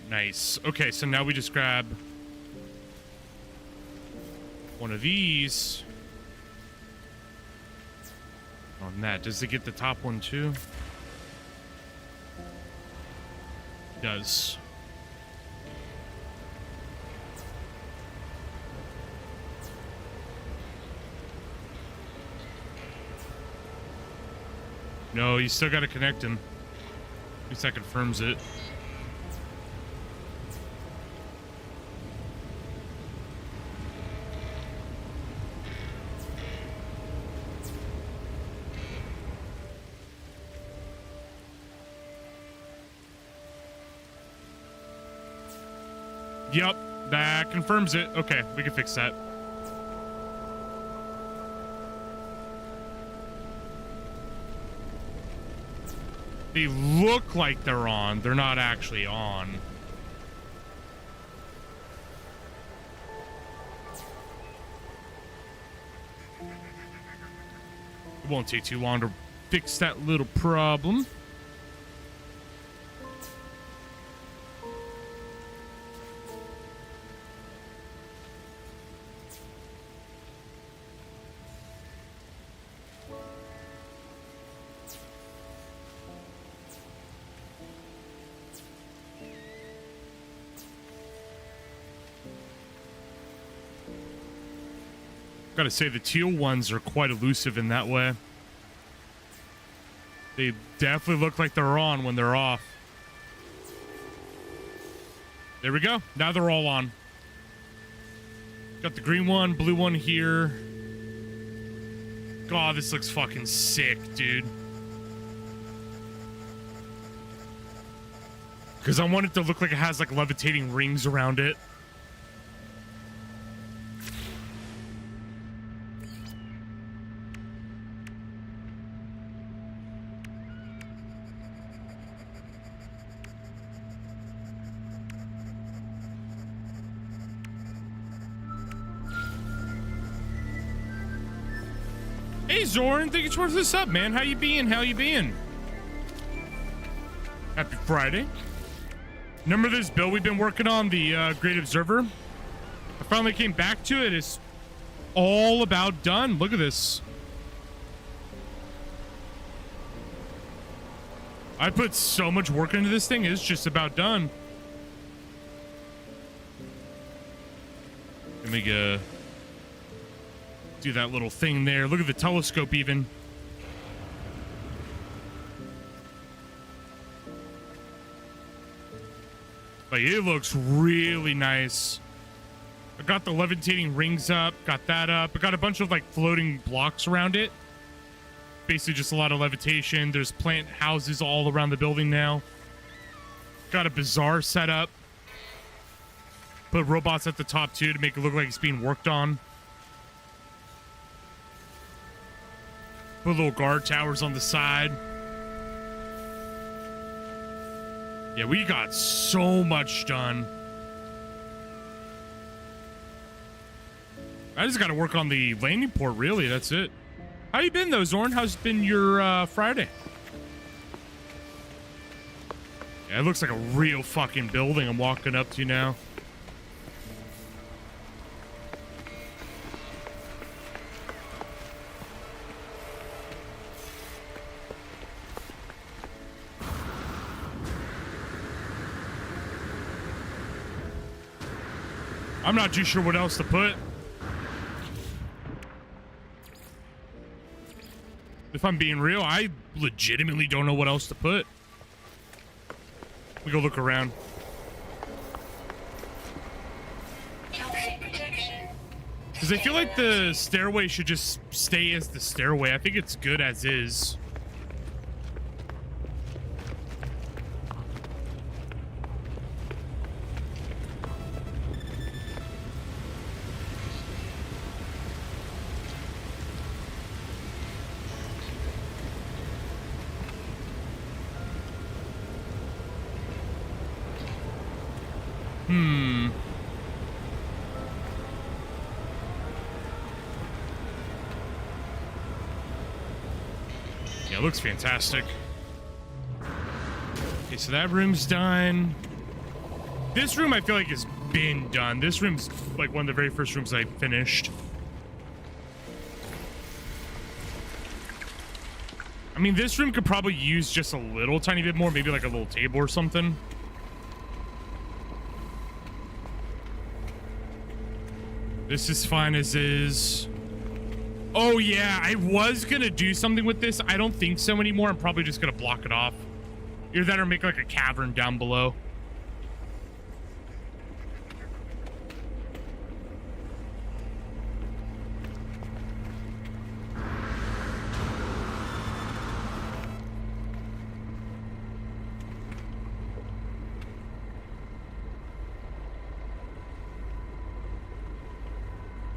S1: Nice. Okay, so now we just grab one of these. On that, does it get the top one too? It does. No, you still got to connect him. At least that confirms it. Yep, that confirms it. Okay, we can fix that. They look like they're on. They're not actually on. It won't take too long to fix that little problem. Gotta say, the teal ones are quite elusive in that way. They definitely look like they're on when they're off. There we go. Now they're all on. Got the green one, blue one here. God, this looks fucking sick, dude. Because I want it to look like it has like levitating rings around it. Hey Zoran, thank you for this up, man. How you been? How you been? Happy Friday. Remember this build we've been working on, the Great Observer? I finally came back to it. It's all about done. Look at this. I put so much work into this thing. It's just about done. Let me go do that little thing there. Look at the telescope even. But it looks really nice. I got the levitating rings up, got that up. I got a bunch of like floating blocks around it. Basically just a lot of levitation. There's plant houses all around the building now. Got a bazaar set up. Put robots at the top too to make it look like it's being worked on. Put little guard towers on the side. Yeah, we got so much done. I just got to work on the landing port, really. That's it. How you been, though, Zorn? How's been your Friday? Yeah, it looks like a real fucking building I'm walking up to now. I'm not too sure what else to put. If I'm being real, I legitimately don't know what else to put. We go look around. Because I feel like the stairway should just stay as the stairway. I think it's good as is. Yeah, it looks fantastic. Okay, so that room's done. This room I feel like has been done. This room's like one of the very first rooms I finished. I mean, this room could probably use just a little tiny bit more, maybe like a little table or something. This is fine as is. Oh yeah, I was gonna do something with this. I don't think so anymore. I'm probably just gonna block it off. Either that or make like a cavern down below.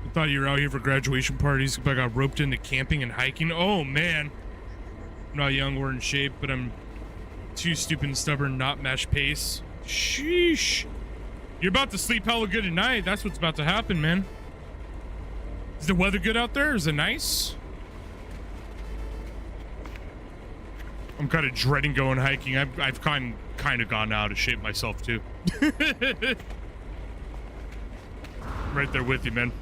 S1: I thought you were out here for graduation parties, but I got roped into camping and hiking. Oh man. I'm not young or in shape, but I'm too stupid and stubborn not match pace. Sheesh. You're about to sleep hella good at night. That's what's about to happen, man. Is the weather good out there? Is it nice? I'm kind of dreading going hiking. I've kind of gone out of shape myself too. Right there with you, man.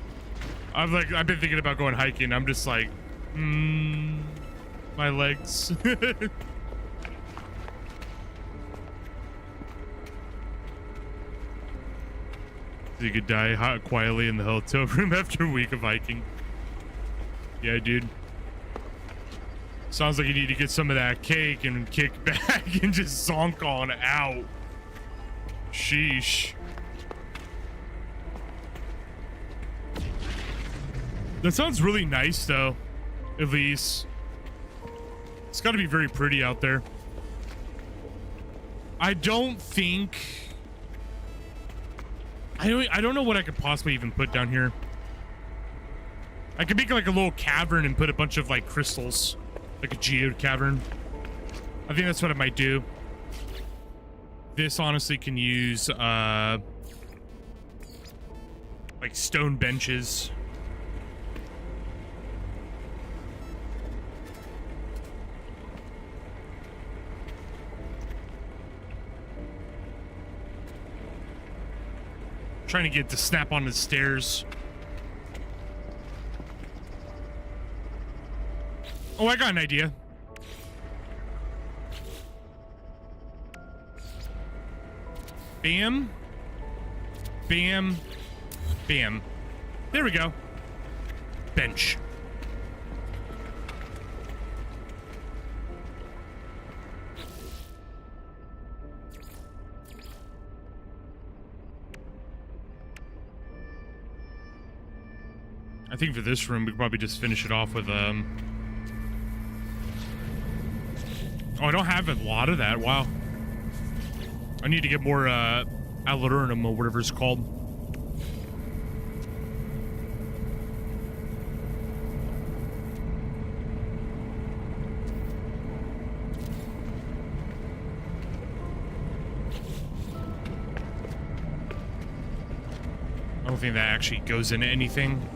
S1: I've been thinking about going hiking. I'm just like, my legs. You could die quietly in the hotel room after a week of hiking. Yeah, dude. Sounds like you need to get some of that cake and kick back and just zonk on out. Sheesh. That sounds really nice, though. At least. It's got to be very pretty out there. I don't think... I don't know what I could possibly even put down here. I could make like a little cavern and put a bunch of like crystals. Like a geode cavern. I think that's what I might do. This honestly can use like stone benches. Trying to get to snap on the stairs. Oh, I got an idea. Bam. Bam. Bam. There we go. Bench. I think for this room, we could probably just finish it off with, Oh, I don't have a lot of that. Wow. I need to get more, alurinium or whatever it's called. I don't think that actually goes into anything.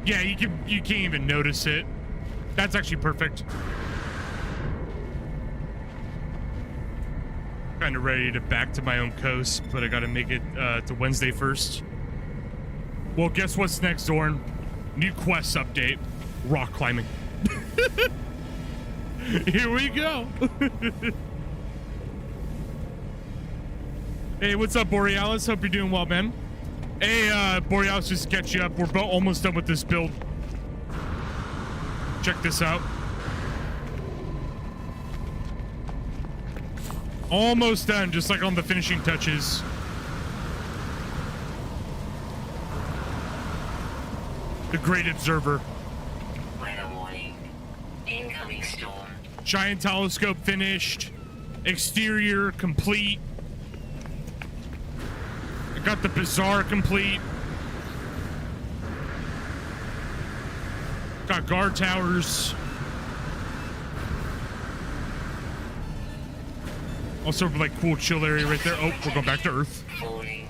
S1: Yeah, you can't even notice it. That's actually perfect. Kind of ready to back to my own coast, but I gotta make it to Wednesday first. Well, guess what's next, Zorn? New quest update. Rock climbing. Here we go. Hey, what's up, Borealis? Hope you're doing well, man. Hey, Borealis, just to catch you up. We're almost done with this build. Check this out. Almost done, just like on the finishing touches. The Great Observer.
S2: Weather warning. Incoming storm.
S1: Giant telescope finished. Exterior complete. Got the bazaar complete. Got guard towers. Also, like, cool chill area right there. Oh, we're going back to Earth.
S2: Falling.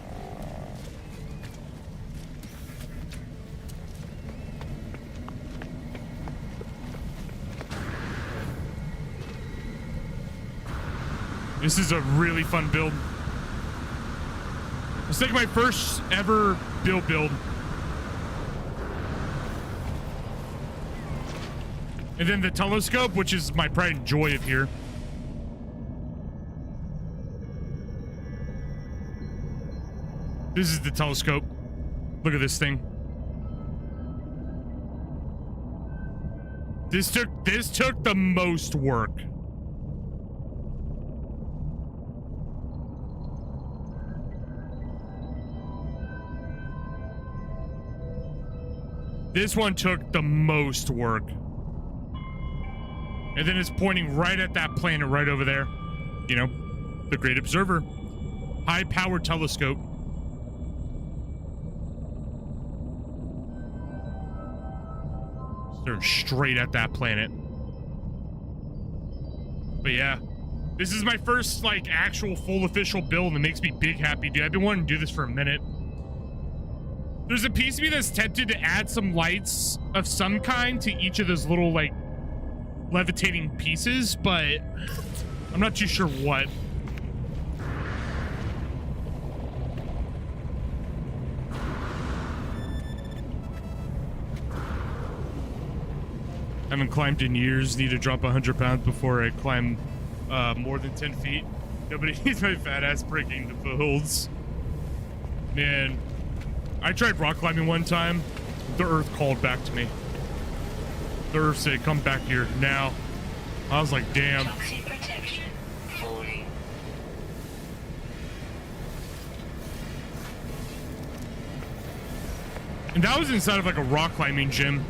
S1: This is a really fun build. It's like my first ever build. And then the telescope, which is my pride and joy of here. This is the telescope. Look at this thing. This took the most work. This one took the most work. And then it's pointing right at that planet right over there. You know, the Great Observer. High-powered telescope. Staring straight at that planet. But yeah, this is my first, like, actual full official build, and it makes me big happy, dude. I've been wanting to do this for a minute. There's a piece of me that's tempted to add some lights of some kind to each of those little, like, levitating pieces, but I'm not too sure what. Haven't climbed in years. Need to drop 100 pounds before I climb more than 10 feet. Nobody needs my fat ass breaking the foothills. Man, I tried rock climbing one time. The earth called back to me. The earth said, come back here now. I was like, damn.
S2: Toxic protection falling.
S1: And that was inside of like a rock climbing gym.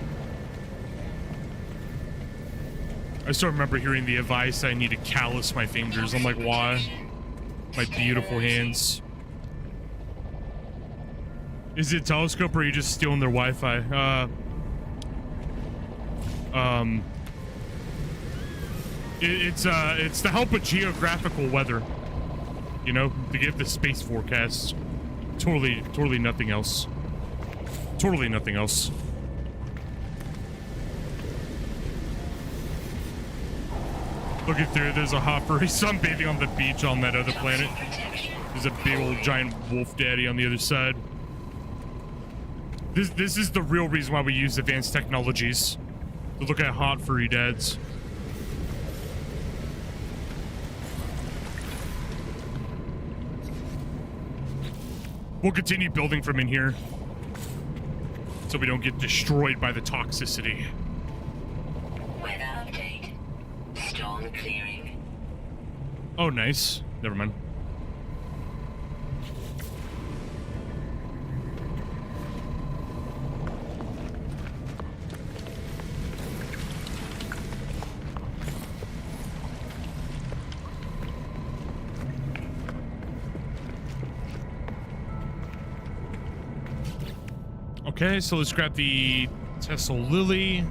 S1: I still remember hearing the advice I need to callus my fingers. I'm like, why? My beautiful hands. Is it a telescope or are you just stealing their Wi-Fi? It's to help with geographical weather. You know, to give the space forecast. Totally nothing else. Totally nothing else. Looking through, there's a hot furry sunbathing on the beach on that other planet. There's a big old giant wolf daddy on the other side. This is the real reason why we use advanced technologies. To look at hot furry dads. We'll continue building from in here. So we don't get destroyed by the toxicity.
S2: Weather update. Storm clearing.
S1: Oh, nice. Never mind. Okay, so let's grab the Tesla Lily.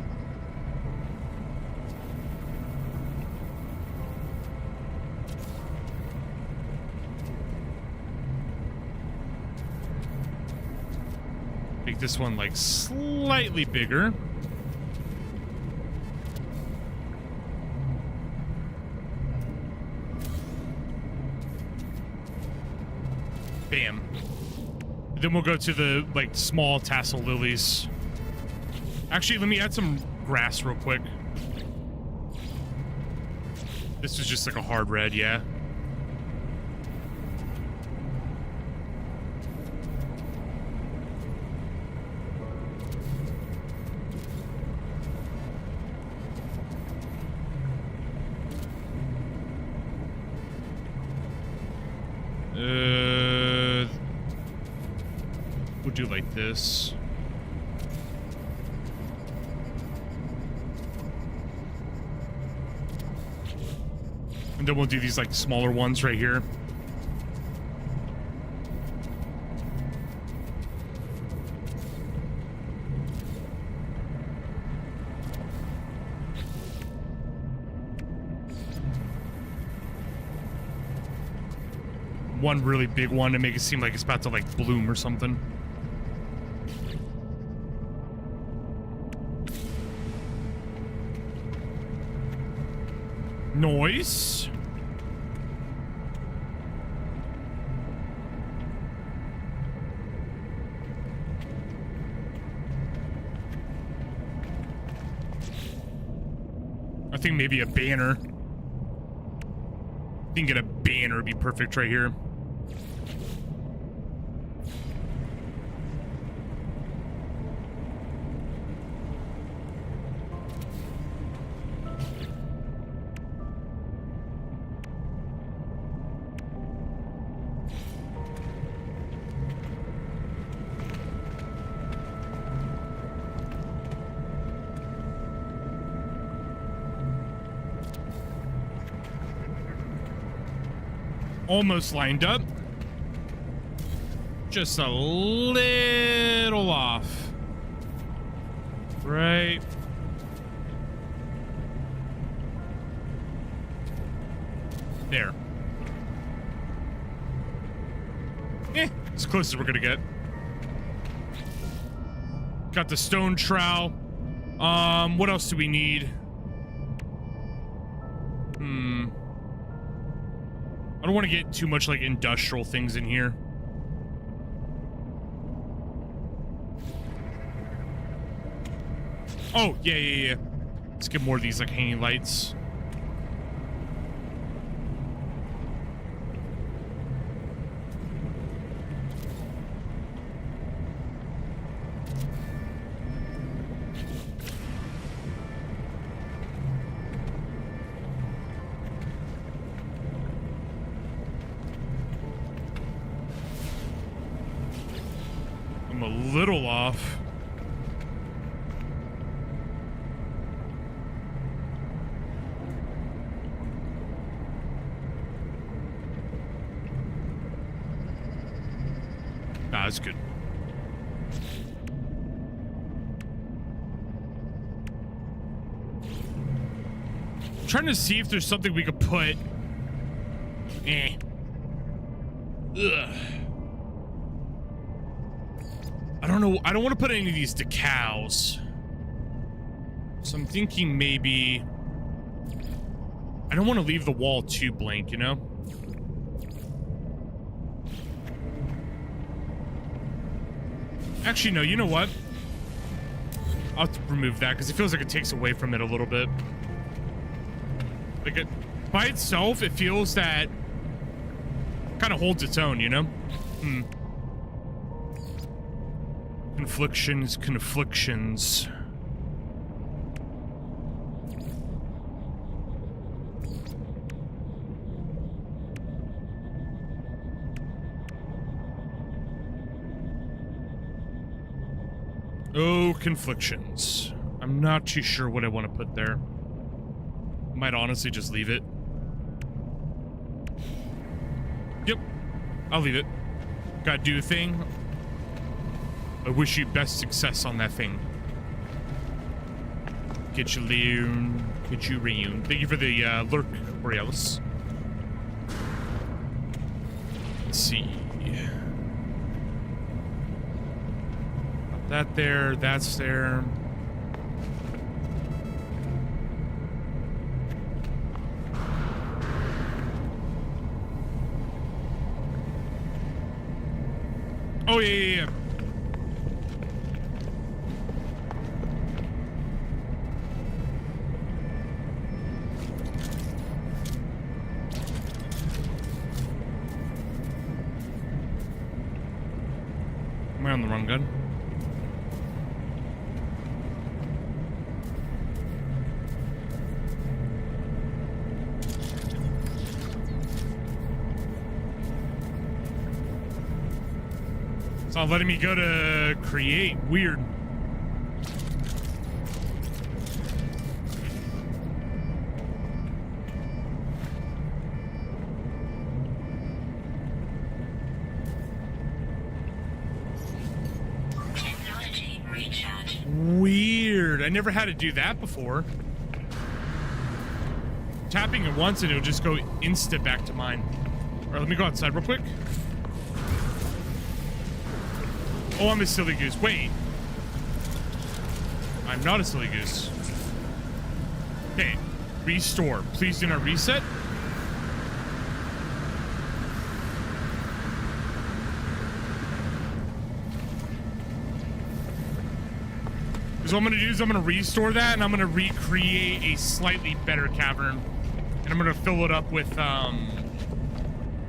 S1: Make this one like slightly bigger. Bam. Then we'll go to the, like, small tassel lilies. Actually, let me add some grass real quick. This is just like a hard red, yeah. We'll do like this. And then we'll do these like smaller ones right here. One really big one to make it seem like it's about to like bloom or something. Nice. Nothing, maybe a banner. I think get a banner would be perfect right here. Almost lined up. Just a little off. Right. There. As close as we're gonna get. Got the stone trowel. What else do we need? I don't want to get too much like industrial things in here. Oh, yeah. Let's get more of these like hanging lights. I'm a little off. Nah, that's good. I'm trying to see if there's something we could put. Ugh. I don't know. I don't want to put any of these decals. So I'm thinking maybe... I don't want to leave the wall too blank, you know? Actually, no. You know what? I'll remove that because it feels like it takes away from it a little bit. Like it, by itself, it feels that kind of holds its own, you know? Conflictions. Oh, conflictions. I'm not too sure what I want to put there. Might honestly just leave it. Yep. I'll leave it. Gotta do the thing. I wish you best success on that thing. Get you lean. Get you reun. Thank you for the lurk, Borealis. Let's see. That there, that's there. Oh, yeah. Am I on the wrong gun? It's not letting me go to create. Weird.
S2: Technology recharge.
S1: Weird. I never had to do that before. Tapping it once and it'll just go insta back to mine. All right, let me go outside real quick. Oh, I'm a silly goose. Wait. I'm not a silly goose. Okay. Restore. Please do not reset. There's So what I'm going to do is I'm going to restore that, and I'm going to recreate a slightly better cavern. And I'm going to fill it up with,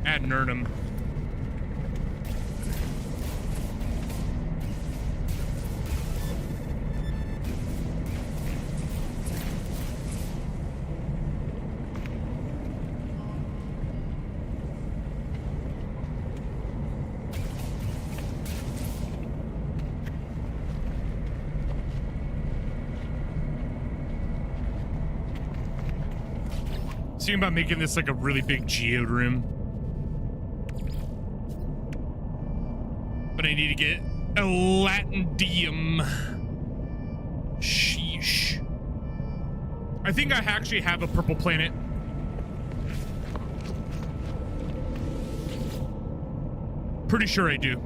S1: adnernum. Thinking about making this like a really big geode room. But I need to get a latindium. Sheesh. I think I actually have a purple planet. Pretty sure I do.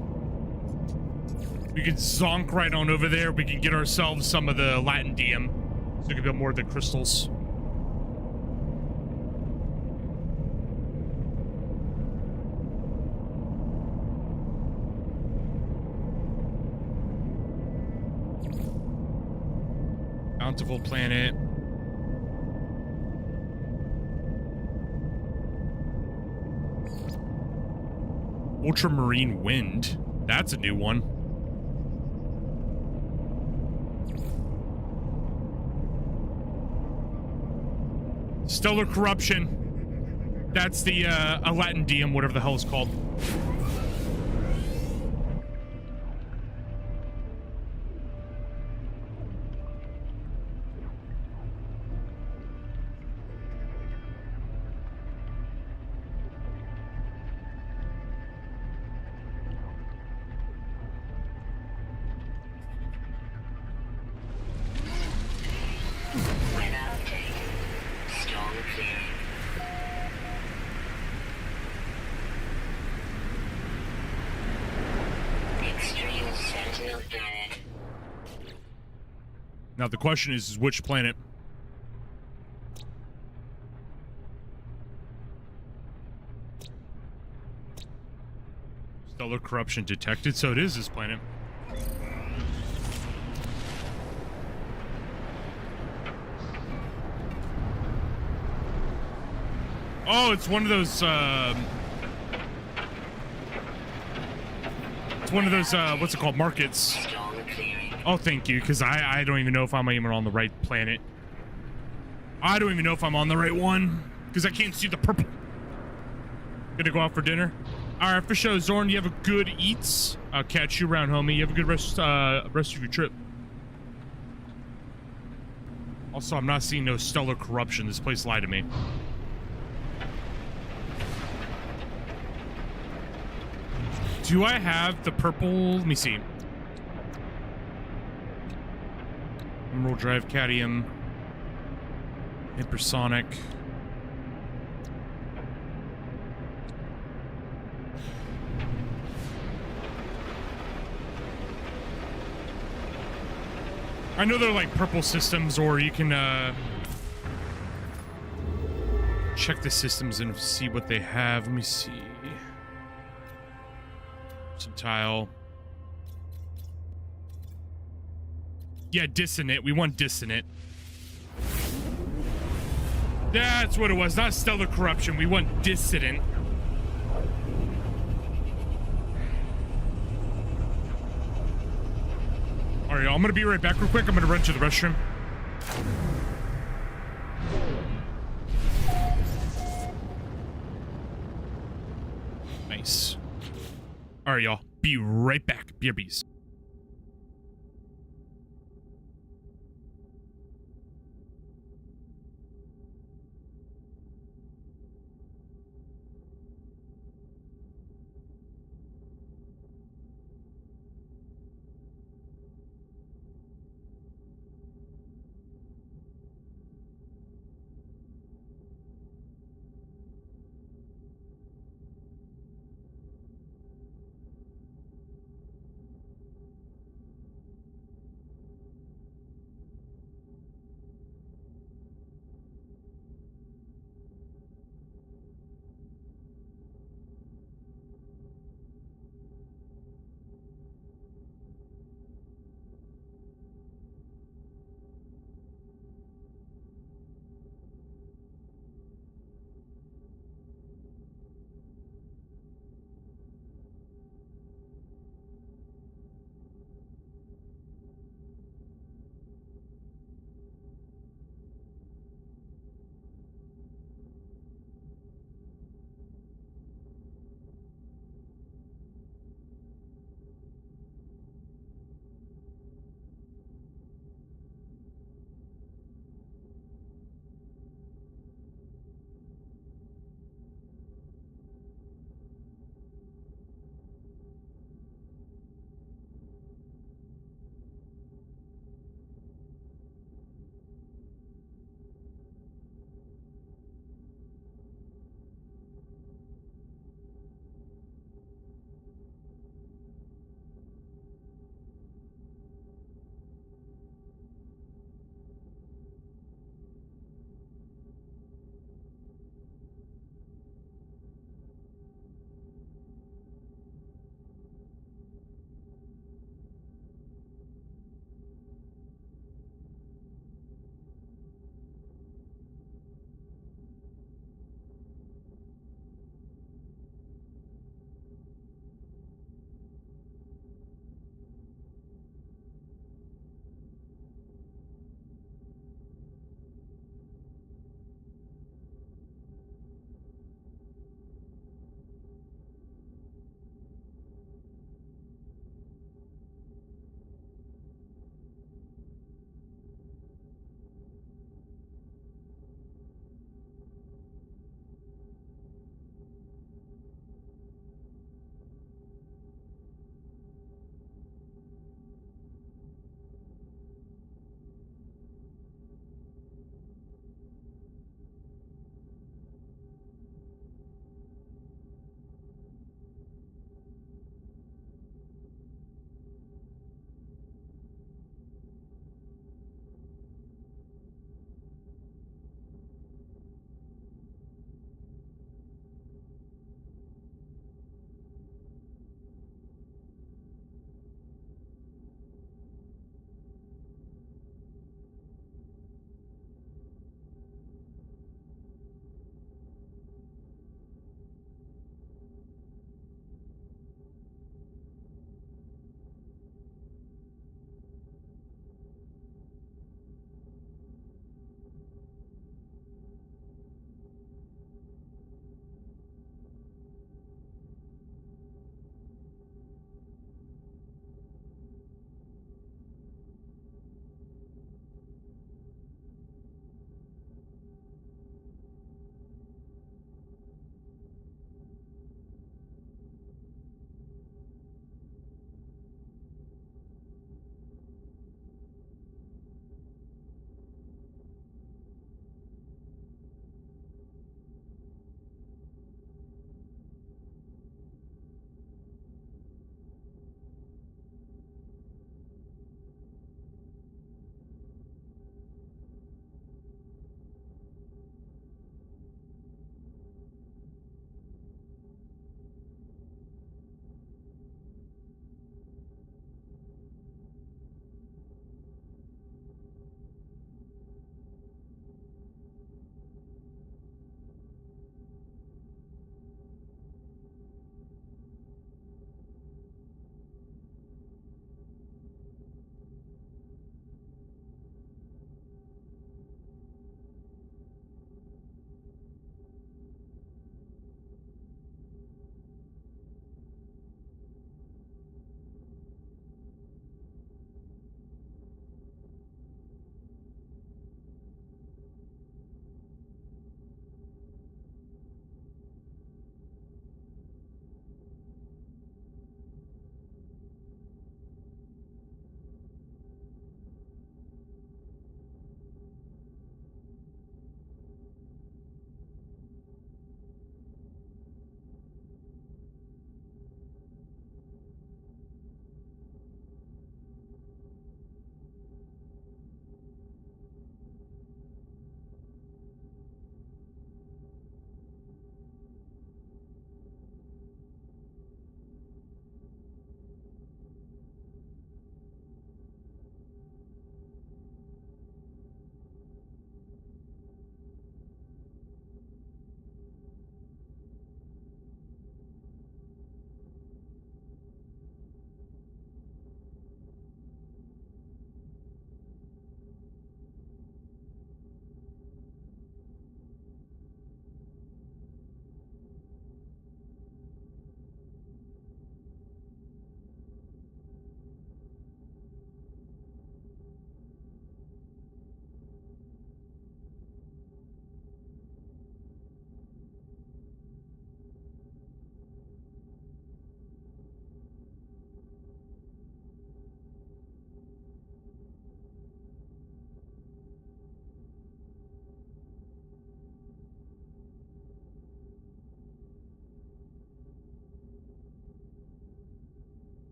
S1: We can zonk right on over there. We can get ourselves some of the latindium. So we can build more of the crystals. Bountiful planet. Ultramarine wind. That's a new one. Stellar corruption. That's the latindium, whatever the hell it's called. Now the question is which planet? Stellar corruption detected, so it is this planet. Oh, it's one of those, it's one of those, what's it called? Markets. Oh, thank you, because I don't even know if I'm even on the right planet. I don't even know if I'm on the right one, because I can't see the purple. Gonna go out for dinner? Alright, for sure, Zorn, you have a good eats. I'll catch you around, homie. You have a good rest of your trip. Also, I'm not seeing no stellar corruption. This place lied to me. Do I have the purple? Let me see. Emerald Drive, Cadmium, Hypersonic. I know they're like purple systems, or you can check the systems and see what they have. Let me see. Some tile. Yeah, dissonant. We want dissonant. That's what it was. Not stellar corruption. We want dissident. All right, I'm gonna be right back real quick. I'm gonna run to the restroom. Nice. All right, y'all. Be right back. BRBs.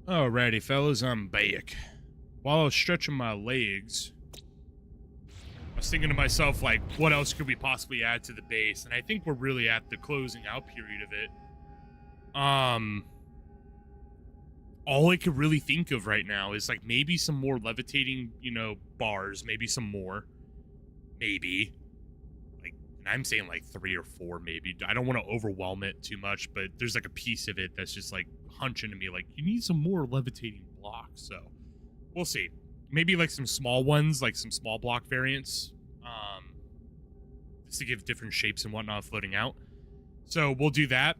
S1: Alrighty, fellas, I'm back. While I was stretching my legs, I was thinking to myself, like, what else could we possibly add to the base? And I think we're really at the closing out period of it. All I could really think of right now is, like, maybe some more levitating, you know, bars. Maybe some more. Maybe. Like, and I'm saying, like, 3 or 4, maybe. I don't want to overwhelm it too much, but there's, like, a piece of it that's just, like, hunching to me, like, you need some more levitating blocks, so we'll see. Maybe, like, some small ones, like some small block variants, just to give different shapes and whatnot floating out. So we'll do that.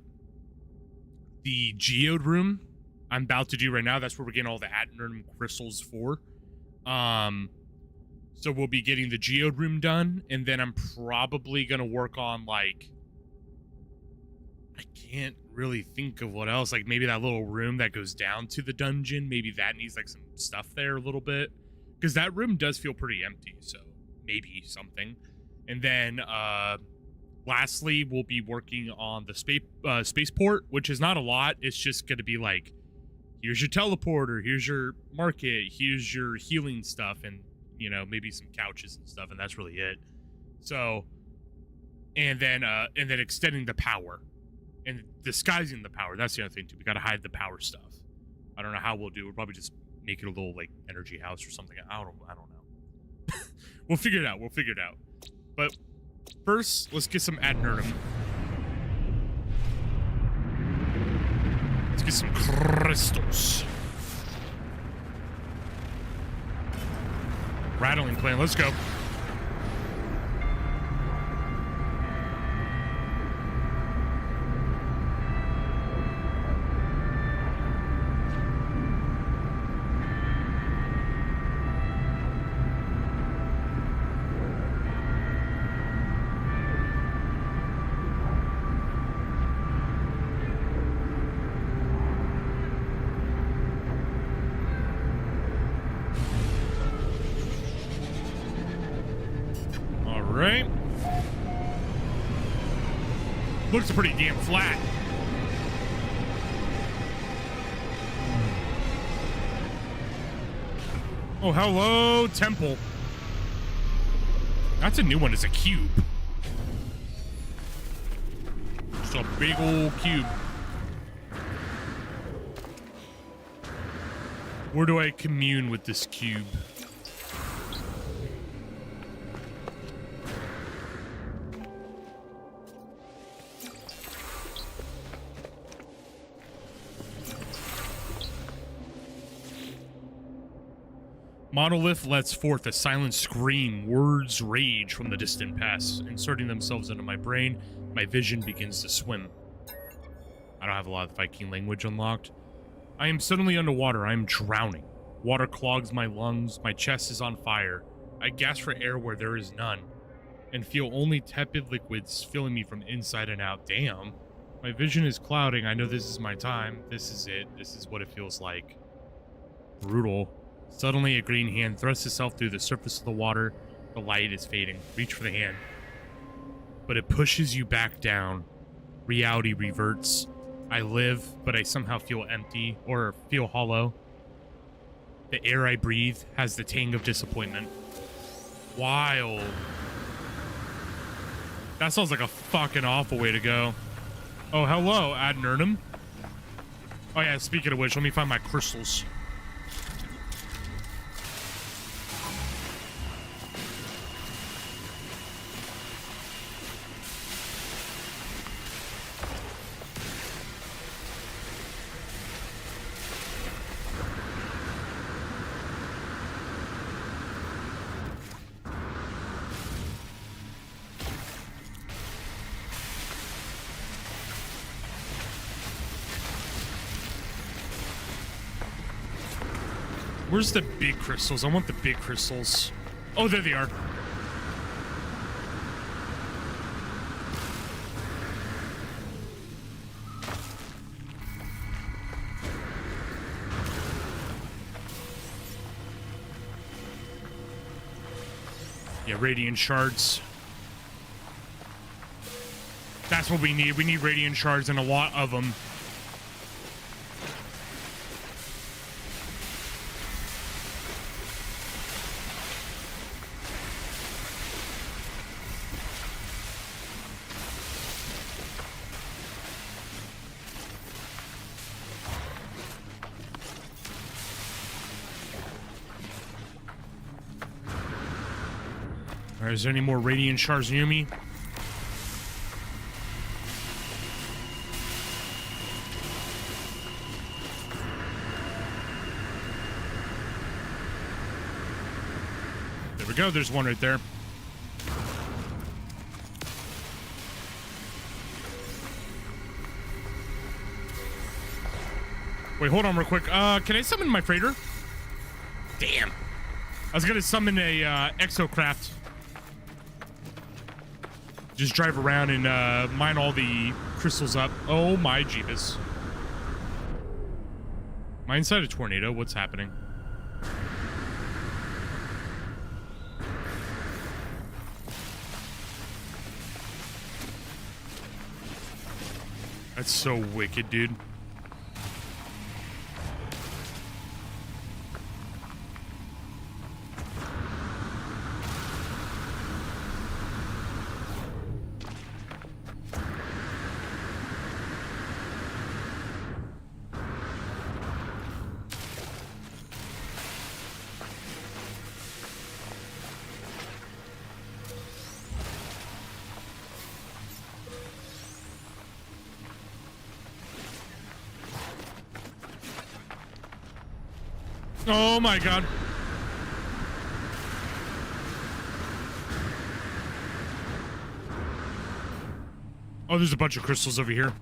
S1: The geode room I'm about to do right now, that's where we're getting all the adnernum crystals for. So we'll be getting the geode room done, and then I'm probably gonna work on, like, I can't really think of what else. Like, maybe that little room that goes down to the dungeon, maybe that needs, like, some stuff there a little bit, because that room does feel pretty empty, so maybe something. And then lastly, we'll be working on the spaceport, which is not a lot. It's just gonna be like, here's your teleporter, here's your market, here's your healing stuff, and, you know, maybe some couches and stuff, and that's really it. So, and then extending the power and disguising the power. That's the other thing too. We gotta hide the power stuff. I don't know how we'll do. We'll probably just make it a little, like, energy house or something. I don't know. We'll figure it out. But first, let's get some adnernum. Let's get some crystals. Rattling plan, let's go. Right? Looks pretty damn flat. Oh, hello, temple. That's a new one. It's a cube. Just a big old cube. Where do I commune with this cube? Monolith lets forth a silent scream. Words rage from the distant past, inserting themselves into my brain. My vision begins to swim. I don't have a lot of Viking language unlocked. I am suddenly underwater. I am drowning. Water clogs my lungs. My chest is on fire. I gasp for air where there is none, and feel only tepid liquids filling me from inside and out. Damn. My vision is clouding. I know this is my time. This is it. This is what it feels like. Brutal. Suddenly, a green hand thrusts itself through the surface of the water. The light is fading. Reach for the hand. But it pushes you back down. Reality reverts. I live, but I somehow feel empty, or feel hollow. The air I breathe has the tang of disappointment. Wild. That sounds like a fucking awful way to go. Oh, hello, adnernum. Oh yeah, speaking of which, let me find my crystals. Where's the big crystals? I want the big crystals. Oh, there they are. Yeah, radiant shards. That's what we need. We need radiant shards and a lot of them. Alright, is there any more radiant shards near me? There we go, there's one right there. Wait, hold on real quick. Can I summon my freighter? Damn. I was gonna summon a exocraft. Just drive around and mine all the crystals up. Oh my jeebus. Am I inside a tornado? What's happening? That's so wicked, dude. Oh my god. Oh, there's a bunch of crystals over here.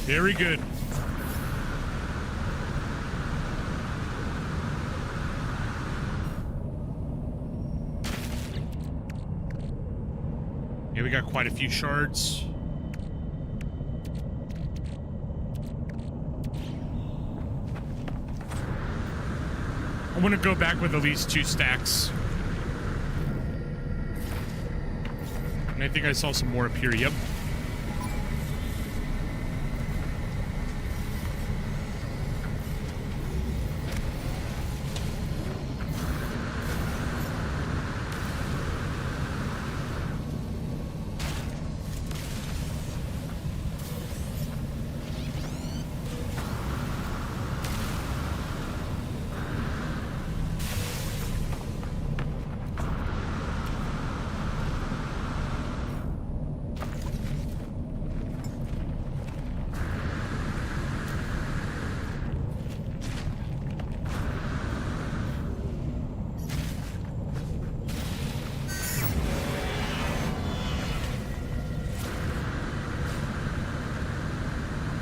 S1: Very good. Yeah, we got quite a few shards. I want to go back with at least 2 stacks. And I think I saw some more up here. Yep.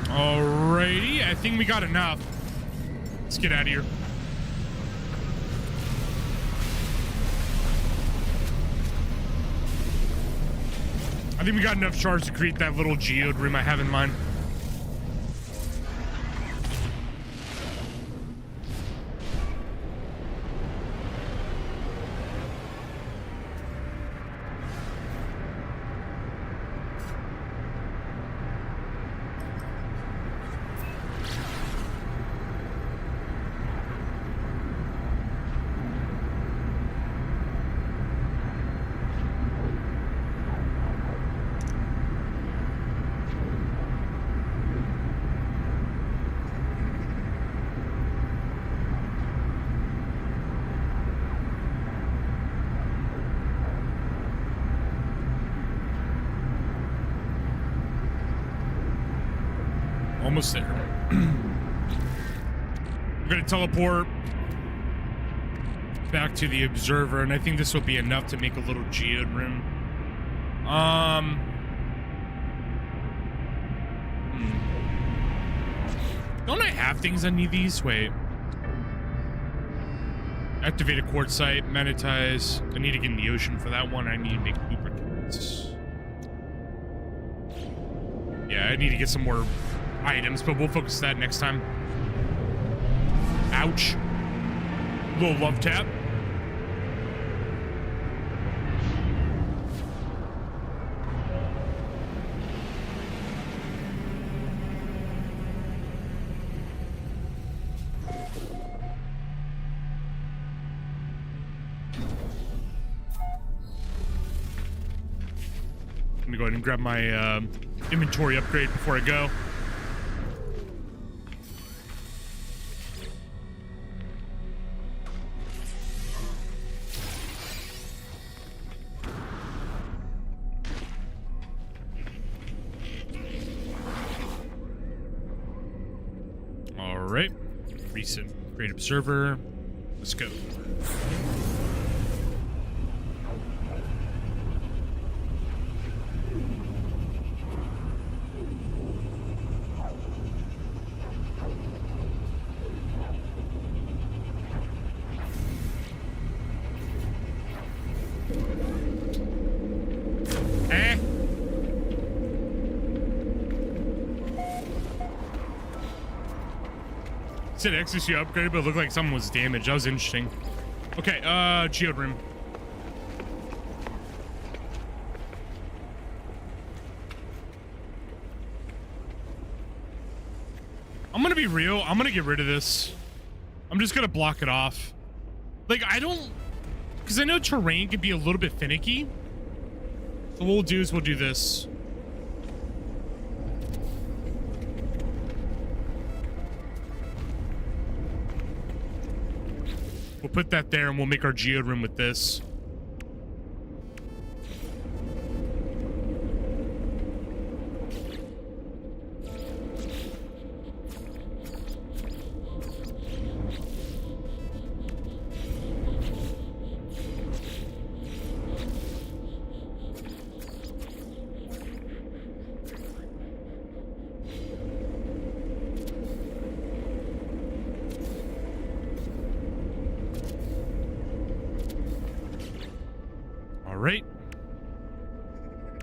S1: Alrighty, I think we got enough. Let's get out of here. I think we got enough shards to create that little geode room I have in mind. Almost there. We're gonna teleport back to the observer, and I think this will be enough to make a little geode room. Don't I have things I need these? Wait. Activate a quartzite, magnetize. I need to get in the ocean for that one. I need to make lubricants. Yeah, I need to get some more items, but we'll focus that next time. Ouch. Little love tap. Let me go ahead and grab my inventory upgrade before I go. All right. Recent Great Observer. Let's go. Said XSU upgraded, but it looked like something was damaged. That was interesting. Okay, Geode Rim. I'm gonna be real. I'm gonna get rid of this. I'm just gonna block it off. Like, I don't... Because I know terrain can be a little bit finicky. So what we'll do is we'll do this. We'll put that there and we'll make our geode room with this.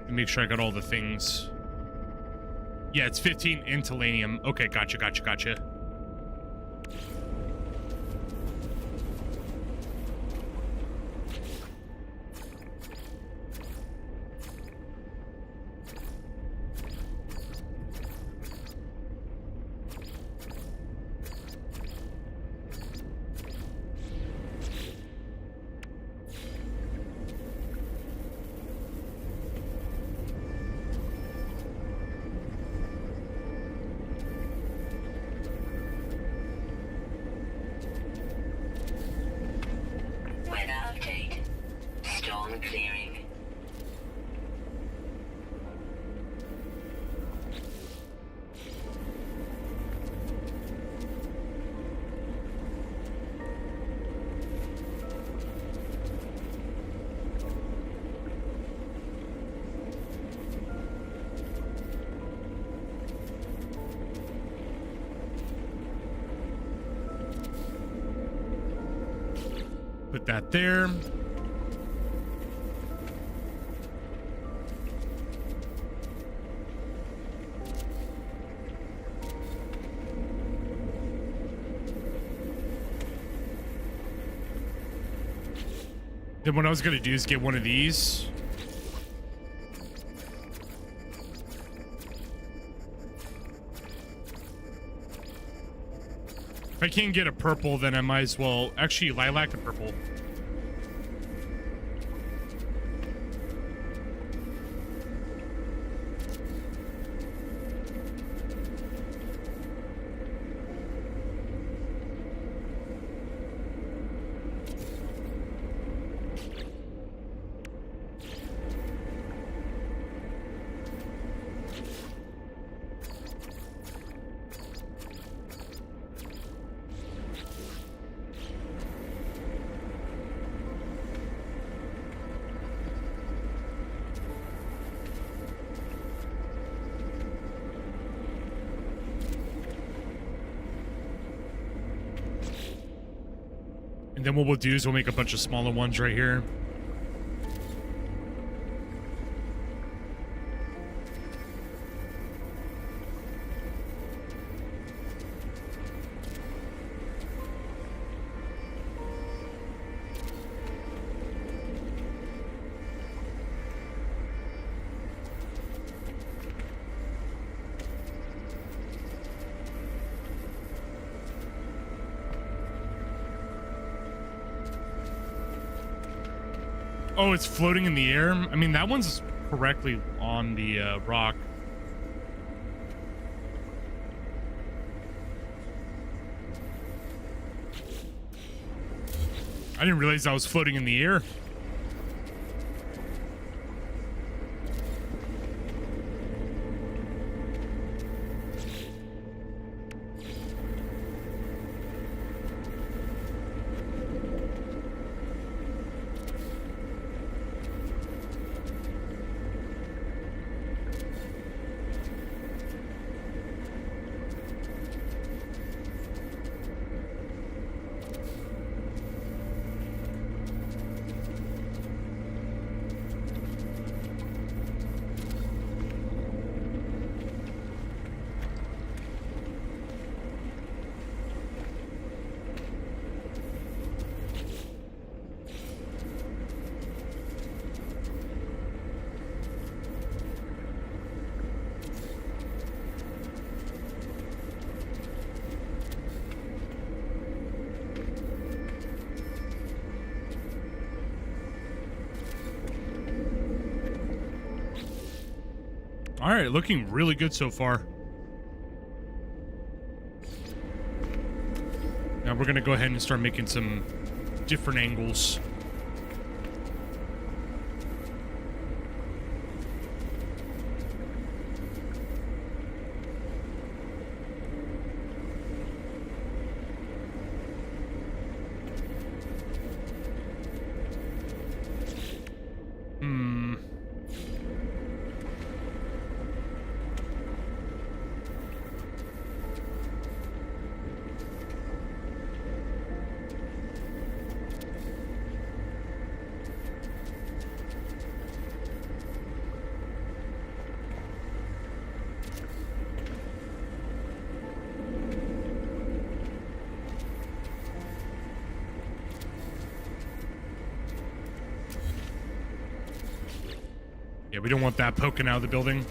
S1: Make sure I got all the things. Yeah, it's 15 in Telenium. Okay, gotcha. Put that there. Then what I was going to do is get one of these. If I can't get a purple, then I might as well... Actually, lilac and purple. And then what we'll do is we'll make a bunch of smaller ones right here. Oh, it's floating in the air? I mean, that one's correctly on the rock. I didn't realize I was floating in the air. All right, looking really good so far. Now we're going to go ahead and start making some different angles. Yeah, we don't want that poking out of the building.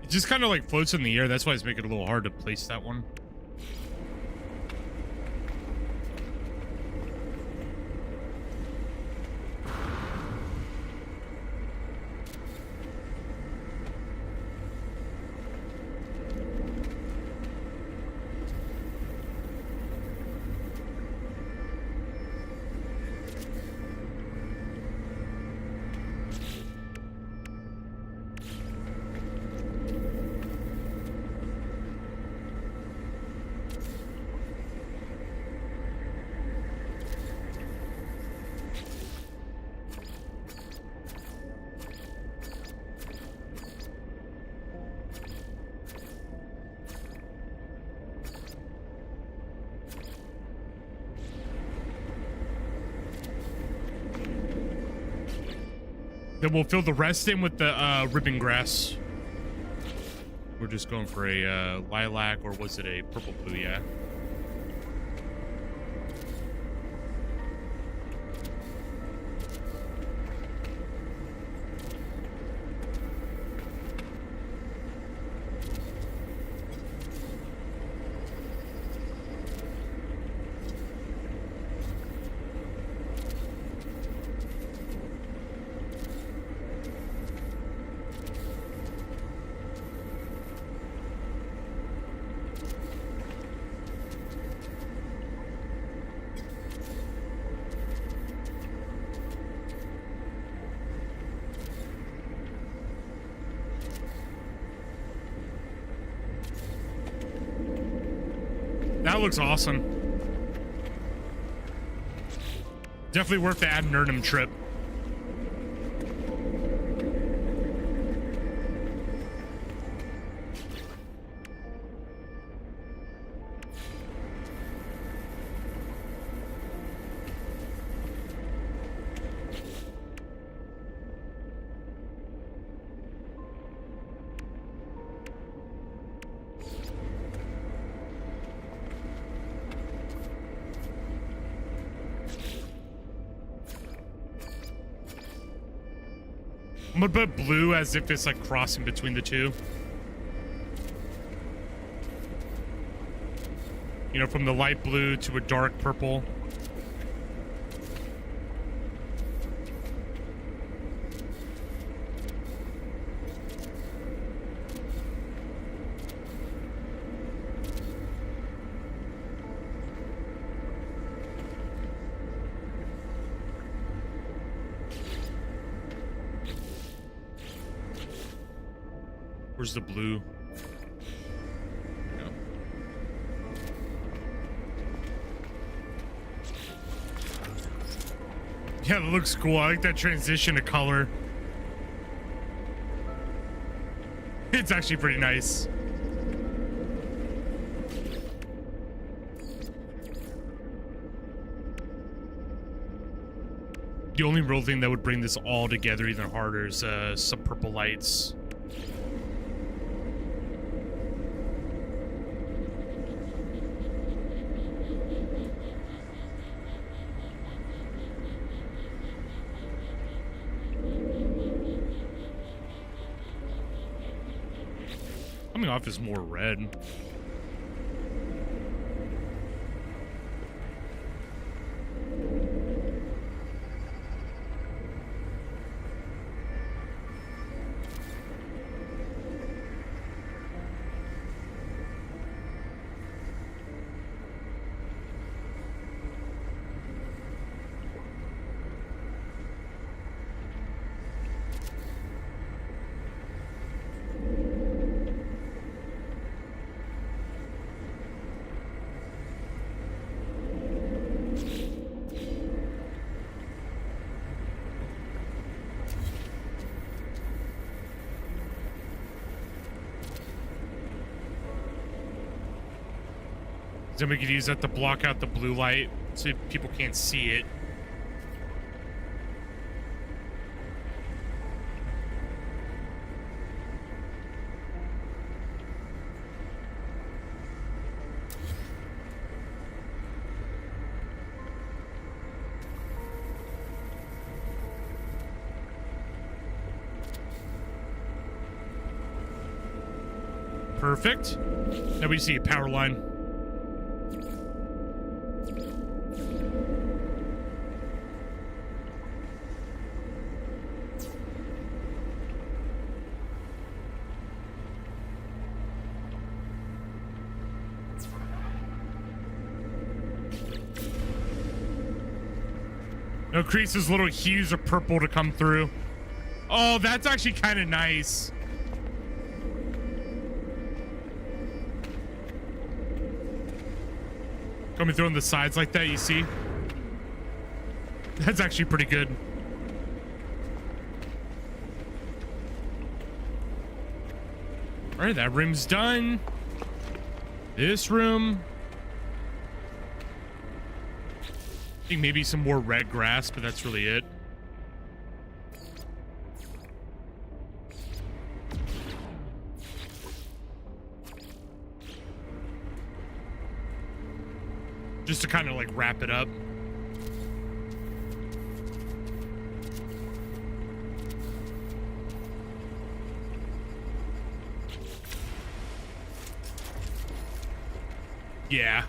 S1: Just kind of like floats in the air. That's why it's making it a little hard to place that one. Then we'll fill the rest in with the ribbon grass. We're just going for a lilac, or was it a purple blue? Yeah. looks awesome. Definitely worth the ad nerdum trip. I'm gonna put blue as if it's like crossing between the two. You know, from the light blue to a dark purple. Where's the blue? No. Yeah, that looks cool. I like that transition to color. It's actually pretty nice. The only real thing that would bring this all together even harder is some purple lights. Coming off is more red. Then we could use that to block out the blue light so people can't see it. Perfect. Now we see a power line. No creases, little hues of purple to come through. Oh, that's actually kind of nice. Coming through on the sides like that, you see? That's actually pretty good. All right, that room's done. This room. I think maybe some more red grass, but that's really it. Just to kind of like wrap it up. Yeah.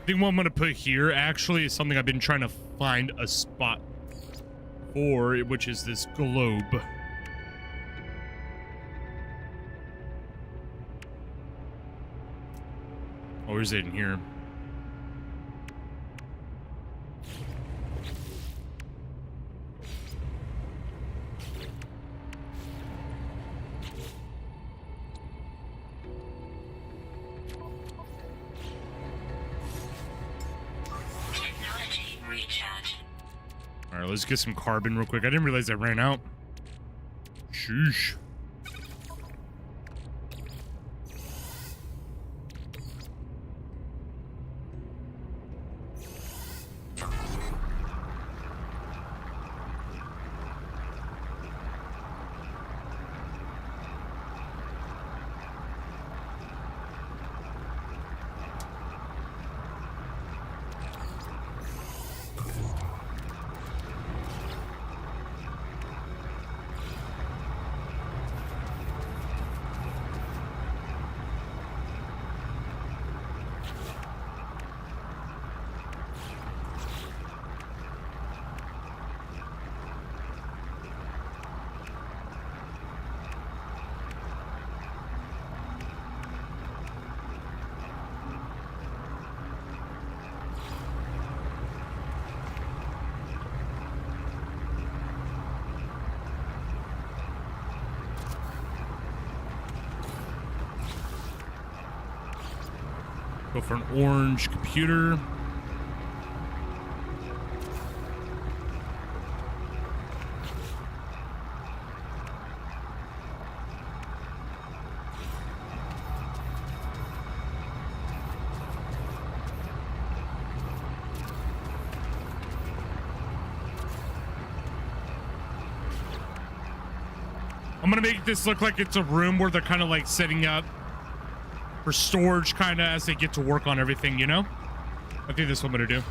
S1: think what I'm gonna put here actually is something I've been trying to find a spot for, which is this globe. Oh, where's it in here?
S2: Technology recharge.
S1: All right, let's get some carbon real quick. I didn't realize I ran out. Sheesh. Go for an orange computer. I'm gonna make this look like it's a room where they're kind of like setting up for storage kind of as they get to work on everything, you know? I think that's what I'm gonna do.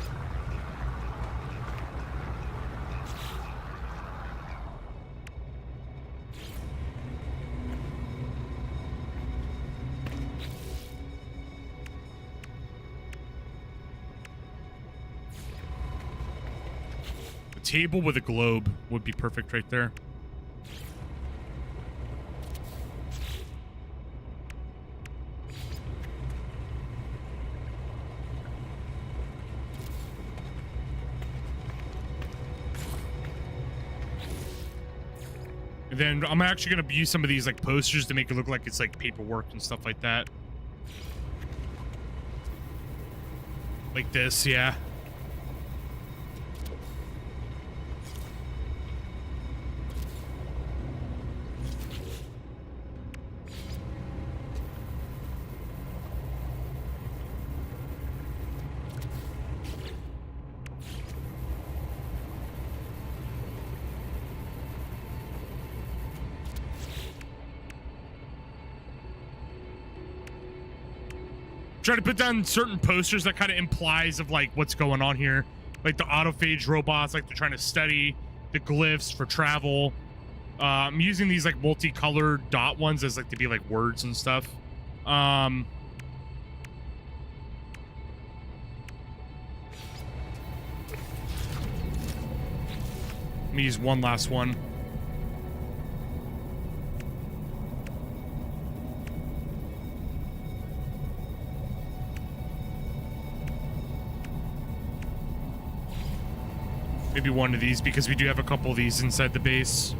S1: A table with a globe would be perfect right there. Then I'm actually going to use some of these like posters to make it look like it's like paperwork and stuff like that. Like this, yeah. Try to put down certain posters that kind of implies of like what's going on here, like the autophage robots, like they're trying to study the glyphs for travel. I'm using these like multicolored dot ones as like to be like words and stuff. Let me use one last one. Maybe one of these, because we do have a couple of these inside the base.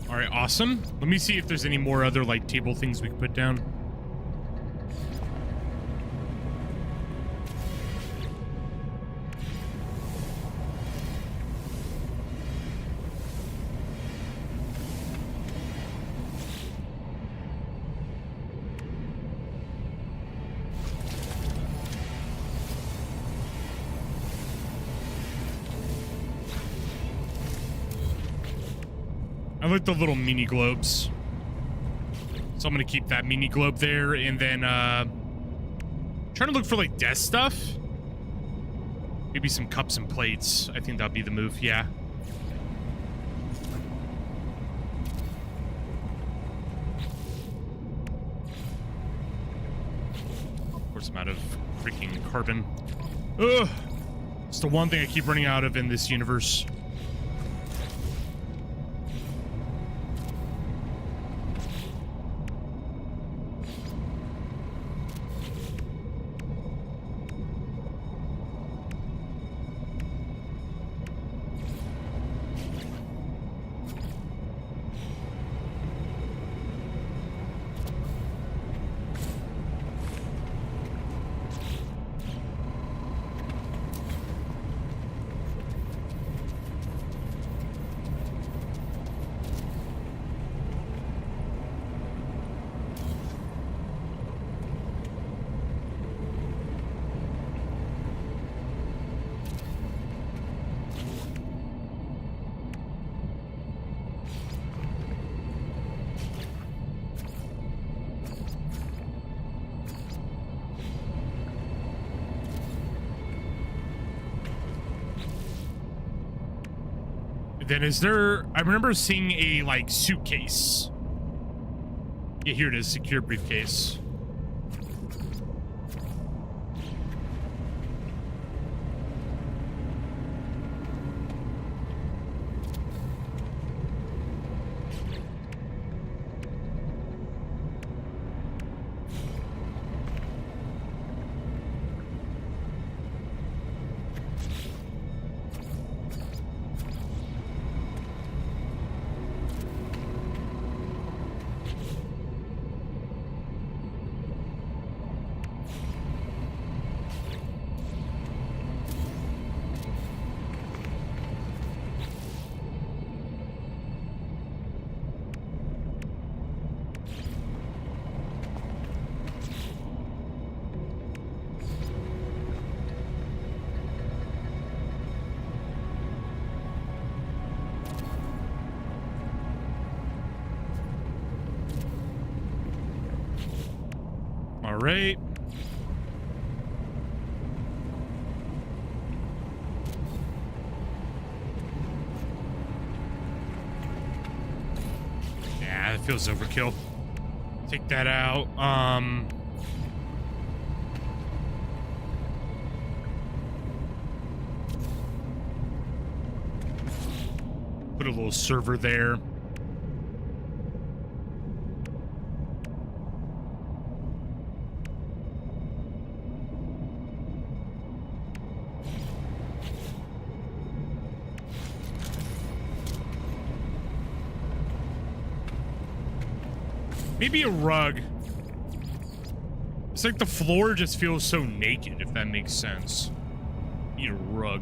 S1: All right, awesome. Let me see if there's any more other like table things we can put down. I like the little mini globes. So I'm gonna keep that mini globe there, and then trying to look for like death stuff. Maybe some cups and plates. I think that'd be the move. Yeah. Of course, I'm out of freaking carbon. Ugh. It's the one thing I keep running out of in this universe. Then is there... I remember seeing a, like, suitcase. Yeah, here it is. Secure briefcase. All right. Yeah, that feels overkill. Take that out. Put a little server there. Maybe a rug. It's like the floor just feels so naked, if that makes sense. Need a rug.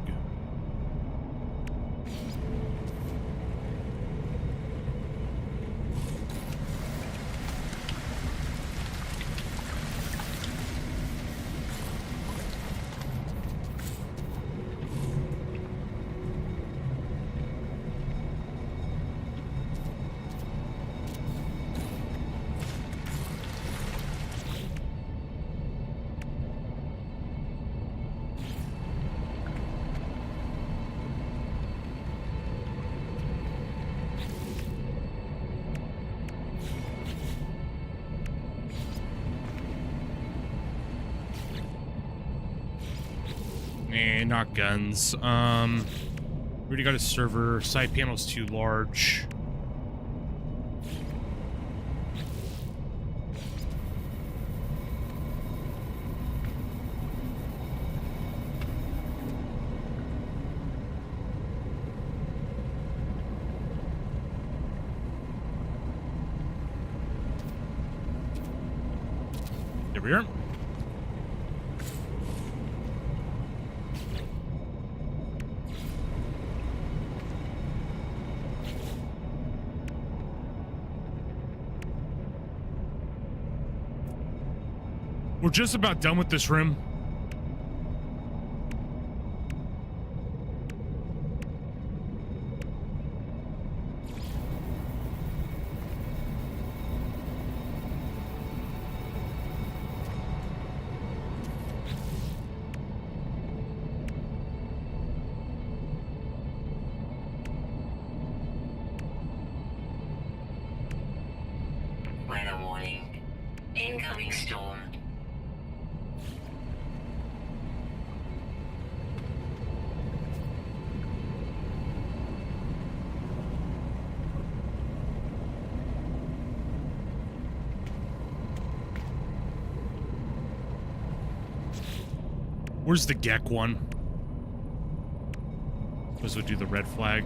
S1: Not guns. We already got a server. Side panel's too large. There we are. We're just about done with this room.
S2: Trigger warning. Incoming storm.
S1: Where's the Gek one? Those would do the red flag.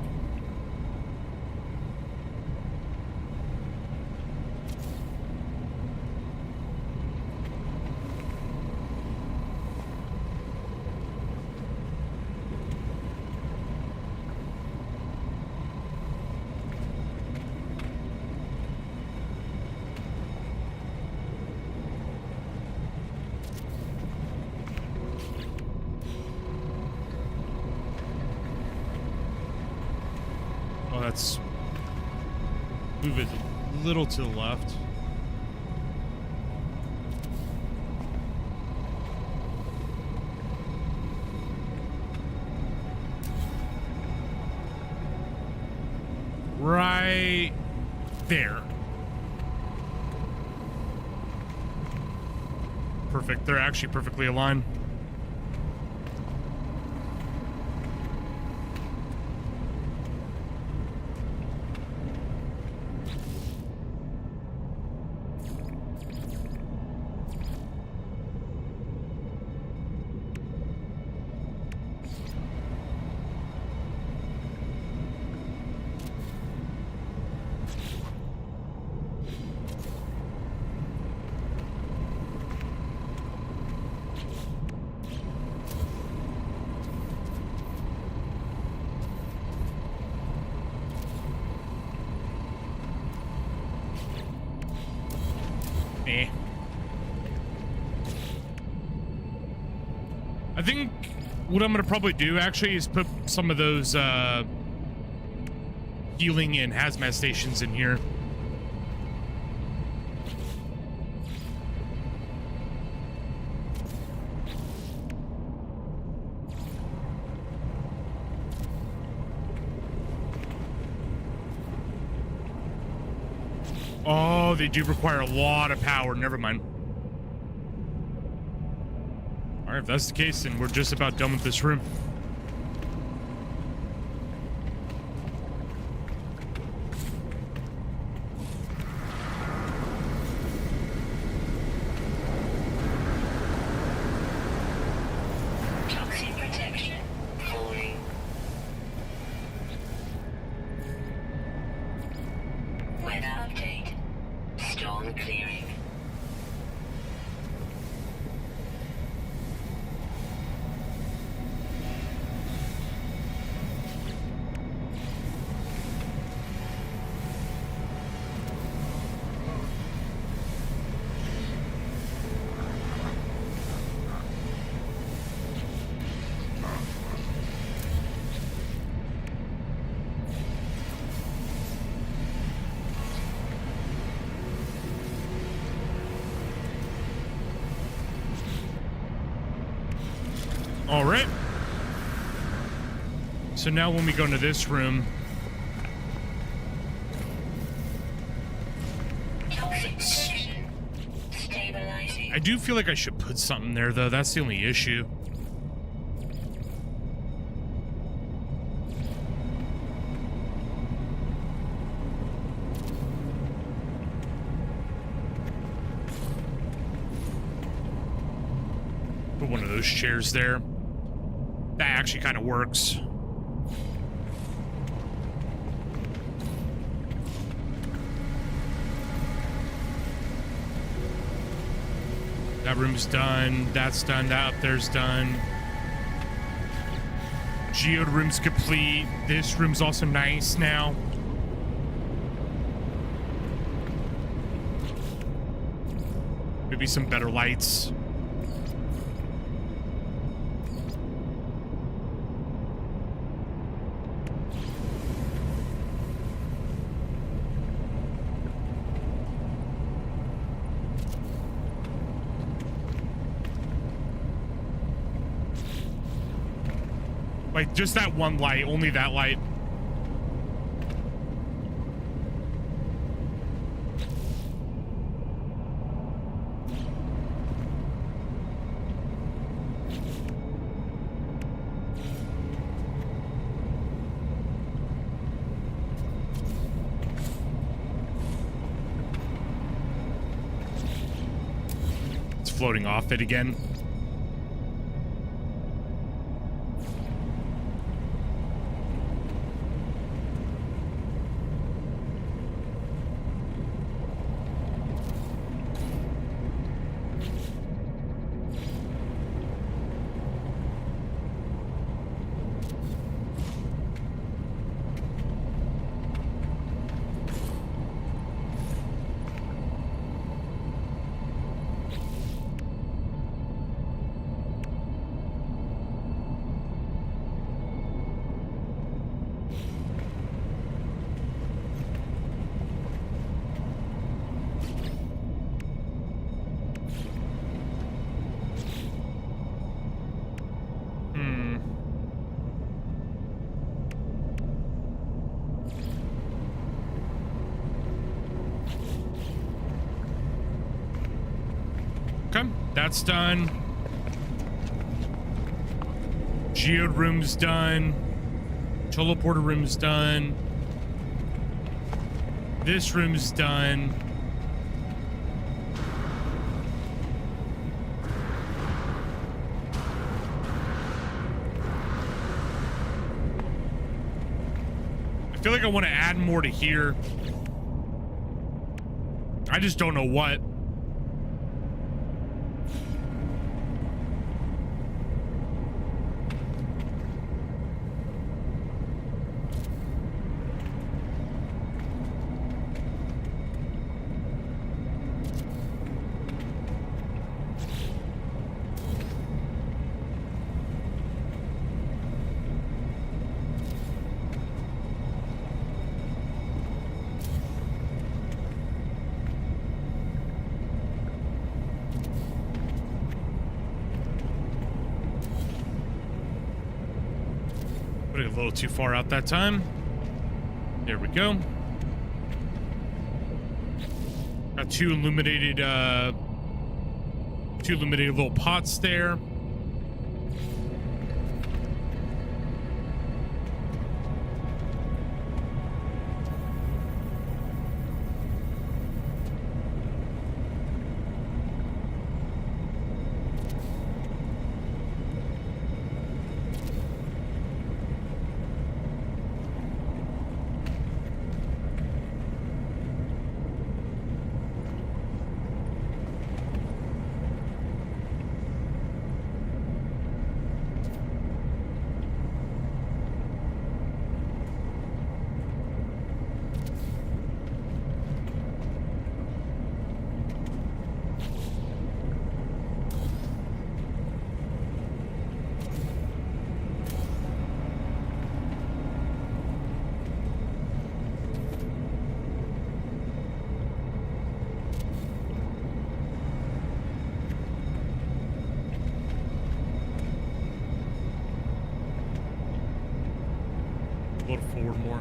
S1: Let's move it a little to the left. Right there. Perfect. They're actually perfectly aligned. I think what I'm going to probably do actually is put some of those healing and hazmat stations in here. Oh, they do require a lot of power. Never mind. All right, if that's the case, then we're just about done with this room.
S2: Toxic protection falling. Weather update. Storm clearing.
S1: All right. So now when we go into this room,
S2: Toxic protection stabilizing.
S1: I do feel like I should put something there, though. That's the only issue. Put one of those chairs there. That actually kind of works. That room's done. That's done. That up there's done. Geode room's complete. This room's also nice now. Maybe some better lights. Like, just that one light, only that light. floating off it again. Okay, that's done. Geode room's done. Teleporter room's done. This room's done. I feel like I want to add more to here. I just don't know what. Put it a little too far out that time. There we go. Got two illuminated little pots there. A little forward more.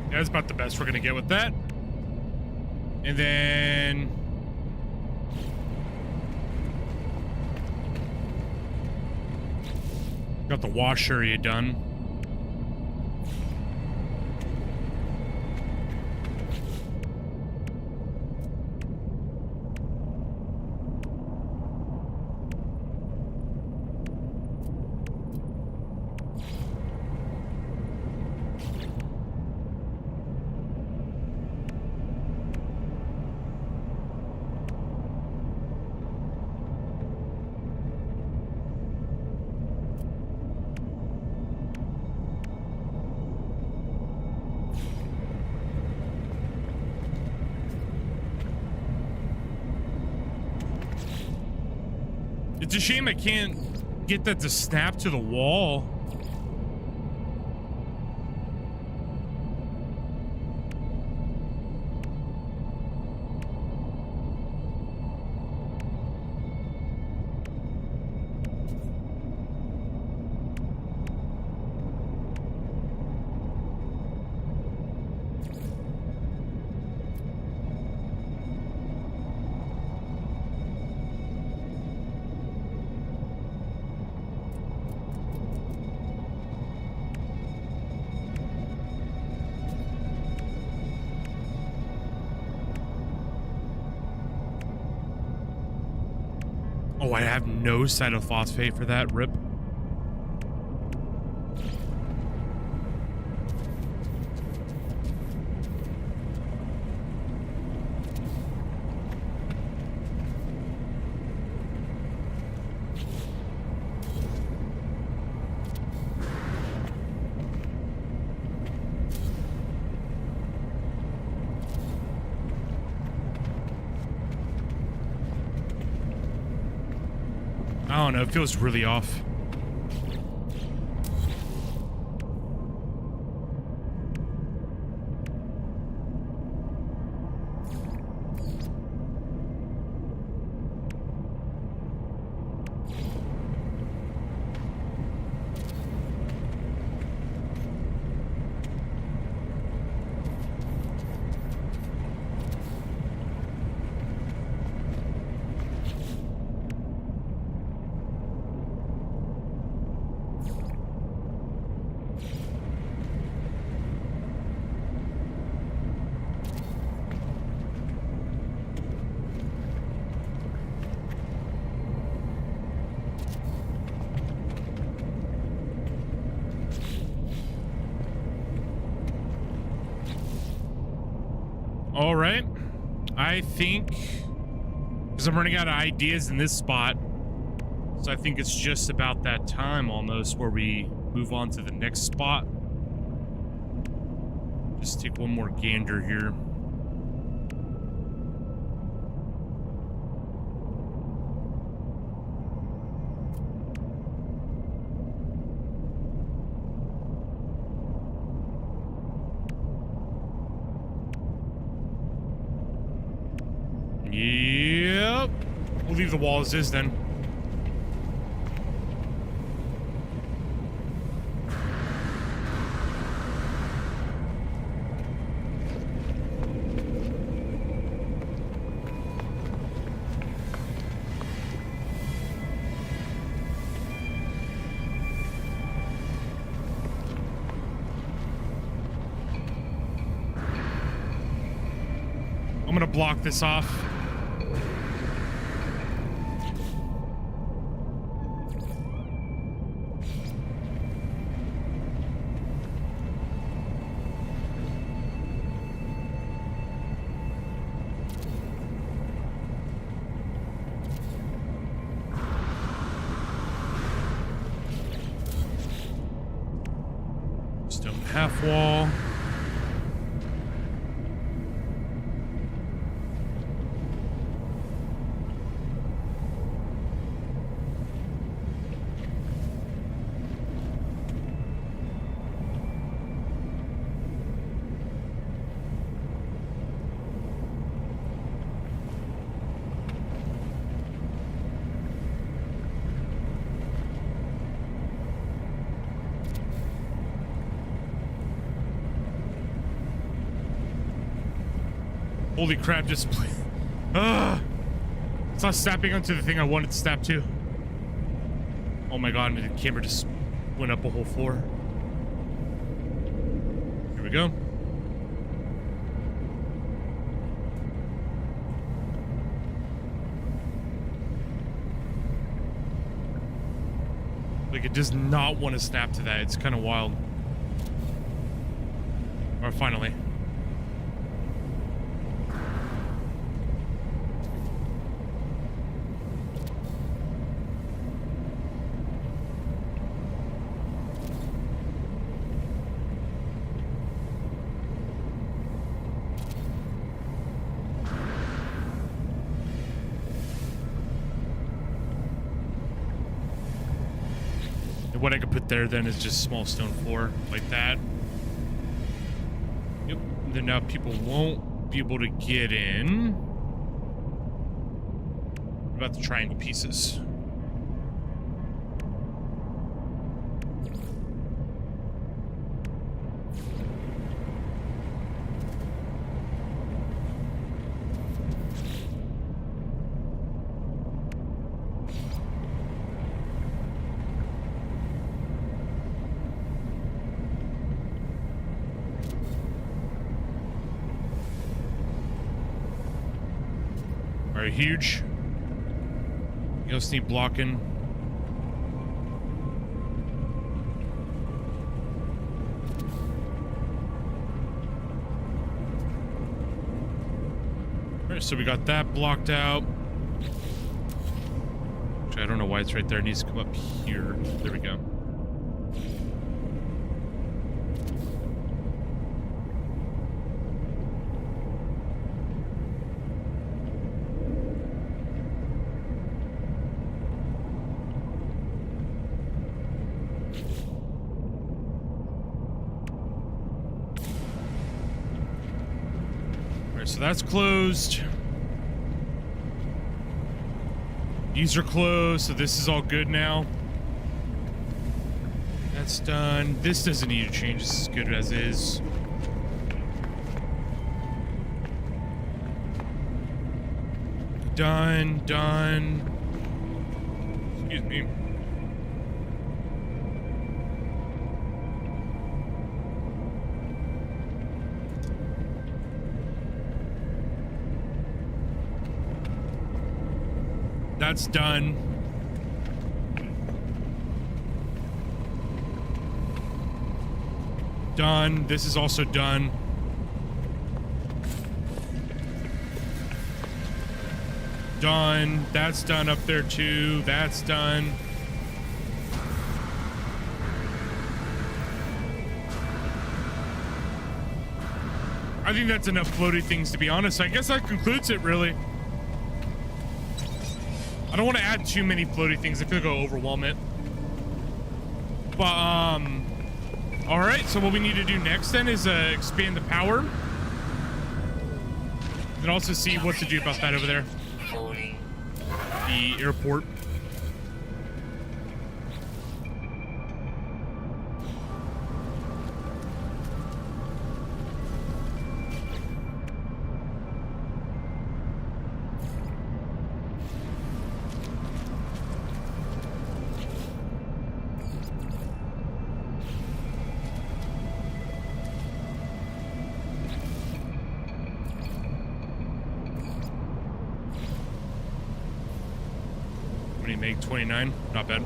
S1: Yeah, that's about the best we're gonna get with that. And then got the wash area done. It's a shame I can't get that to snap to the wall. I have no cytophosphate for that. Rip. I don't know, it feels really off. All right. I think, because I'm running out of ideas in this spot, so I think it's just about that time almost where we move on to the next spot. Just take one more gander here. Yep. We'll leave the wall as is then. I'm gonna block this off. Stone half wall. Holy crap, just it's not snapping onto the thing I wanted to snap to. Oh my god, the camera just went up a whole floor. Here we go. Like, it does not want to snap to that. It's kind of wild. Or finally. What I could put there then is just small stone floor like that. Yep. Then now people won't be able to get in. What about the triangle pieces? Huge. You else need blocking? Alright, so we got that blocked out. Actually, I don't know why it's right there. It needs to come up here. There we go. So that's closed. These are closed, so this is all good now. That's done. This doesn't need to change. This is good as is. Done. Excuse me. That's done. Done. This is also done. Done. That's done up there too. That's done. I think that's enough floaty things, to be honest. I guess that concludes it, really. I don't want to add too many floaty things. I feel like I'll overwhelm it. But, alright, so what we need to do next then is expand the power. And also see what to do about that over there. The airport. Make 29, not bad.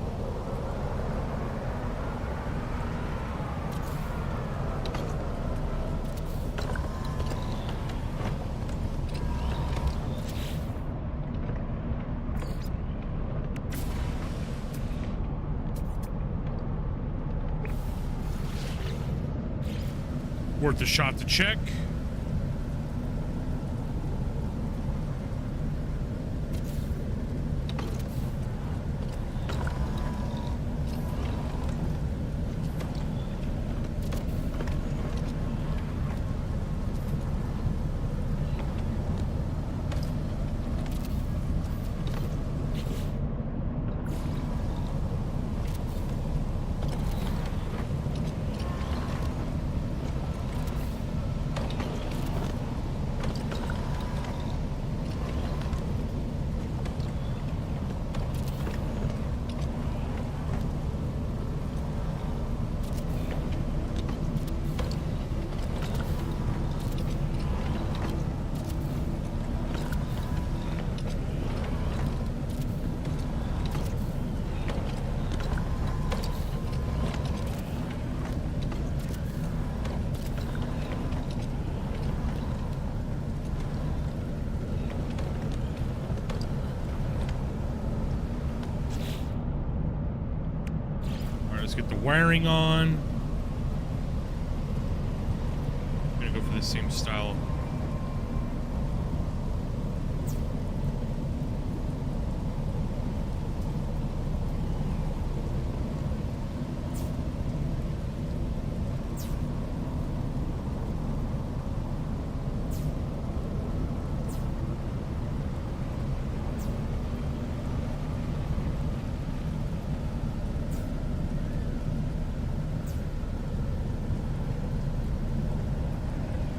S1: Worth a shot to check. Get the wiring on. I'm gonna go for the same style.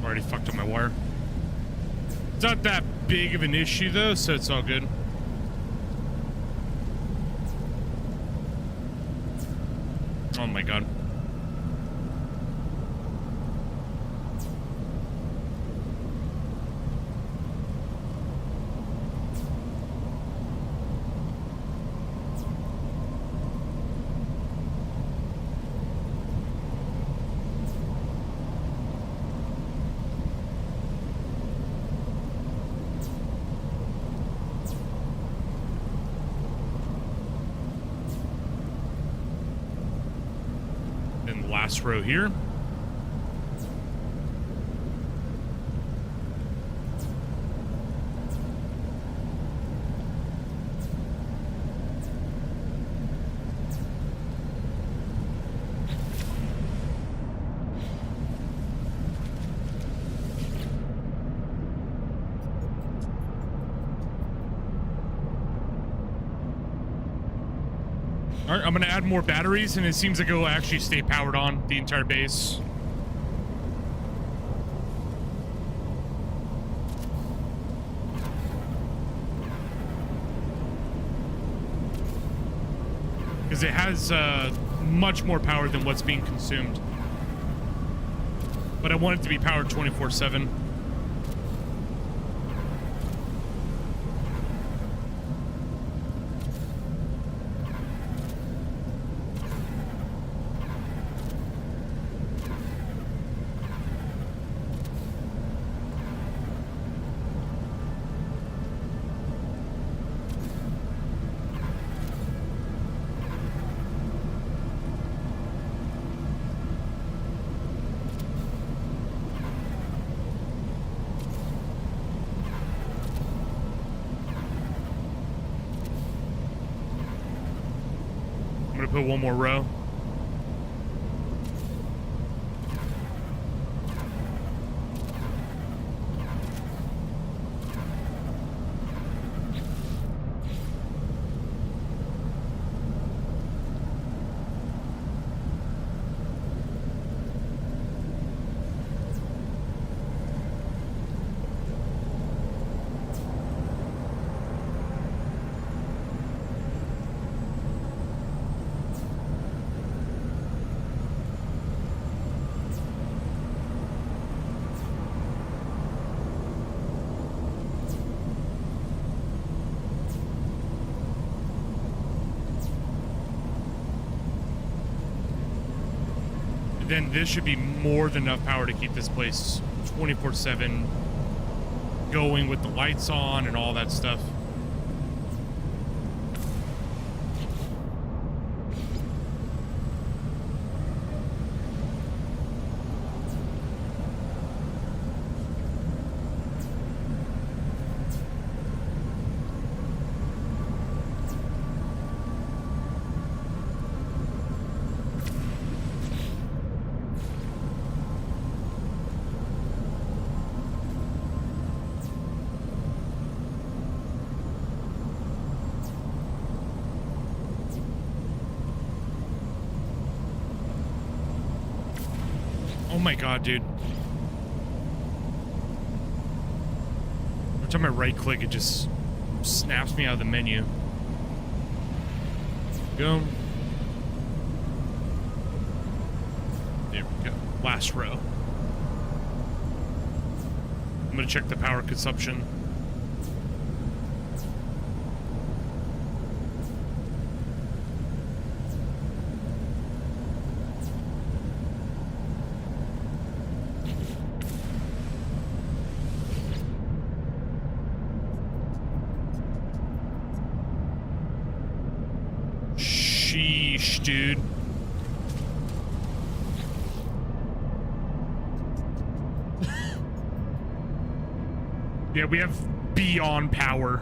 S1: Already fucked up my wire. It's not that big of an issue though, so it's all good. Oh my god. then the last row here. All right, I'm going to add more batteries, and it seems like it'll actually stay powered on the entire base. Because it has much more power than what's being consumed. But I want it to be powered 24/7. Put one more row. Then this should be more than enough power to keep this place 24/7 going with the lights on and all that stuff. Oh my god, dude. Every time I right click, it just snaps me out of the menu. Go. There we go. Last row. I'm gonna check the power consumption. Sheesh, dude. Yeah, we have beyond power.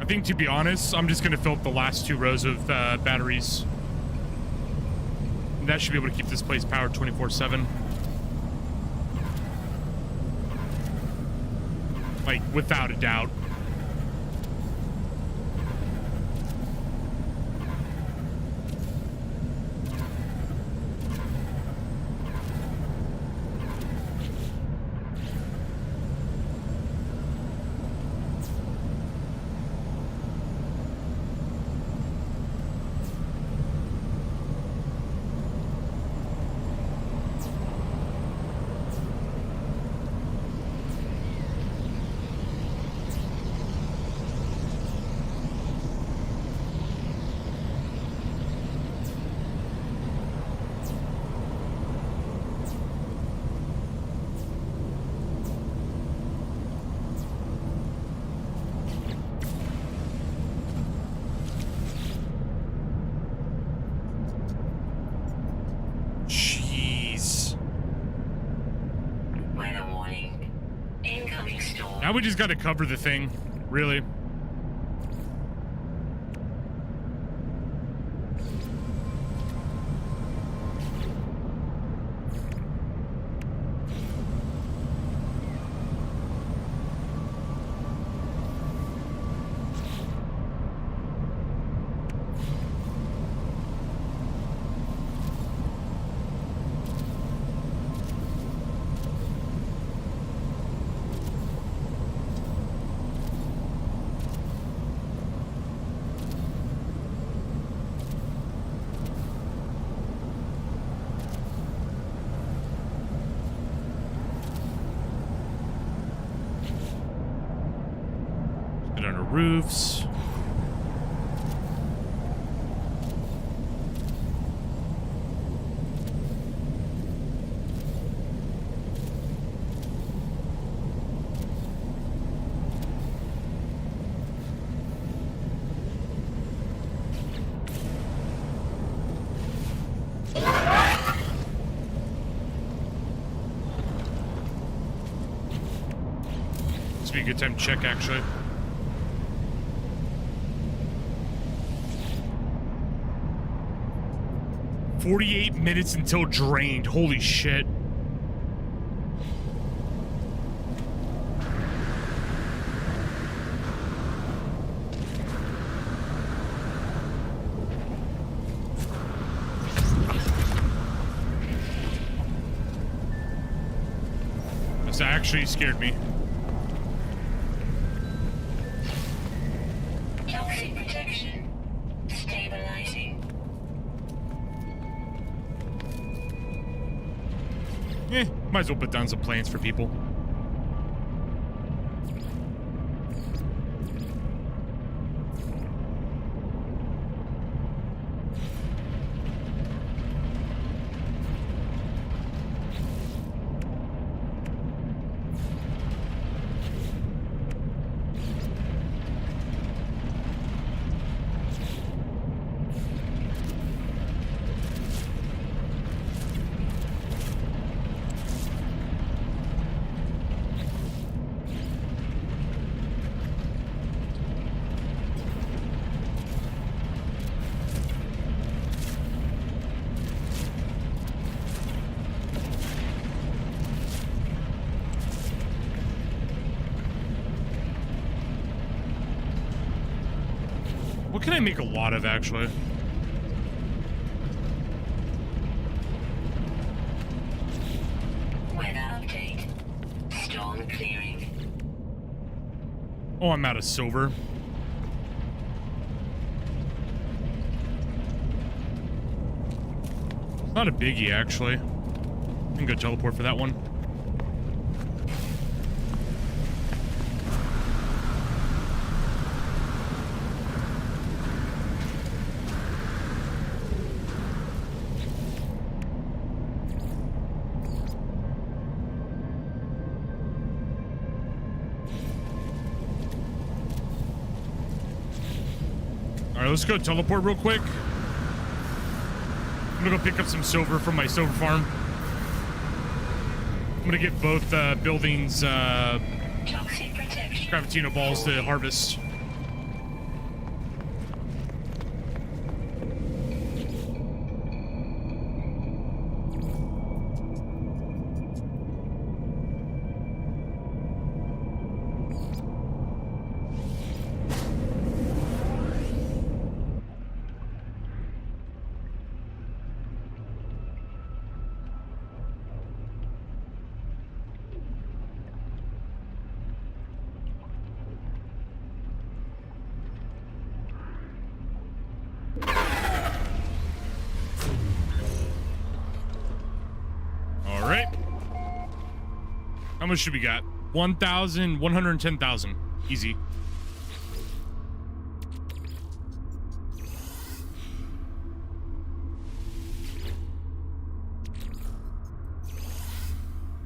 S1: I think, to be honest, I'm just going to fill up the last 2 rows of batteries. And that should be able to keep this place powered 24/7. Like, without a doubt. Now we just gotta cover the thing, really. Get under roofs. This would be a good time to check, actually. "48 minutes until drained." Holy shit. This actually scared me.
S2: Toxic protection. Stabilizing.
S1: Might as well put down some plans for people. What can I make a lot of, actually?
S2: Weather update. Storm clearing.
S1: Oh, I'm out of silver. Not a biggie, actually. I can go teleport for that one. Alright, let's go teleport real quick. I'm gonna go pick up some silver from my silver farm. I'm gonna get both buildings
S2: Toxic protection.
S1: Gravitino balls to harvest. How much should we got? 1,000, 110,000. Easy.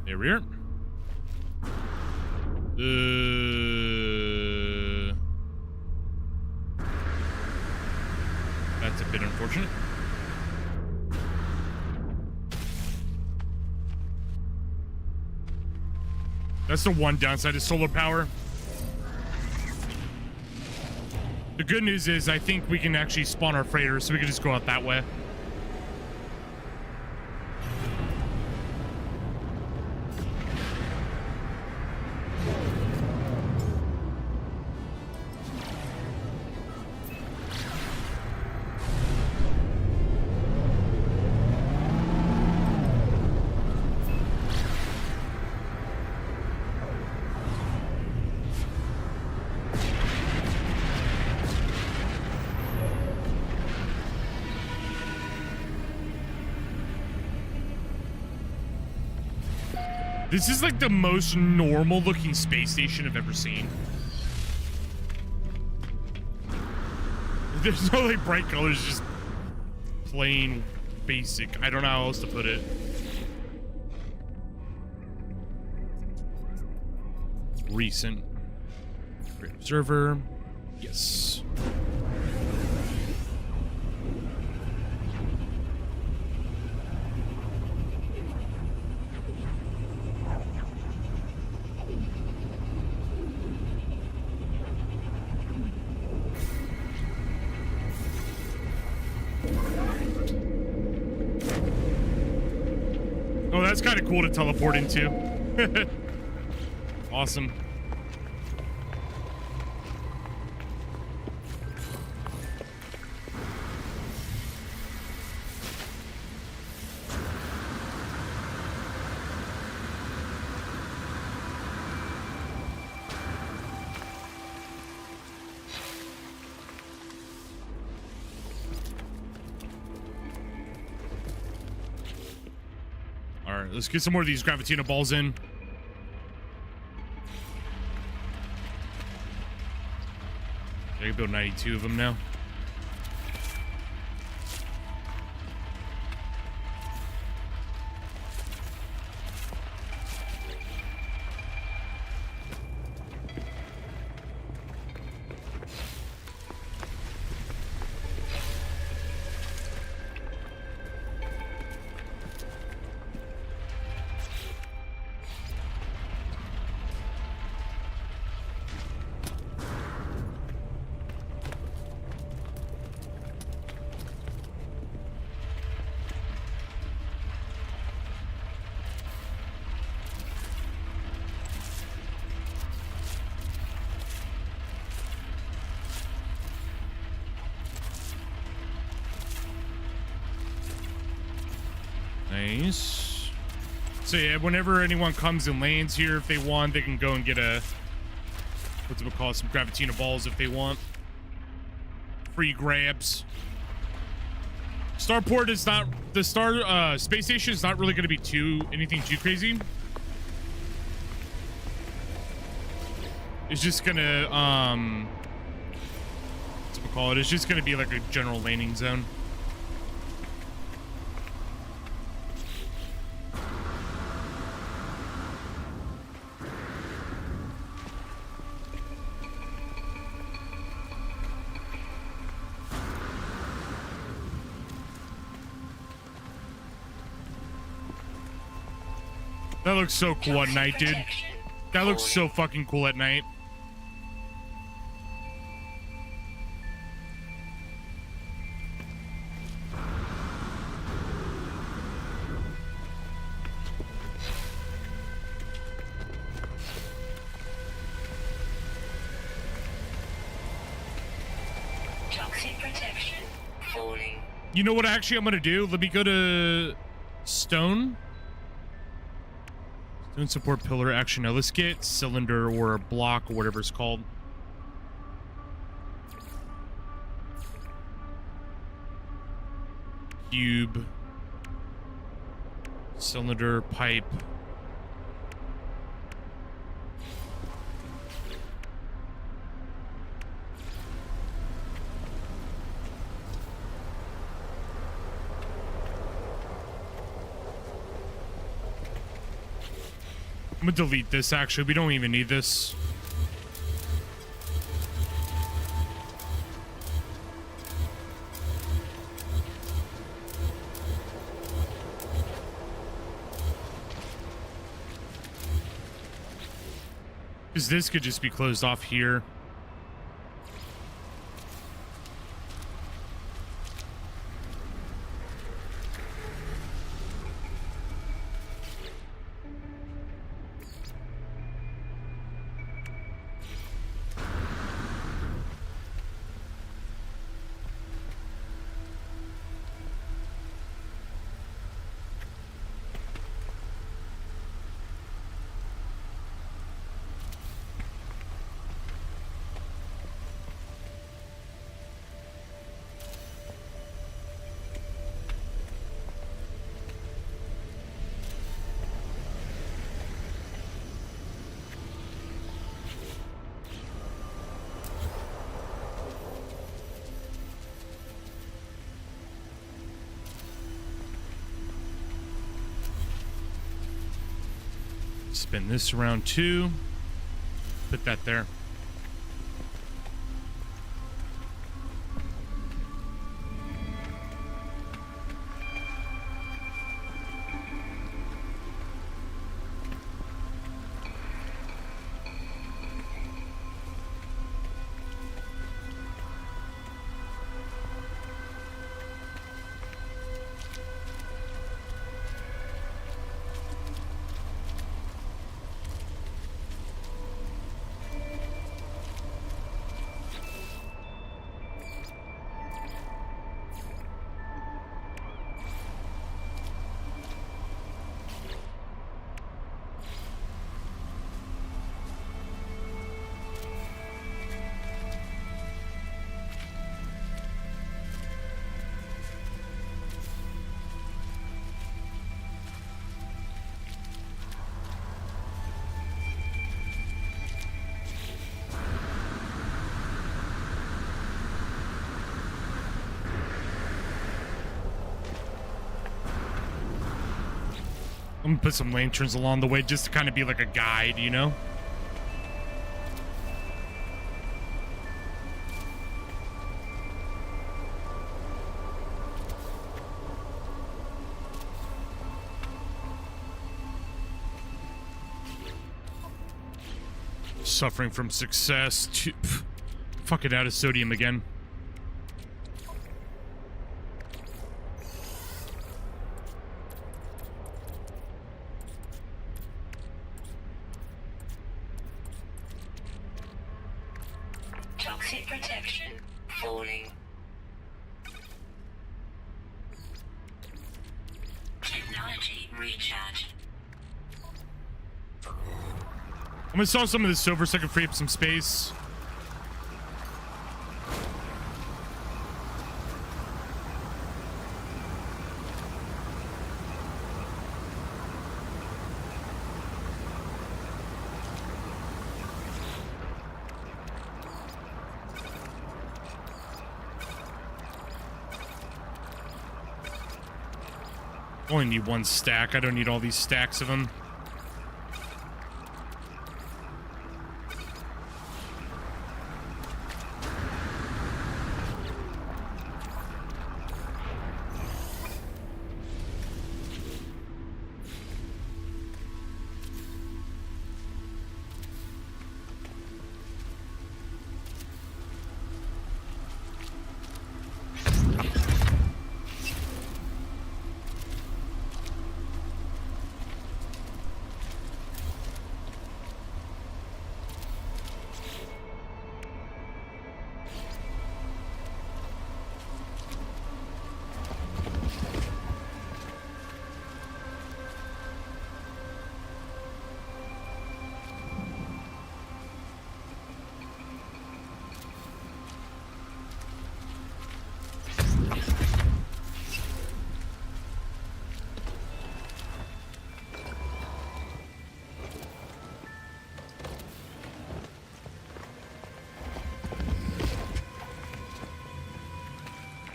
S1: There we are. That's a bit unfortunate. That's the one downside of solar power. The good news is I think we can actually spawn our freighter, so we can just go out that way. This is like the most normal looking space station I've ever seen. There's no like bright colors, just plain basic. I don't know how else to put it. Recent. Great observer. Yes. Oh, that's kind of cool to teleport into. Awesome. All right, let's get some more of these Gravitino balls in. I can build 92 of them now. Nice. So yeah, whenever anyone comes and lands here, if they want, they can go and get a, what's it called, some Gravitino balls if they want. Free grabs. Starport is not, the space station is not really going to be anything too crazy. It's just gonna, what's it called? It's just gonna be like a general landing zone. That looks so cool at night, dude. That looks so fucking cool at night.
S2: Toxic protection falling.
S1: You know what actually I'm gonna do? Let me go to stone. Stone support pillar. Actually, no. Let's get cylinder or block or whatever it's called. Cube. Cylinder, pipe. I'm gonna delete this, actually. We don't even need this. Because this could just be closed off here. Spin this around too. Put that there. I'm gonna put some lanterns along the way just to kind of be like a guide, you know? Suffering from success. Fucking out of sodium again.
S2: Toxic protection falling. Technology recharge.
S1: I'm gonna sell some of this silver so I can free up some space. Only need one stack. I don't need all these stacks of them.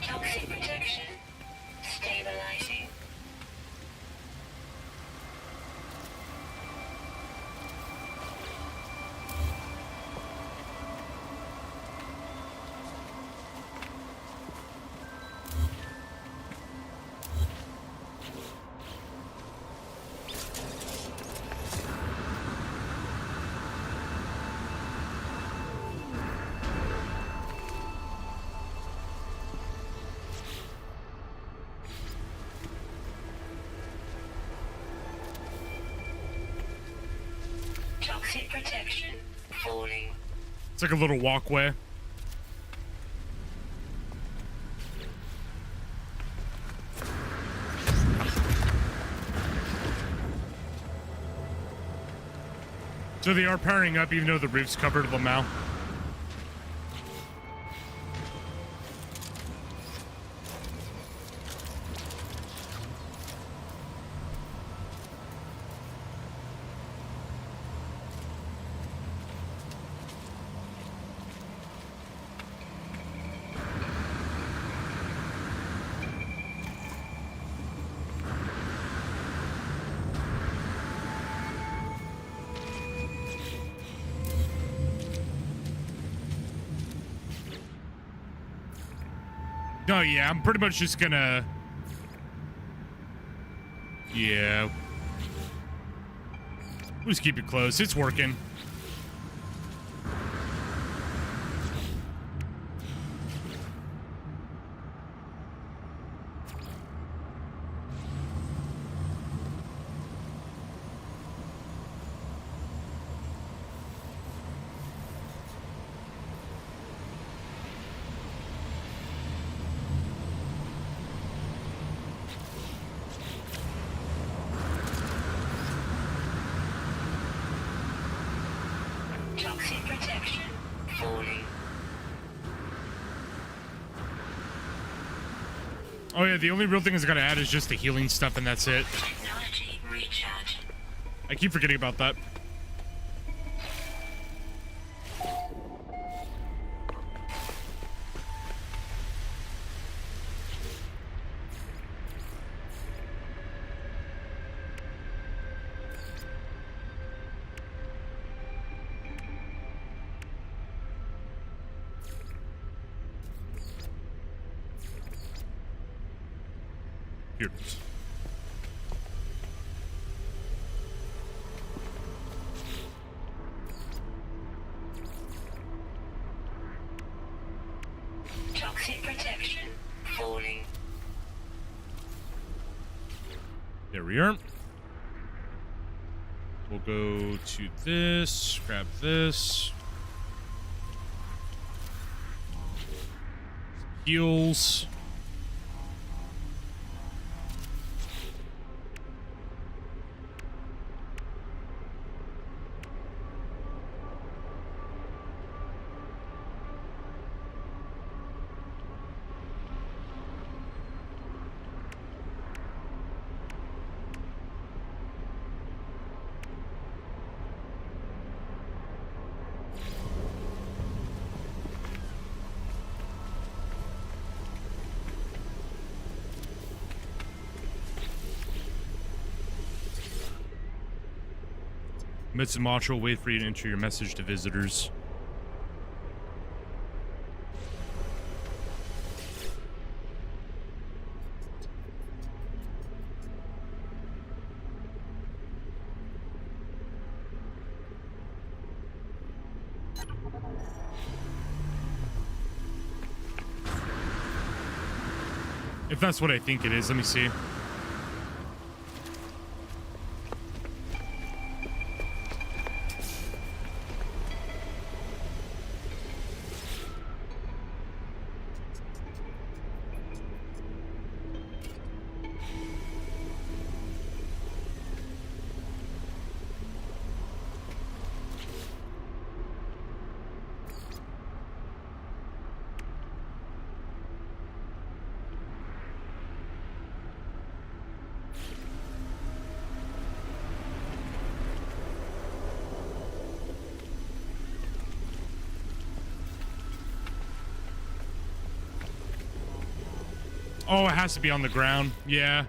S2: Toxic protection stabilizing. Toxic protection. Falling.
S1: It's like a little walkway. So they are powering up even though the roof's covered with Lamau. Oh yeah, I'm pretty much just gonna... Yeah. We'll just keep it close. It's working.
S2: Toxic protection. Falling.
S1: Oh yeah, the only real thing it's gonna add is just the healing stuff and that's it.
S2: Technology recharge.
S1: I keep forgetting about that. Here it is.
S2: Toxic protection. Falling.
S1: There we are. We'll go to this, grab this. Heals. Mitsumacho will wait for you to enter your message to visitors. If that's what I think it is, let me see. Oh, it has to be on the ground. Yeah.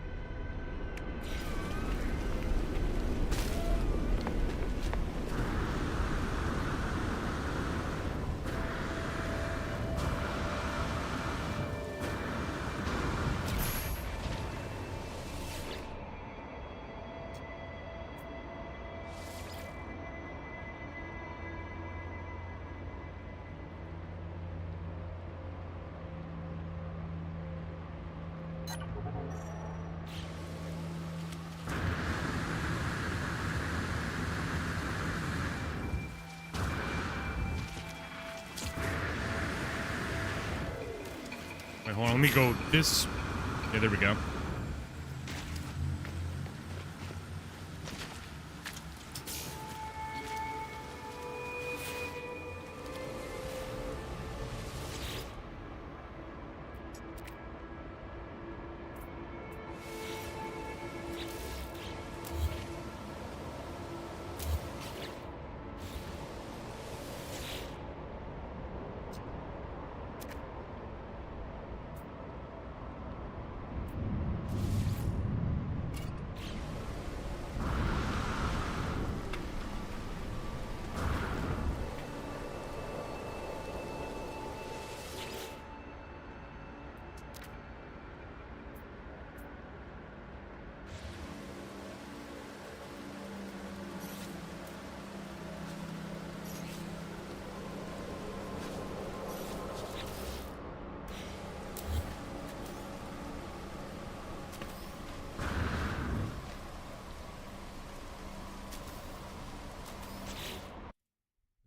S1: Wait, hold on. Let me go this. Yeah, there we go.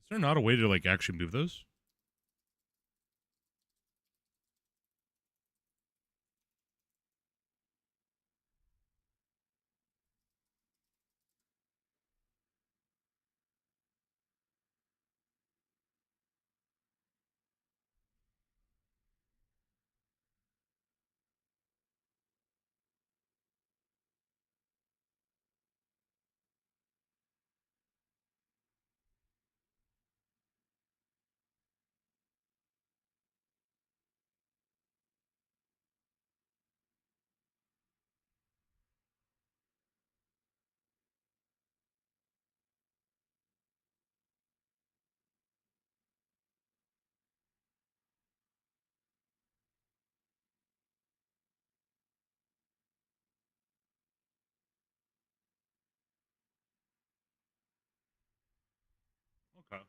S1: Is there not a way to like actually move those? Okay.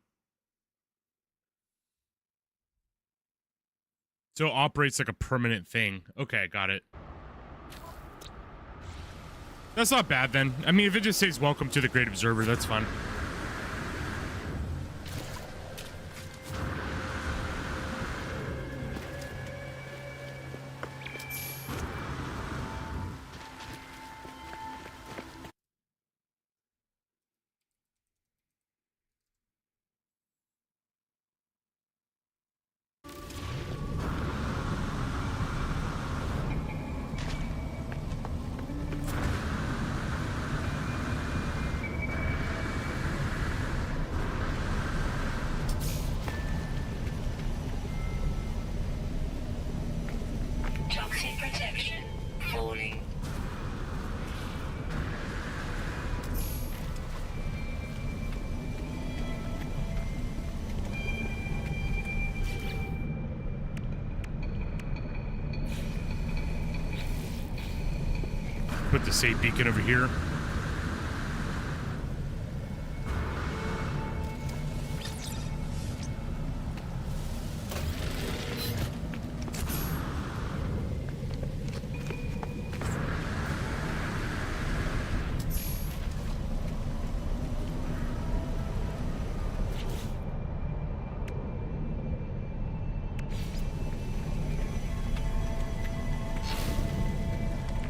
S1: So it operates like a permanent thing. Okay, got it. That's not bad then. I mean, if it just says welcome to the Great Observer, that's fine.
S2: Toxic protection falling.
S1: Put the safe beacon over here.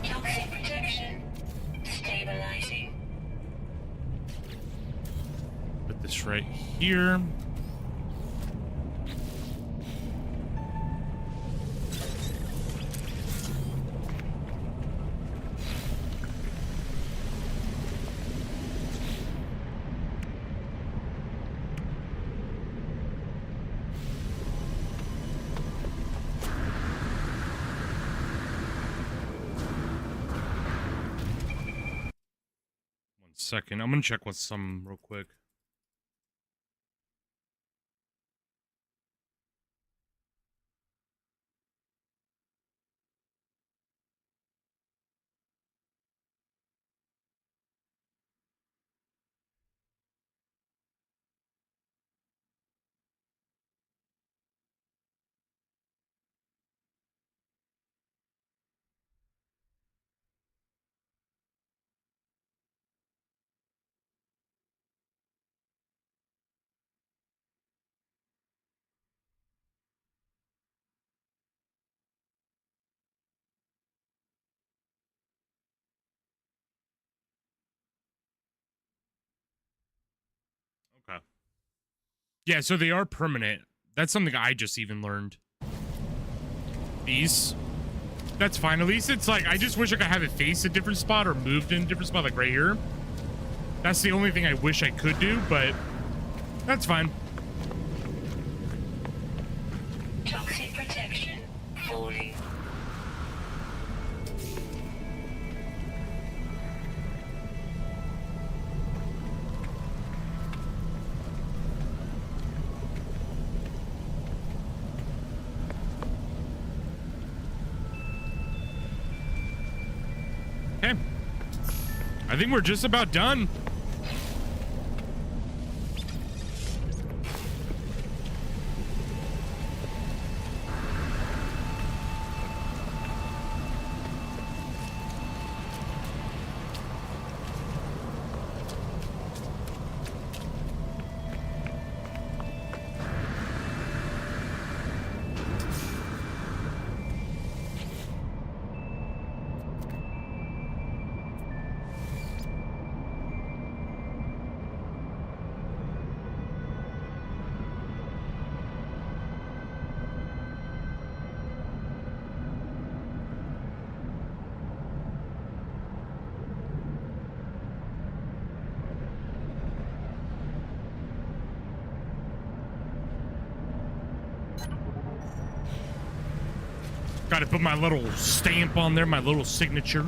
S2: Toxic protection stabilizing.
S1: Put this right here. One second. I'm gonna check with some real quick. Yeah, so they are permanent. That's something I just even learned. These. That's fine. At least it's like, I just wish I could have it face a different spot or moved in a different spot, like right here. That's the only thing I wish I could do, but that's fine.
S2: Toxic protection falling.
S1: Okay. I think we're just about done. Got to put my little stamp on there, my little signature.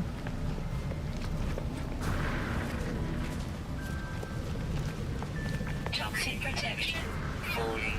S2: Toxic protection falling.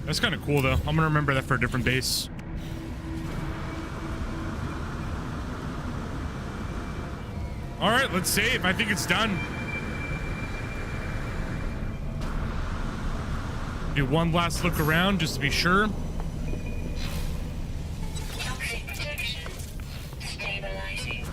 S1: That's kind of cool, though. I'm going to remember that for a different base. All right, let's save. I think it's done. Do one last look around just to be sure.
S2: Toxic protection stabilizing.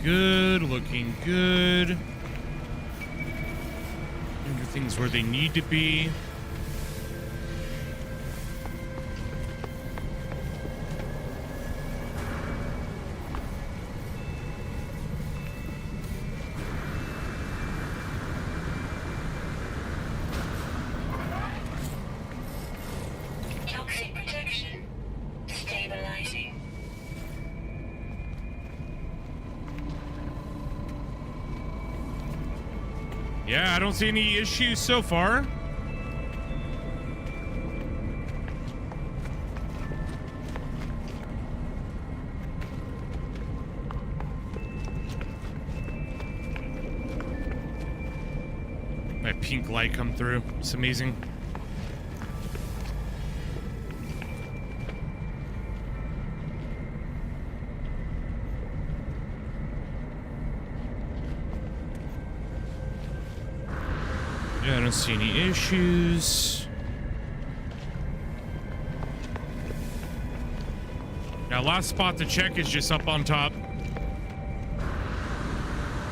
S1: Good, looking good. Everything's where they need to be.
S2: Toxic protection stabilizing.
S1: Yeah, I don't see any issues so far. That pink light come through. It's amazing. Yeah, I don't see any issues. last spot to check is just up on top.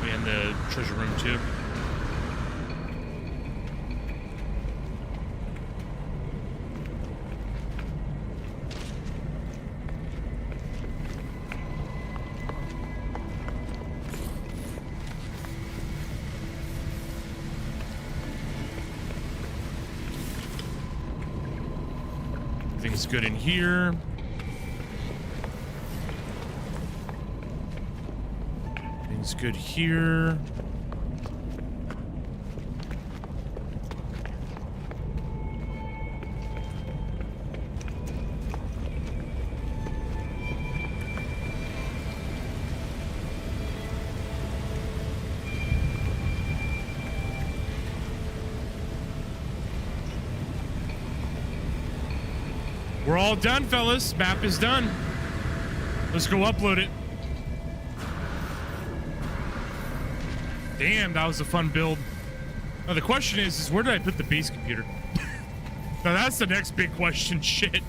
S1: And the treasure room too. Everything's good in here. Everything's good here. We're all done, fellas. Map is done. Let's go upload it. Damn, that was a fun build. Now the question is where did I put the base computer? Now that's the next big question. Shit.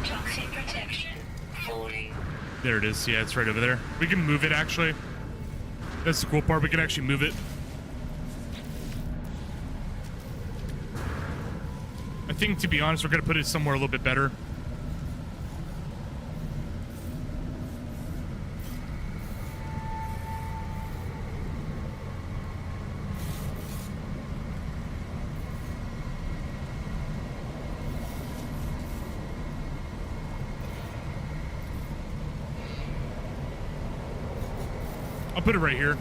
S2: Toxic protection falling.
S1: There it is. Yeah, it's right over there. We can move it, actually. That's the cool part. We can actually move it. I think, to be honest, we're going to put it somewhere a little bit better. I'll put it right here.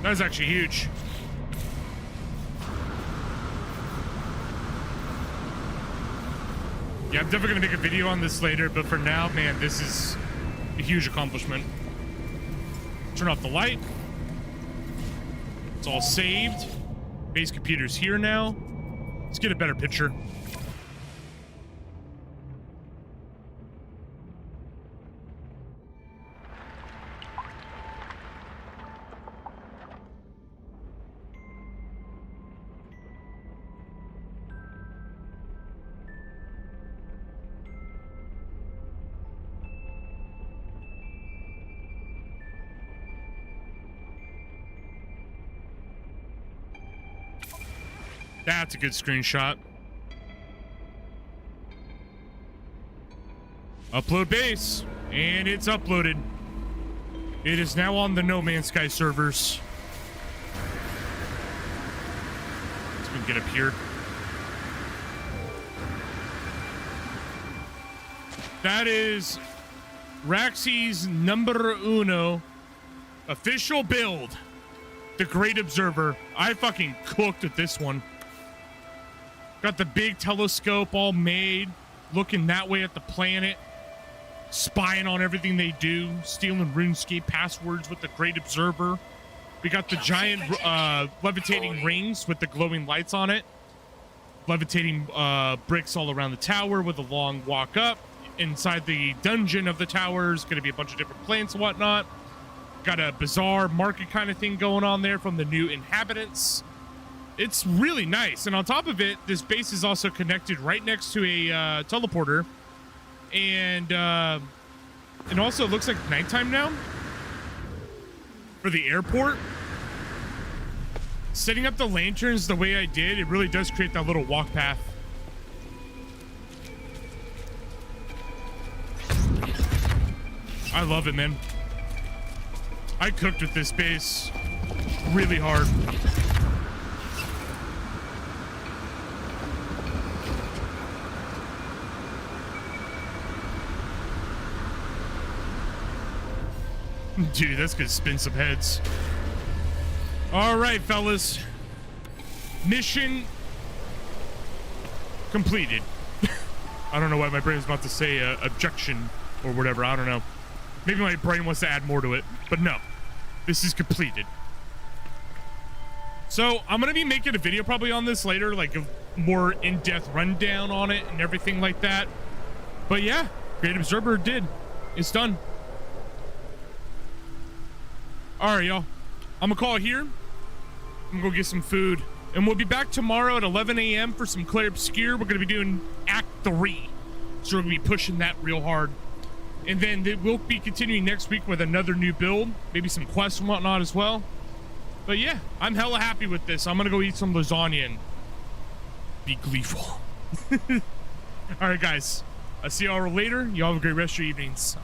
S1: That's actually huge. Yeah, I'm definitely gonna make a video on this later, but for now, man, this is a huge accomplishment. Turn off the light. It's all saved. Base computer's here now. Let's get a better picture. That's a good screenshot. Upload base, and it's uploaded. It is now on the No Man's Sky servers. So we can get up here. That is Raxi's number uno official build. The Great Observer. I fucking cooked at this one. Got the big telescope all made, looking that way at the planet, spying on everything they do, stealing RuneScape passwords with the Great Observer. We got the giant levitating rings with the glowing lights on it, levitating bricks all around the tower with a long walk up. Inside the dungeon of the tower is going to be a bunch of different plants and whatnot. Got a bizarre market kind of thing going on there from the new inhabitants. It's really nice. And on top of it, this base is also connected right next to a teleporter. And it also looks like nighttime now for the airport. Setting up the lanterns the way I did, it really does create that little walk path. I love it, man. I cooked with this base. really hard. Dude, that's gonna spin some heads. All right, fellas. Mission completed. I don't know why my brain's about to say objection or whatever. I don't know. Maybe my brain wants to add more to it, but no. This is completed. So I'm gonna be making a video probably on this later, like a more in-depth rundown on it and everything like that. But yeah, Great Observer did. It's done. All right, y'all. I'm gonna call it here. I'm gonna go get some food. And we'll be back tomorrow at 11 a.m. for some Clair Obscure. We're gonna be doing Act 3. So we're gonna be pushing that real hard. And then we'll be continuing next week with another new build. Maybe some quests and whatnot as well. But yeah, I'm hella happy with this. I'm gonna go eat some lasagna and be gleeful. All right, guys. I'll see y'all later. Y'all have a great rest of your evenings.